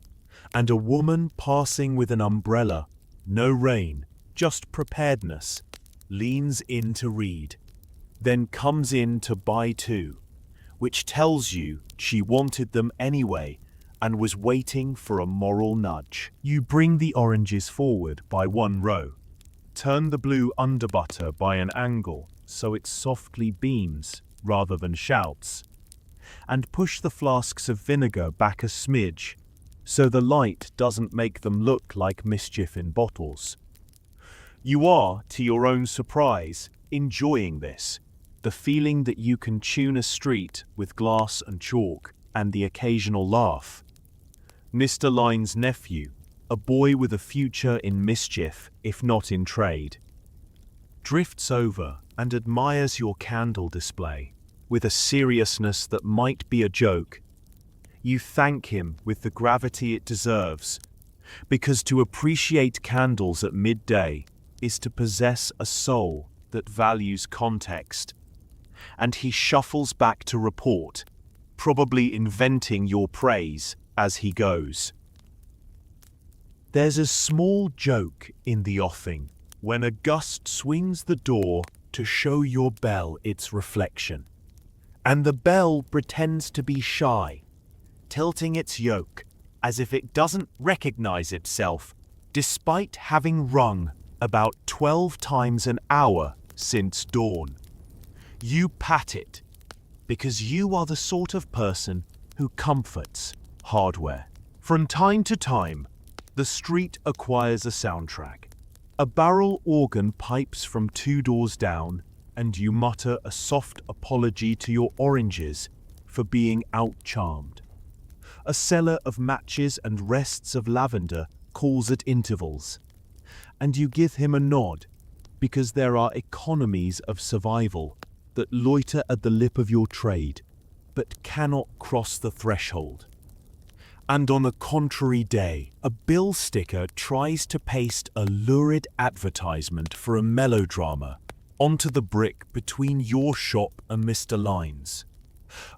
and a woman passing with an umbrella, no rain, just preparedness, leans in to read, then comes in to buy too, which tells you she wanted them anyway and was waiting for a moral nudge. You bring the oranges forward by one row, turn the blue underbutter by an angle so it softly beams rather than shouts, and push the flasks of vinegar back a smidge so the light doesn't make them look like mischief in bottles. You are, to your own surprise, enjoying this, the feeling that you can tune a street with glass and chalk and the occasional laugh. Mr. Line's nephew, a boy with a future in mischief, if not in trade, drifts over and admires your candle display with a seriousness that might be a joke. You thank him with the gravity it deserves, because to appreciate candles at midday is to possess a soul that values context. And he shuffles back to report, probably inventing your praise as he goes. There's a small joke in the offing when a gust swings the door to show your bell its reflection, and the bell pretends to be shy, tilting its yoke as if it doesn't recognize itself, despite having rung about 12 times an hour since dawn. You pat it, because you are the sort of person who comforts hardware. From time to time, the street acquires a soundtrack. A barrel organ pipes from 2 doors down, and you mutter a soft apology to your oranges for being out-charmed. A seller of matches and rests of lavender calls at intervals, and you give him a nod, because there are economies of survival that loiter at the lip of your trade, but cannot cross the threshold. And on a contrary day, a bill sticker tries to paste a lurid advertisement for a melodrama onto the brick between your shop and Mr. Line's,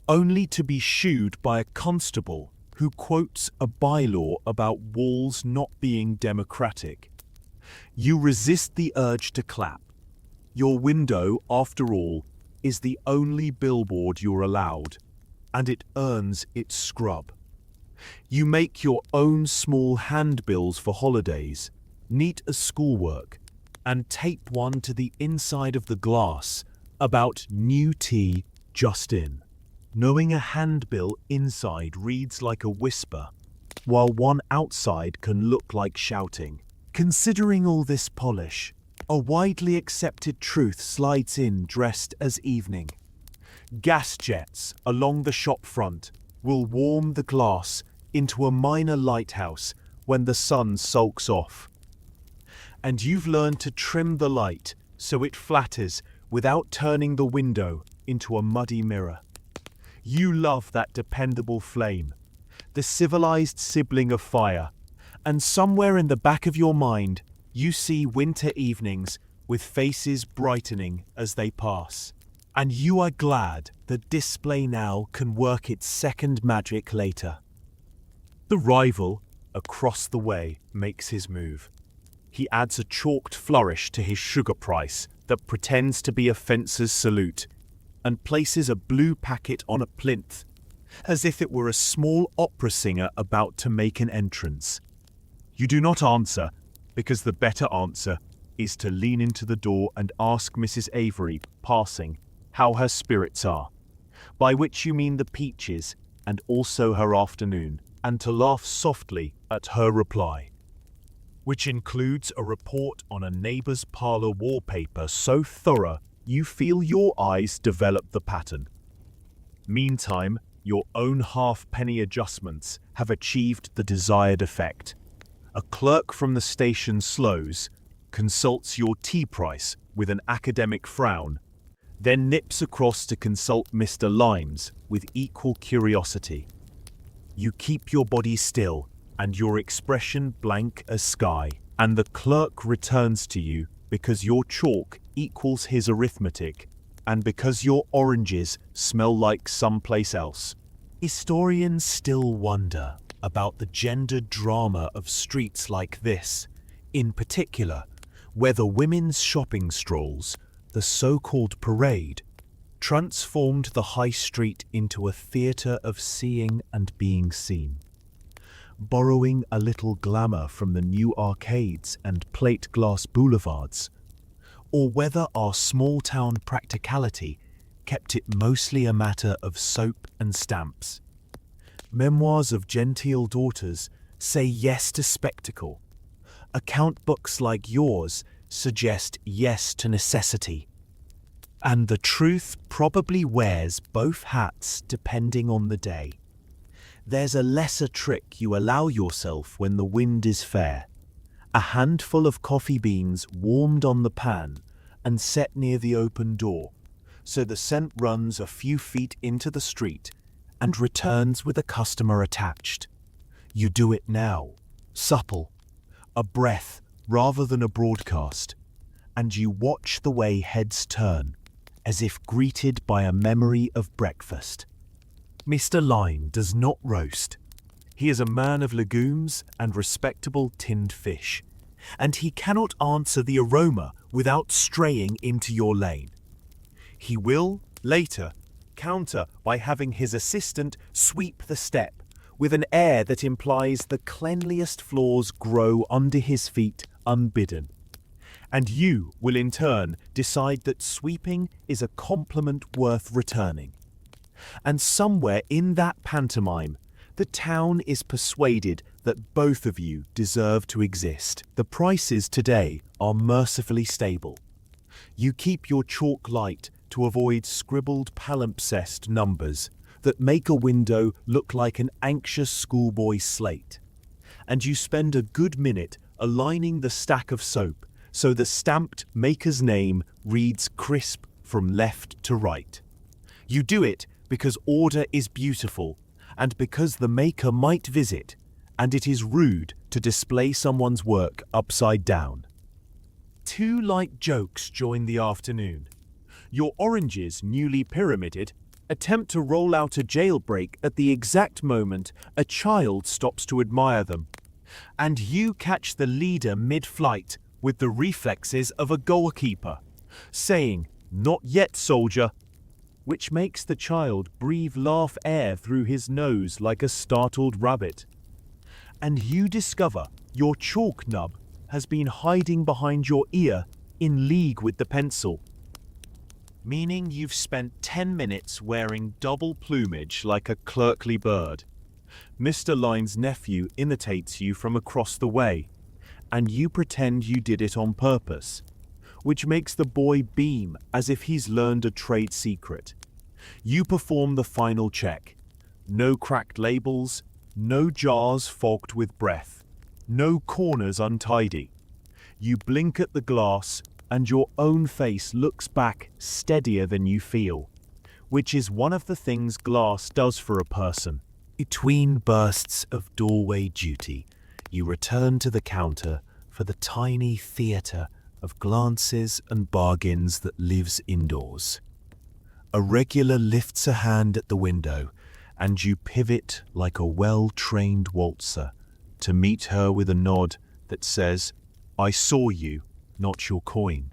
only to be shooed by a constable who quotes a bylaw about walls not being democratic. You resist the urge to clap. Your window, after all, is the only billboard you're allowed, and it earns its scrub. You make your own small handbills for holidays, neat as schoolwork, and tape one to the inside of the glass about new tea just in. Knowing a handbill inside reads like a whisper, while one outside can look like shouting. Considering all this polish, a widely accepted truth slides in dressed as evening. Gas jets along the shop front will warm the glass into a minor lighthouse when the sun sulks off. And you've learned to trim the light so it flatters without turning the window into a muddy mirror. You love that dependable flame, the civilized sibling of fire, and somewhere in the back of your mind, you see winter evenings with faces brightening as they pass. And you are glad that display now can work its second magic later. The rival across the way makes his move. He adds a chalked flourish to his sugar price that pretends to be a fencer's salute, and places a blue packet on a plinth, as if it were a small opera singer about to make an entrance. You do not answer, because the better answer is to lean into the door and ask Mrs. Avery, passing, how her spirits are, by which you mean the peaches and also her afternoon, and to laugh softly at her reply, which includes a report on a neighbor's parlor wallpaper so thorough you feel your eyes develop the pattern. Meantime, your own halfpenny adjustments have achieved the desired effect. A clerk from the station slows, consults your tea price with an academic frown, then nips across to consult Mr. Limes with equal curiosity. You keep your body still and your expression blank as sky, and the clerk returns to you because your chalk equals his arithmetic, and because your oranges smell like someplace else. Historians still wonder about the gender drama of streets like this, in particular, whether women's shopping strolls, the so-called parade, transformed the high street into a theatre of seeing and being seen. Borrowing a little glamour from the new arcades and plate-glass boulevards, or whether our small-town practicality kept it mostly a matter of soap and stamps. Memoirs of genteel daughters say yes to spectacle. Account books like yours suggest yes to necessity. And the truth probably wears both hats depending on the day. There's a lesser trick you allow yourself when the wind is fair. A handful of coffee beans warmed on the pan and set near the open door, so the scent runs a few feet into the street and returns with a customer attached. You do it now, supple, a breath rather than a broadcast, and you watch the way heads turn, as if greeted by a memory of breakfast. Mr. Lime does not roast. He is a man of legumes and respectable tinned fish, and he cannot answer the aroma without straying into your lane. He will, later, counter by having his assistant sweep the step with an air that implies the cleanliest floors grow under his feet unbidden. And you will in turn decide that sweeping is a compliment worth returning. And somewhere in that pantomime, the town is persuaded that both of you deserve to exist. The prices today are mercifully stable. You keep your chalk light to avoid scribbled palimpsest numbers that make a window look like an anxious schoolboy's slate. And you spend a good minute aligning the stack of soap so the stamped maker's name reads crisp from left to right. You do it because order is beautiful and because the maker might visit, and it is rude to display someone's work upside down. Two light jokes join the afternoon. Your oranges, newly pyramided, attempt to roll out a jailbreak at the exact moment a child stops to admire them, and you catch the leader mid-flight with the reflexes of a goalkeeper, saying, "Not yet, soldier," which makes the child breathe laugh air through his nose like a startled rabbit. And you discover your chalk nub has been hiding behind your ear in league with the pencil, meaning you've spent 10 minutes wearing double plumage like a clerkly bird. Mr. Lyne's nephew imitates you from across the way, and you pretend you did it on purpose, which makes the boy beam as if he's learned a trade secret. You perform the final check. No cracked labels, no jars fogged with breath, no corners untidy. You blink at the glass, and your own face looks back steadier than you feel, which is one of the things glass does for a person. Between bursts of doorway duty, you return to the counter for the tiny theatre of glances and bargains that lives indoors. A regular lifts a hand at the window, and you pivot like a well-trained waltzer to meet her with a nod that says, "I saw you, not your coin."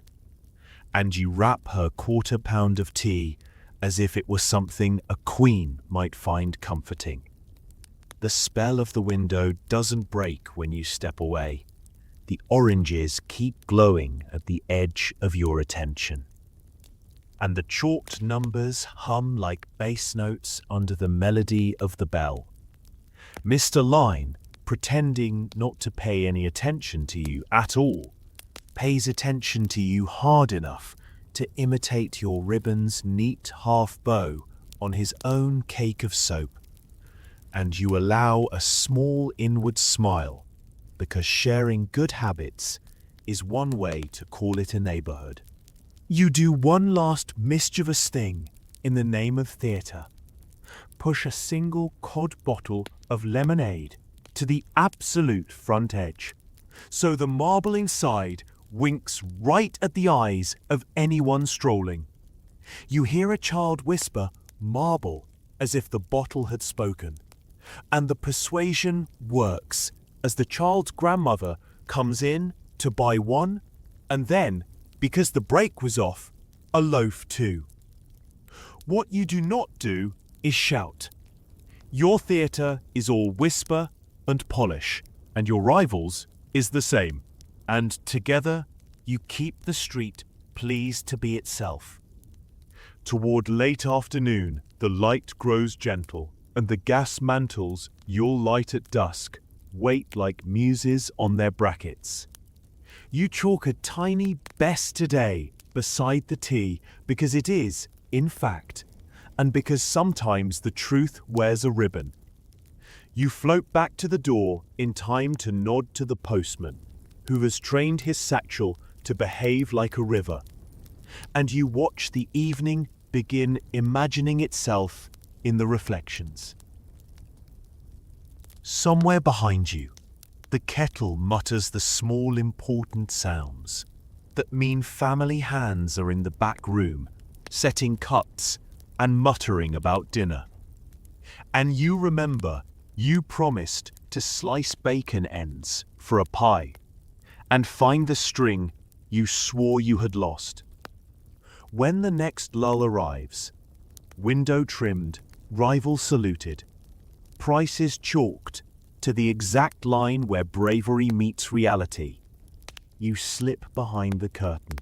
And you wrap her quarter-pound of tea as if it were something a queen might find comforting. The spell of the window doesn't break when you step away. The oranges keep glowing at the edge of your attention, and the chalked numbers hum like bass notes under the melody of the bell. Mr. Lyne, pretending not to pay any attention to you at all, pays attention to you hard enough to imitate your ribbon's neat half bow on his own cake of soap, and you allow a small inward smile, because sharing good habits is one way to call it a neighborhood. You do one last mischievous thing in the name of theatre. Push a single cod bottle of lemonade to the absolute front edge, so the marble inside winks right at the eyes of anyone strolling. You hear a child whisper "marble" as if the bottle had spoken, and the persuasion works as the child's grandmother comes in to buy one, and then, because the brake was off, a loaf too. What you do not do is shout. Your theatre is all whisper and polish, and your rivals is the same, and together you keep the street pleased to be itself. Toward late afternoon, the light grows gentle, and the gas mantles you'll light at dusk wait like muses on their brackets. You chalk a tiny "best today" beside the tea because it is, in fact, and because sometimes the truth wears a ribbon. You float back to the door in time to nod to the postman, who has trained his satchel to behave like a river, and you watch the evening begin imagining itself in the reflections. Somewhere behind you, the kettle mutters the small important sounds that mean family hands are in the back room, setting cuts and muttering about dinner. And you remember you promised to slice bacon ends for a pie and find the string you swore you had lost. When the next lull arrives, window trimmed, rival saluted, prices chalked to the exact line where bravery meets reality, you slip behind the curtain.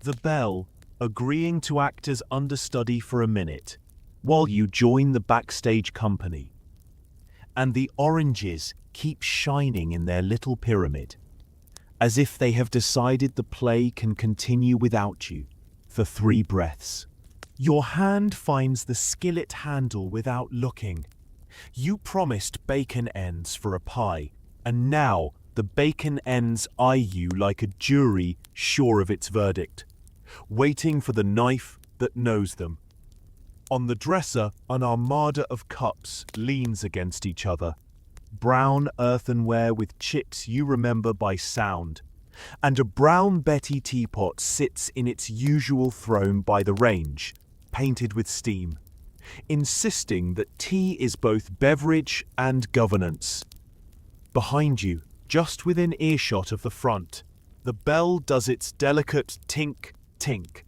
The bell agreeing to act as understudy for a minute while you join the backstage company, and the oranges keep shining in their little pyramid, as if they have decided the play can continue without you for 3 breaths. Your hand finds the skillet handle without looking. You promised bacon ends for a pie, and now the bacon ends eye you like a jury sure of its verdict, waiting for the knife that knows them. On the dresser, an armada of cups leans against each other, brown earthenware with chips you remember by sound, and a brown Betty teapot sits in its usual throne by the range, painted with steam, insisting that tea is both beverage and governance. Behind you, just within earshot of the front, The bell does its delicate tink, tink,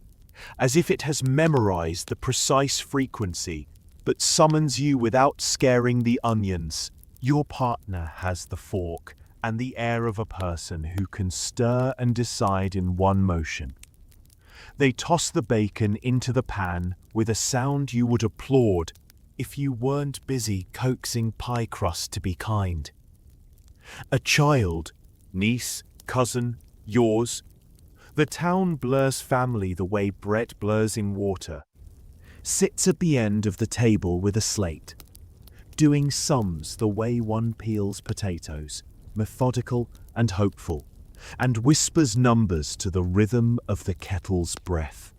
as if it has memorized the precise frequency, but summons you without scaring the onions. Your partner has the fork and the air of a person who can stir and decide in one motion. They toss the bacon into the pan with a sound you would applaud if you weren't busy coaxing pie crust to be kind. A child, niece, cousin, yours. The town blurs family the way bread blurs in water. Sits at the end of the table with a slate, doing sums the way one peels potatoes, methodical and hopeful, and whispers numbers to the rhythm of the kettle's breath.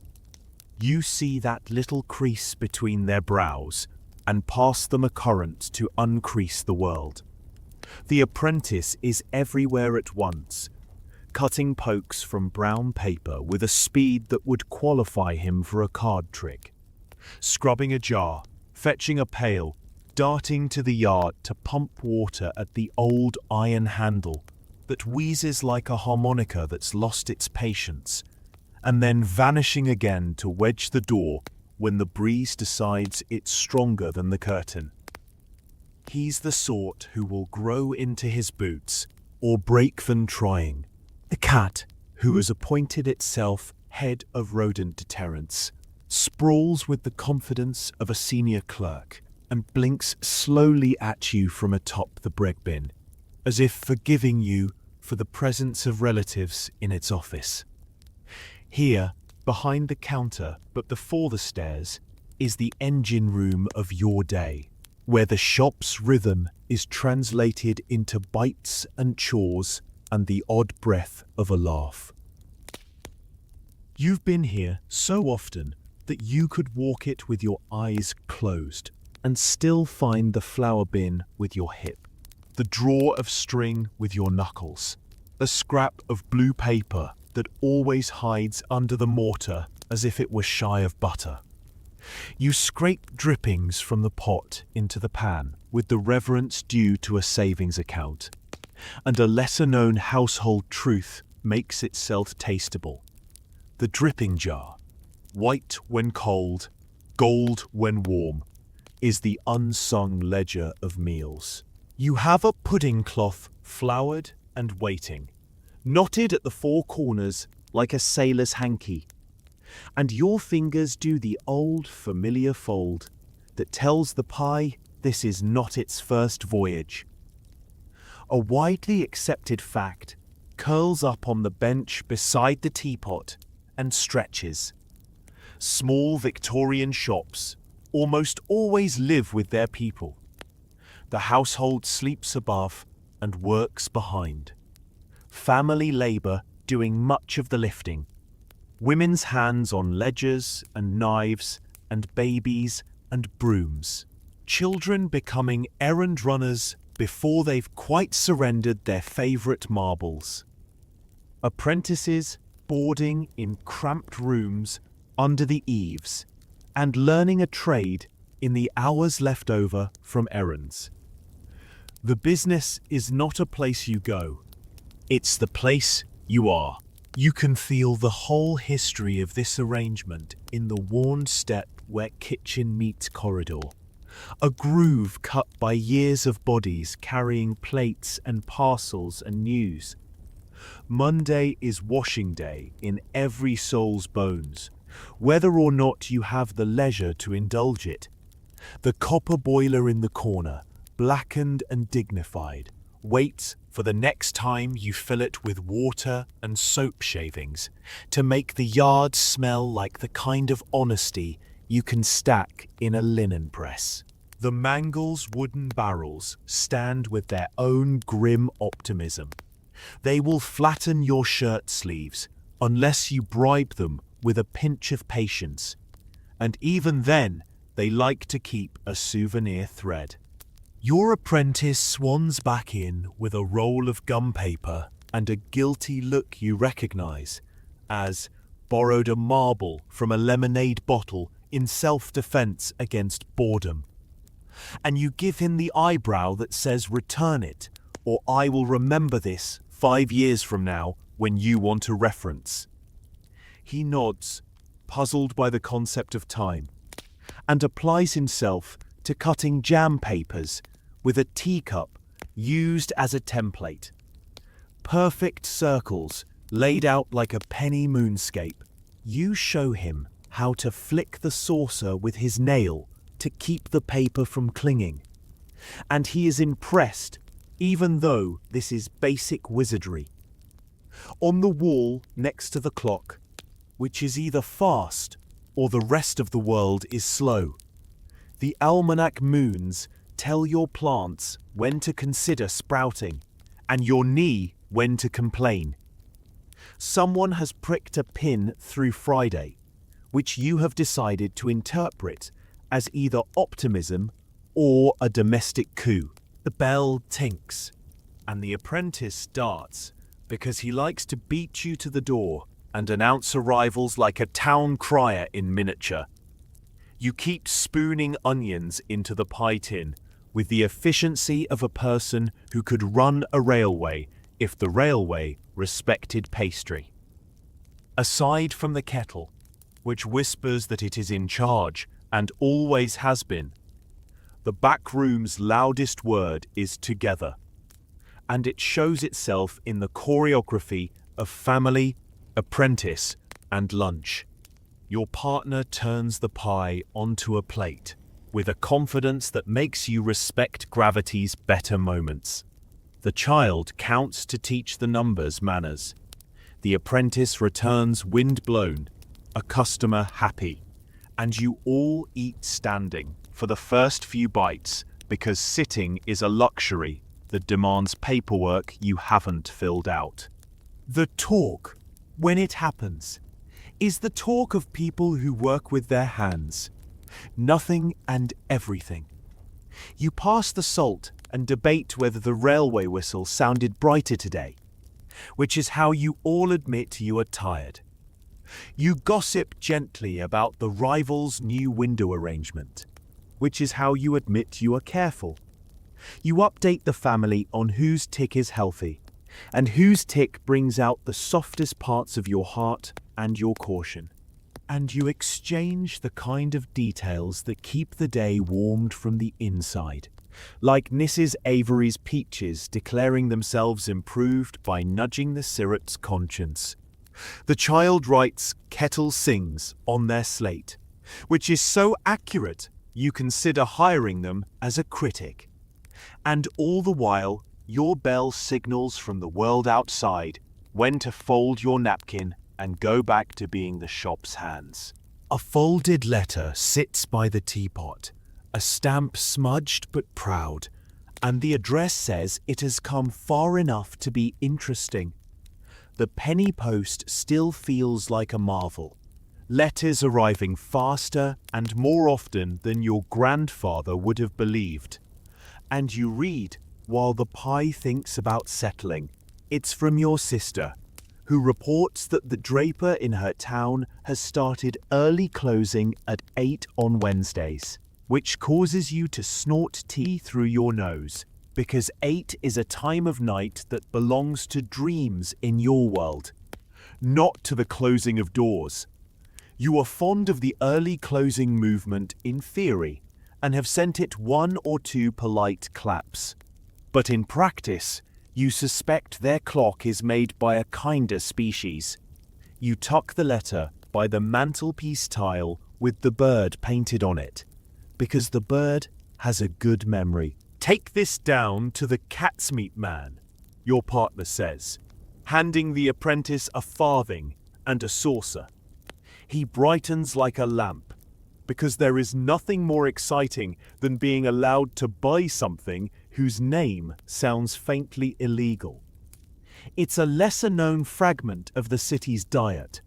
You see that little crease between their brows and pass them a current to uncrease the world. The apprentice is everywhere at once, cutting pokes from brown paper with a speed that would qualify him for a card trick, scrubbing a jar, fetching a pail, darting to the yard to pump water at the old iron handle that wheezes like a harmonica that's lost its patience, and then vanishing again to wedge the door when the breeze decides it's stronger than the curtain. He's the sort who will grow into his boots or break them trying. The cat, who has appointed itself head of rodent deterrence, sprawls with the confidence of a senior clerk and blinks slowly at you from atop the bread bin, as if forgiving you for the presence of relatives in its office. Here, behind the counter but before the stairs, is the engine room of your day, where the shop's rhythm is translated into bites and chores and the odd breath of a laugh. You've been here so often that you could walk it with your eyes closed and still find the flour bin with your hip, the drawer of string with your knuckles, a scrap of blue paper that always hides under the mortar as if it were shy of butter. You scrape drippings from the pot into the pan with the reverence due to a savings account, and a lesser-known household truth makes itself tasteable. The dripping jar, white when cold, gold when warm, is the unsung ledger of meals. You have a pudding cloth floured and waiting, knotted at the four corners like a sailor's hanky, and your fingers do the old familiar fold that tells the pie this is not its first voyage. A widely accepted fact curls up on the bench beside the teapot and stretches. Small Victorian shops almost always live with their people. The household sleeps above and works behind. Family labour doing much of the lifting. Women's hands on ledgers and knives and babies and brooms. Children becoming errand runners before they've quite surrendered their favourite marbles. Apprentices boarding in cramped rooms under the eaves and learning a trade in the hours left over from errands. The business is not a place you go. It's the place you are. You can feel the whole history of this arrangement in the worn step where kitchen meets corridor. A groove cut by years of bodies carrying plates and parcels and news. Monday is washing day in every soul's bones, whether or not you have the leisure to indulge it. The copper boiler in the corner, blackened and dignified, waits for the next time you fill it with water and soap shavings to make the yard smell like the kind of honesty you can stack in a linen press. The Mangles wooden barrels stand with their own grim optimism. They will flatten your shirt sleeves unless you bribe them with a pinch of patience, and even then they like to keep a souvenir thread. Your apprentice swans back in with a roll of gum paper and a guilty look you recognize as borrowed a marble from a lemonade bottle in self-defense against boredom. And you give him the eyebrow that says return it, or I will remember this 5 years from now when you want a reference. He nods, puzzled by the concept of time, and applies himself to cutting jam papers with a teacup used as a template. Perfect circles laid out like a penny moonscape. You show him how to flick the saucer with his nail to keep the paper from clinging, and he is impressed, even though this is basic wizardry. On the wall next to the clock, which is either fast or the rest of the world is slow, the almanac moons tell your plants when to consider sprouting and your knee when to complain. Someone has pricked a pin through Friday, which you have decided to interpret as either optimism or a domestic coup. The bell tinks, and the apprentice starts because he likes to beat you to the door and announce arrivals like a town crier in miniature. You keep spooning onions into the pie tin with the efficiency of a person who could run a railway if the railway respected pastry. Aside from the kettle, which whispers that it is in charge and always has been, the back room's loudest word is together, and it shows itself in the choreography of family, apprentice, and lunch. Your partner turns the pie onto a plate with a confidence that makes you respect gravity's better moments. The child counts to teach the numbers manners. The apprentice returns wind-blown, a customer happy, and you all eat standing for the first few bites because sitting is a luxury that demands paperwork you haven't filled out. The talk, when it happens, is the talk of people who work with their hands. Nothing and everything. You pass the salt and debate whether the railway whistle sounded brighter today, which is how you all admit you are tired. You gossip gently about the rival's new window arrangement, which is how you admit you are careful. You update the family on whose tick is healthy, and whose tick brings out the softest parts of your heart and your caution. And you exchange the kind of details that keep the day warmed from the inside, like Mrs. Avery's peaches declaring themselves improved by nudging the syrup's conscience. The child writes "Kettles sings" on their slate, which is so accurate you consider hiring them as a critic. And all the while, your bell signals from the world outside when to fold your napkin and go back to being the shop's hands. A folded letter sits by the teapot, a stamp smudged but proud, and the address says it has come far enough to be interesting. The penny post still feels like a marvel, letters arriving faster and more often than your grandfather would have believed. And you read while the pie thinks about settling. It's from your sister, who reports that the draper in her town has started early closing at 8 on Wednesdays, which causes you to snort tea through your nose, because 8 is a time of night that belongs to dreams in your world, not to the closing of doors. You are fond of the early closing movement in theory, and have sent it 1 or 2 polite claps. But in practice, you suspect their clock is made by a kinder species. You tuck the letter by the mantelpiece tile with the bird painted on it, because the bird has a good memory. Take this down to the cat's meat man, your partner says, handing the apprentice a farthing and a saucer. He brightens like a lamp, because there is nothing more exciting than being allowed to buy something whose name sounds faintly illegal. It's a lesser-known fragment of the city's diet.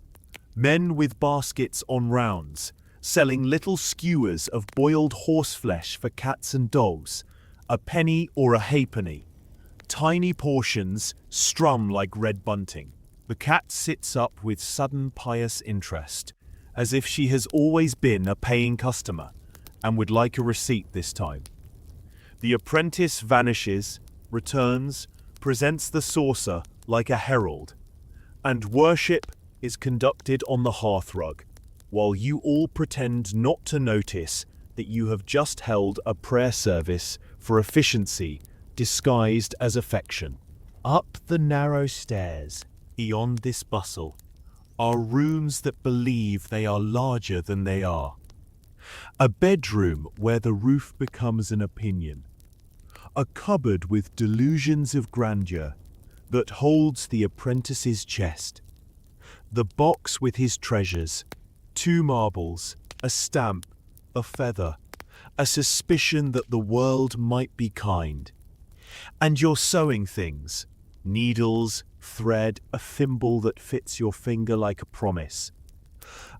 Men with baskets on rounds, selling little skewers of boiled horseflesh for cats and dogs, a penny or a halfpenny. Tiny portions strum like red bunting. The cat sits up with sudden pious interest, as if she has always been a paying customer and would like a receipt this time. The apprentice vanishes, returns, presents the saucer like a herald, And worship is conducted on the hearthrug, while you all pretend not to notice that you have just held a prayer service for efficiency disguised as affection. Up the narrow stairs, beyond this bustle, are rooms that believe they are larger than they are. A bedroom where the roof becomes an opinion. A cupboard with delusions of grandeur that holds the apprentice's chest. The box with his treasures, 2 marbles, a stamp, a feather, a suspicion that the world might be kind. And your sewing things, needles, thread, a thimble that fits your finger like a promise.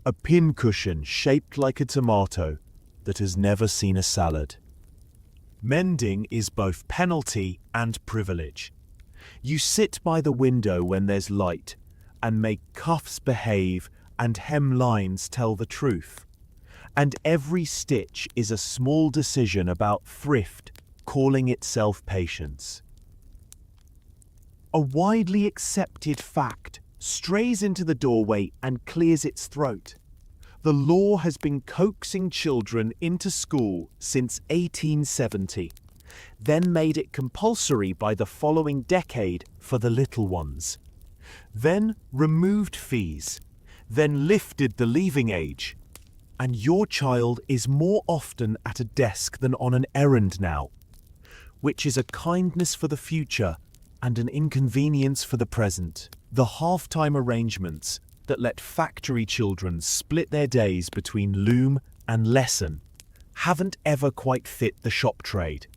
A pincushion shaped like a tomato that has never seen a salad. Mending is both penalty and privilege. You sit by the window when there's light and make cuffs behave and hemlines tell the truth. And every stitch is a small decision about thrift, calling itself patience. A widely accepted fact strays into the doorway and clears its throat. The law has been coaxing children into school since 1870, then made it compulsory by the following decade for the little ones, then removed fees, then lifted the leaving age, and your child is more often at a desk than on an errand now, which is a kindness for the future and an inconvenience for the present. The half-time arrangements that let factory children split their days between loom and lesson haven't ever quite fit the shop trade,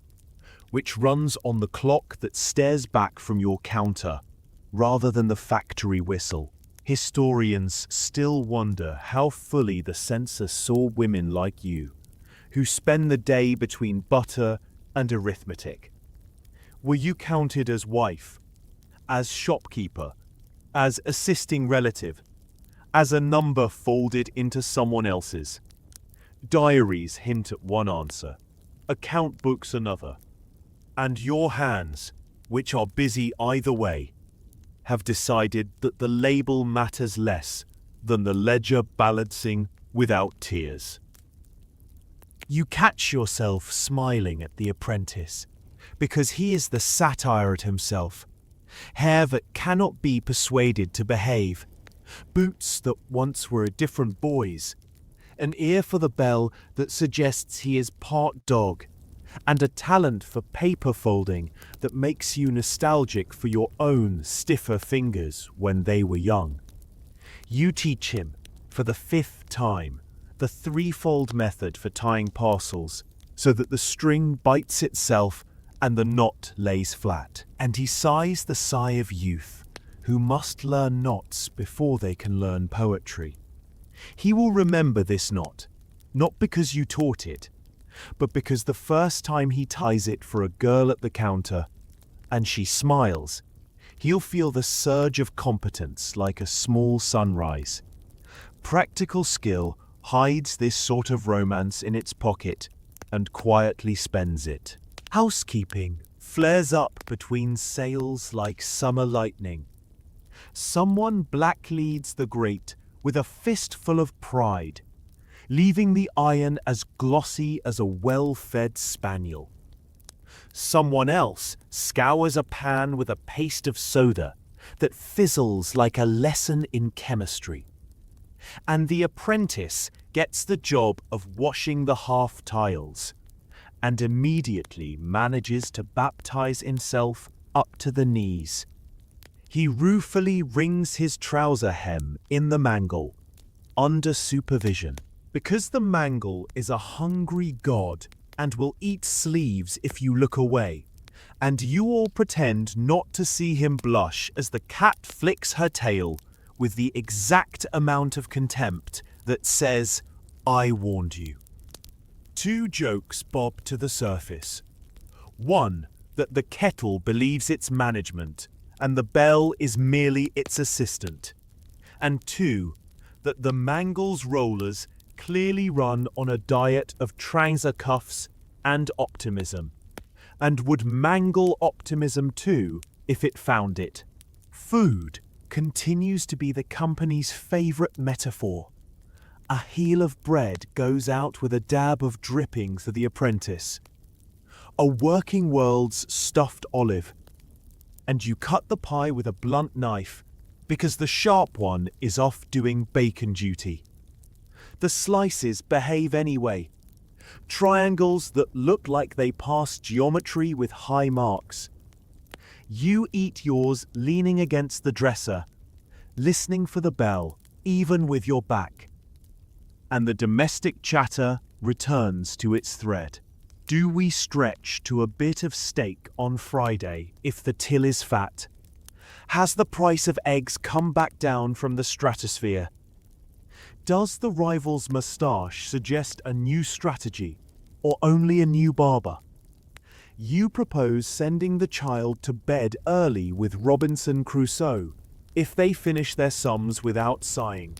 which runs on the clock that stares back from your counter rather than the factory whistle. Historians still wonder how fully the census saw women like you, who spend the day between butter and arithmetic. Were you counted as wife, as shopkeeper, as assisting relative, as a number folded into someone else's? Diaries hint at one answer, account books another, and your hands, which are busy either way, have decided that the label matters less than the ledger balancing without tears. You catch yourself smiling at the apprentice, because he is the satire at himself. Hair that cannot be persuaded to behave, boots that once were a different boy's, an ear for the bell that suggests he is part dog, and a talent for paper folding that makes you nostalgic for your own stiffer fingers when they were young. You teach him, for the 5th time, the threefold method for tying parcels, so that the string bites itself and the knot lays flat. And he sighs the sigh of youth, who must learn knots before they can learn poetry. He will remember this knot, not because you taught it, but because the first time he ties it for a girl at the counter, and she smiles, he'll feel the surge of competence like a small sunrise. Practical skill hides this sort of romance in its pocket and quietly spends it. Housekeeping flares up between sales like summer lightning. Someone black-leads the grate with a fistful of pride, leaving the iron as glossy as a well-fed spaniel. Someone else scours a pan with a paste of soda that fizzles like a lesson in chemistry. And the apprentice gets the job of washing the half tiles, and immediately manages to baptize himself up to the knees. He ruefully wrings his trouser hem in the mangle, under supervision, because the mangle is a hungry god and will eat sleeves if you look away, and you all pretend not to see him blush as the cat flicks her tail with the exact amount of contempt that says, "I warned you." 2 jokes bob to the surface. One, that the kettle believes its management and the bell is merely its assistant. And 2, that the mangle's rollers clearly run on a diet of trouser cuffs and optimism, and would mangle optimism too if it found it. Food continues to be the company's favorite metaphor. A heel of bread goes out with a dab of dripping to the apprentice. A working world's stuffed olive. And you cut the pie with a blunt knife because the sharp one is off doing bacon duty. The slices behave anyway. Triangles that look like they pass geometry with high marks. You eat yours leaning against the dresser, listening for the bell, even with your back. And the domestic chatter returns to its thread. Do we stretch to a bit of steak on Friday if the till is fat? Has the price of eggs come back down from the stratosphere? Does the rival's moustache suggest a new strategy, or only a new barber? You propose sending the child to bed early with Robinson Crusoe if they finish their sums without sighing.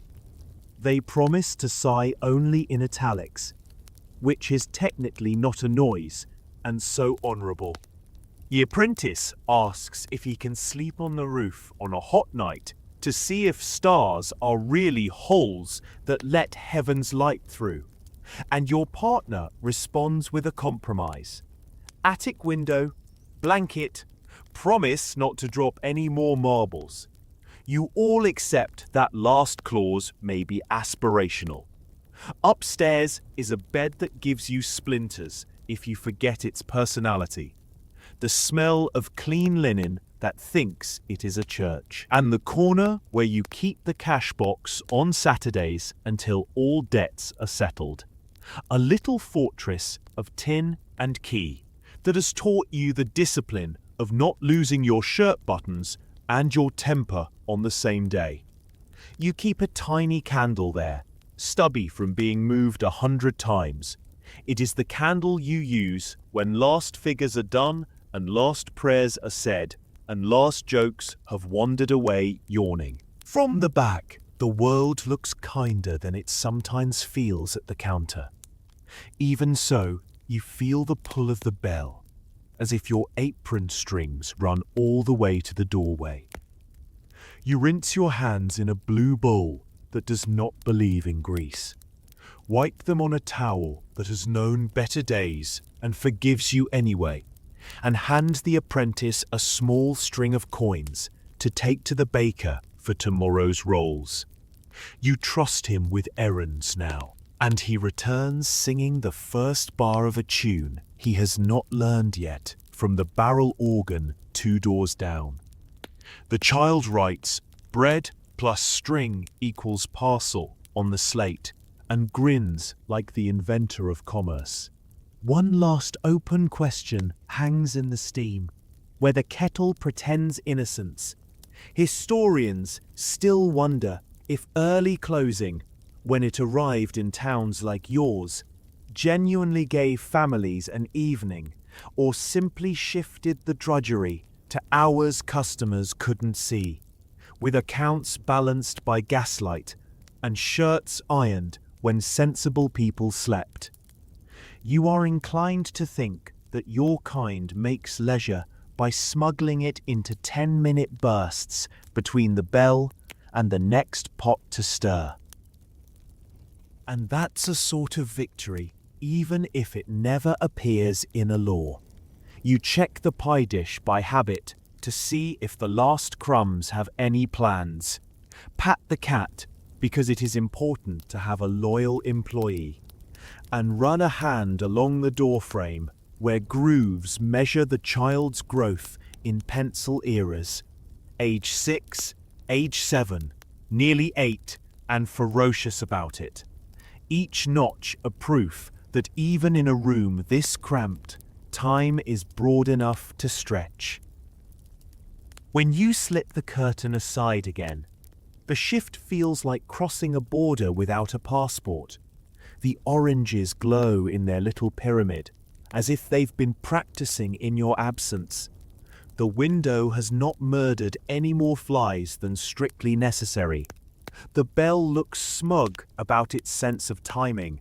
They promise to sigh only in italics, which is technically not a noise, and so honourable. The apprentice asks if he can sleep on the roof on a hot night to see if stars are really holes that let heaven's light through, and your partner responds with a compromise. Attic window, blanket, promise not to drop any more marbles. You all accept that last clause may be aspirational. Upstairs is a bed that gives you splinters if you forget its personality. The smell of clean linen that thinks it is a church. And the corner where you keep the cash box on Saturdays until all debts are settled. A little fortress of tin and key that has taught you the discipline of not losing your shirt buttons and your temper on the same day. You keep a tiny candle there, stubby from being moved 100 times. It is the candle you use when last figures are done and last prayers are said and last jokes have wandered away yawning. From the back, the world looks kinder than it sometimes feels at the counter. Even so, you feel the pull of the bell, as if your apron strings run all the way to the doorway. You rinse your hands in a blue bowl that does not believe in grease. Wipe them on a towel that has known better days and forgives you anyway, and hand the apprentice a small string of coins to take to the baker for tomorrow's rolls. You trust him with errands now, and he returns singing the first bar of a tune he has not learned yet from the barrel organ 2 doors down. The child writes, "Bread plus string equals parcel" on the slate, and grins like the inventor of commerce. One last open question hangs in the steam, where the kettle pretends innocence. Historians still wonder if early closing, when it arrived in towns like yours, genuinely gave families an evening, or simply shifted the drudgery to hours customers couldn't see, with accounts balanced by gaslight and shirts ironed when sensible people slept. You are inclined to think that your kind makes leisure by smuggling it into 10-minute bursts between the bell and the next pot to stir. And that's a sort of victory, even if it never appears in a law. You check the pie dish by habit to see if the last crumbs have any plans. Pat the cat because it is important to have a loyal employee. And run a hand along the doorframe where grooves measure the child's growth in pencil eras. Age 6, age 7, nearly 8, and ferocious about it. Each notch a proof that even in a room this cramped, time is broad enough to stretch. When you slip the curtain aside again, the shift feels like crossing a border without a passport. The oranges glow in their little pyramid, as if they've been practicing in your absence. The window has not murdered any more flies than strictly necessary. The bell looks smug about its sense of timing.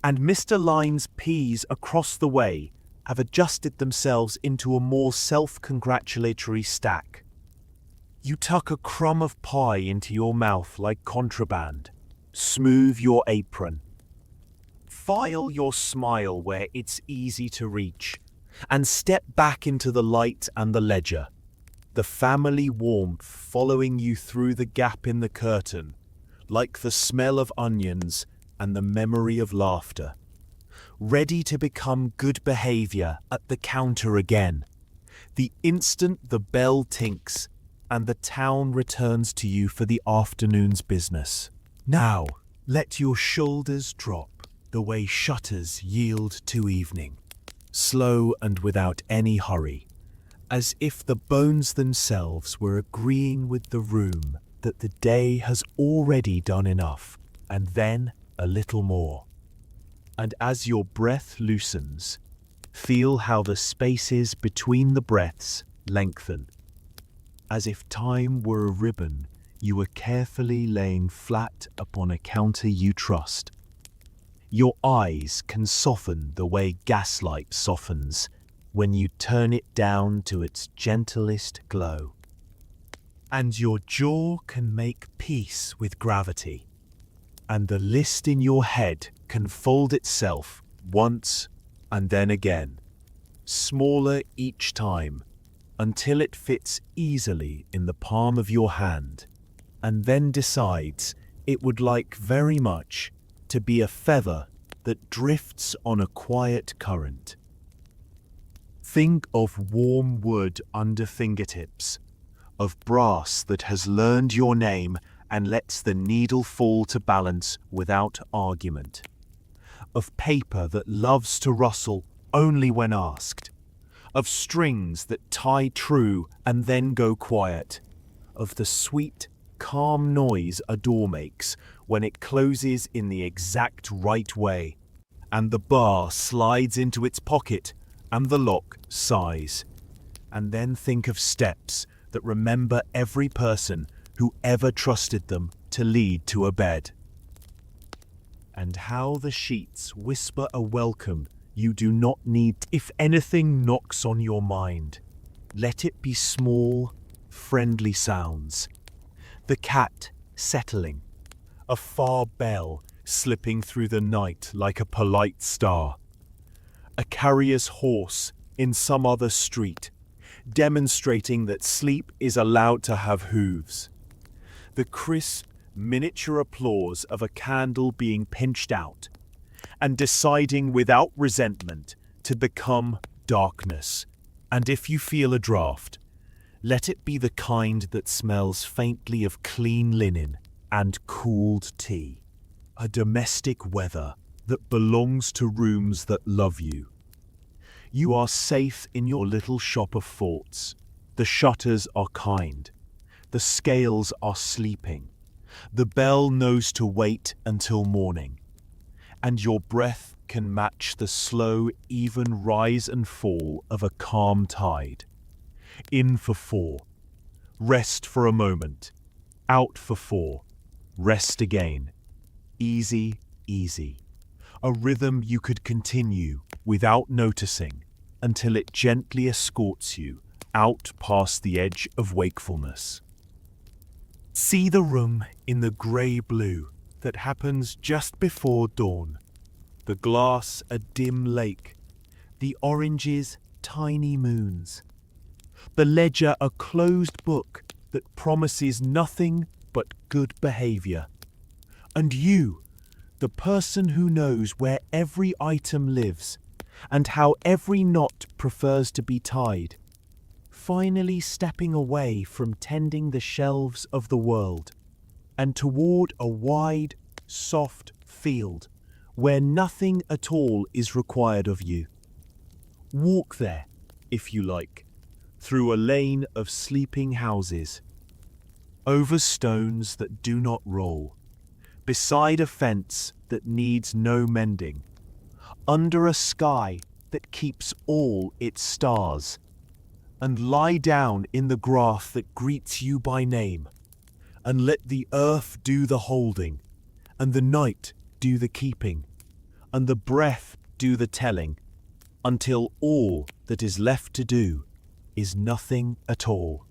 And Mr. Line's peas across the way have adjusted themselves into a more self-congratulatory stack. You tuck a crumb of pie into your mouth like contraband. Smooth your apron. File your smile where it's easy to reach, and step back into the light and the ledger. The family warmth following you through the gap in the curtain, like the smell of onions and the memory of laughter. Ready to become good behavior at the counter again. The instant the bell tinks and the town returns to you for the afternoon's business. Now, let your shoulders drop the way shutters yield to evening, slow and without any hurry, as if the bones themselves were agreeing with the room that the day has already done enough, and then a little more. And as your breath loosens, feel how the spaces between the breaths lengthen. As if time were a ribbon you were carefully laying flat upon a counter you trust. Your eyes can soften the way gaslight softens when you turn it down to its gentlest glow. And your jaw can make peace with gravity, and the list in your head can fold itself once and then again, smaller each time, until it fits easily in the palm of your hand, and then decides it would like very much to be a feather that drifts on a quiet current. Think of warm wood under fingertips, of brass that has learned your name and lets the needle fall to balance without argument, of paper that loves to rustle only when asked, of strings that tie true and then go quiet, of the sweet, calm noise a door makes when it closes in the exact right way, and the bar slides into its pocket and the lock sighs. And then think of steps that remember every person who ever trusted them to lead to a bed. And how the sheets whisper a welcome you do not need. If anything knocks on your mind, let it be small, friendly sounds. The cat settling, a far bell slipping through the night like a polite star, a carrier's horse in some other street, demonstrating that sleep is allowed to have hooves, the crisp, miniature applause of a candle being pinched out, and deciding without resentment to become darkness. And if you feel a draft, let it be the kind that smells faintly of clean linen and cooled tea, a domestic weather that belongs to rooms that love you. You are safe in your little shop of thoughts. The shutters are kind. The scales are sleeping. The bell knows to wait until morning. And your breath can match the slow, even rise and fall of a calm tide. In for 4. Rest for a moment. Out for 4. Rest again. Easy, easy. A rhythm you could continue without noticing until it gently escorts you out past the edge of wakefulness. See the room in the grey-blue that happens just before dawn. The glass a dim lake, the oranges tiny moons. The ledger a closed book that promises nothing but good behavior. And you, the person who knows where every item lives and how every knot prefers to be tied, finally stepping away from tending the shelves of the world and toward a wide, soft field where nothing at all is required of you. Walk there, if you like, through a lane of sleeping houses, over stones that do not roll, beside a fence that needs no mending, under a sky that keeps all its stars, and lie down in the grass that greets you by name, and let the earth do the holding, and the night do the keeping, and the breath do the telling, until all that is left to do is nothing at all.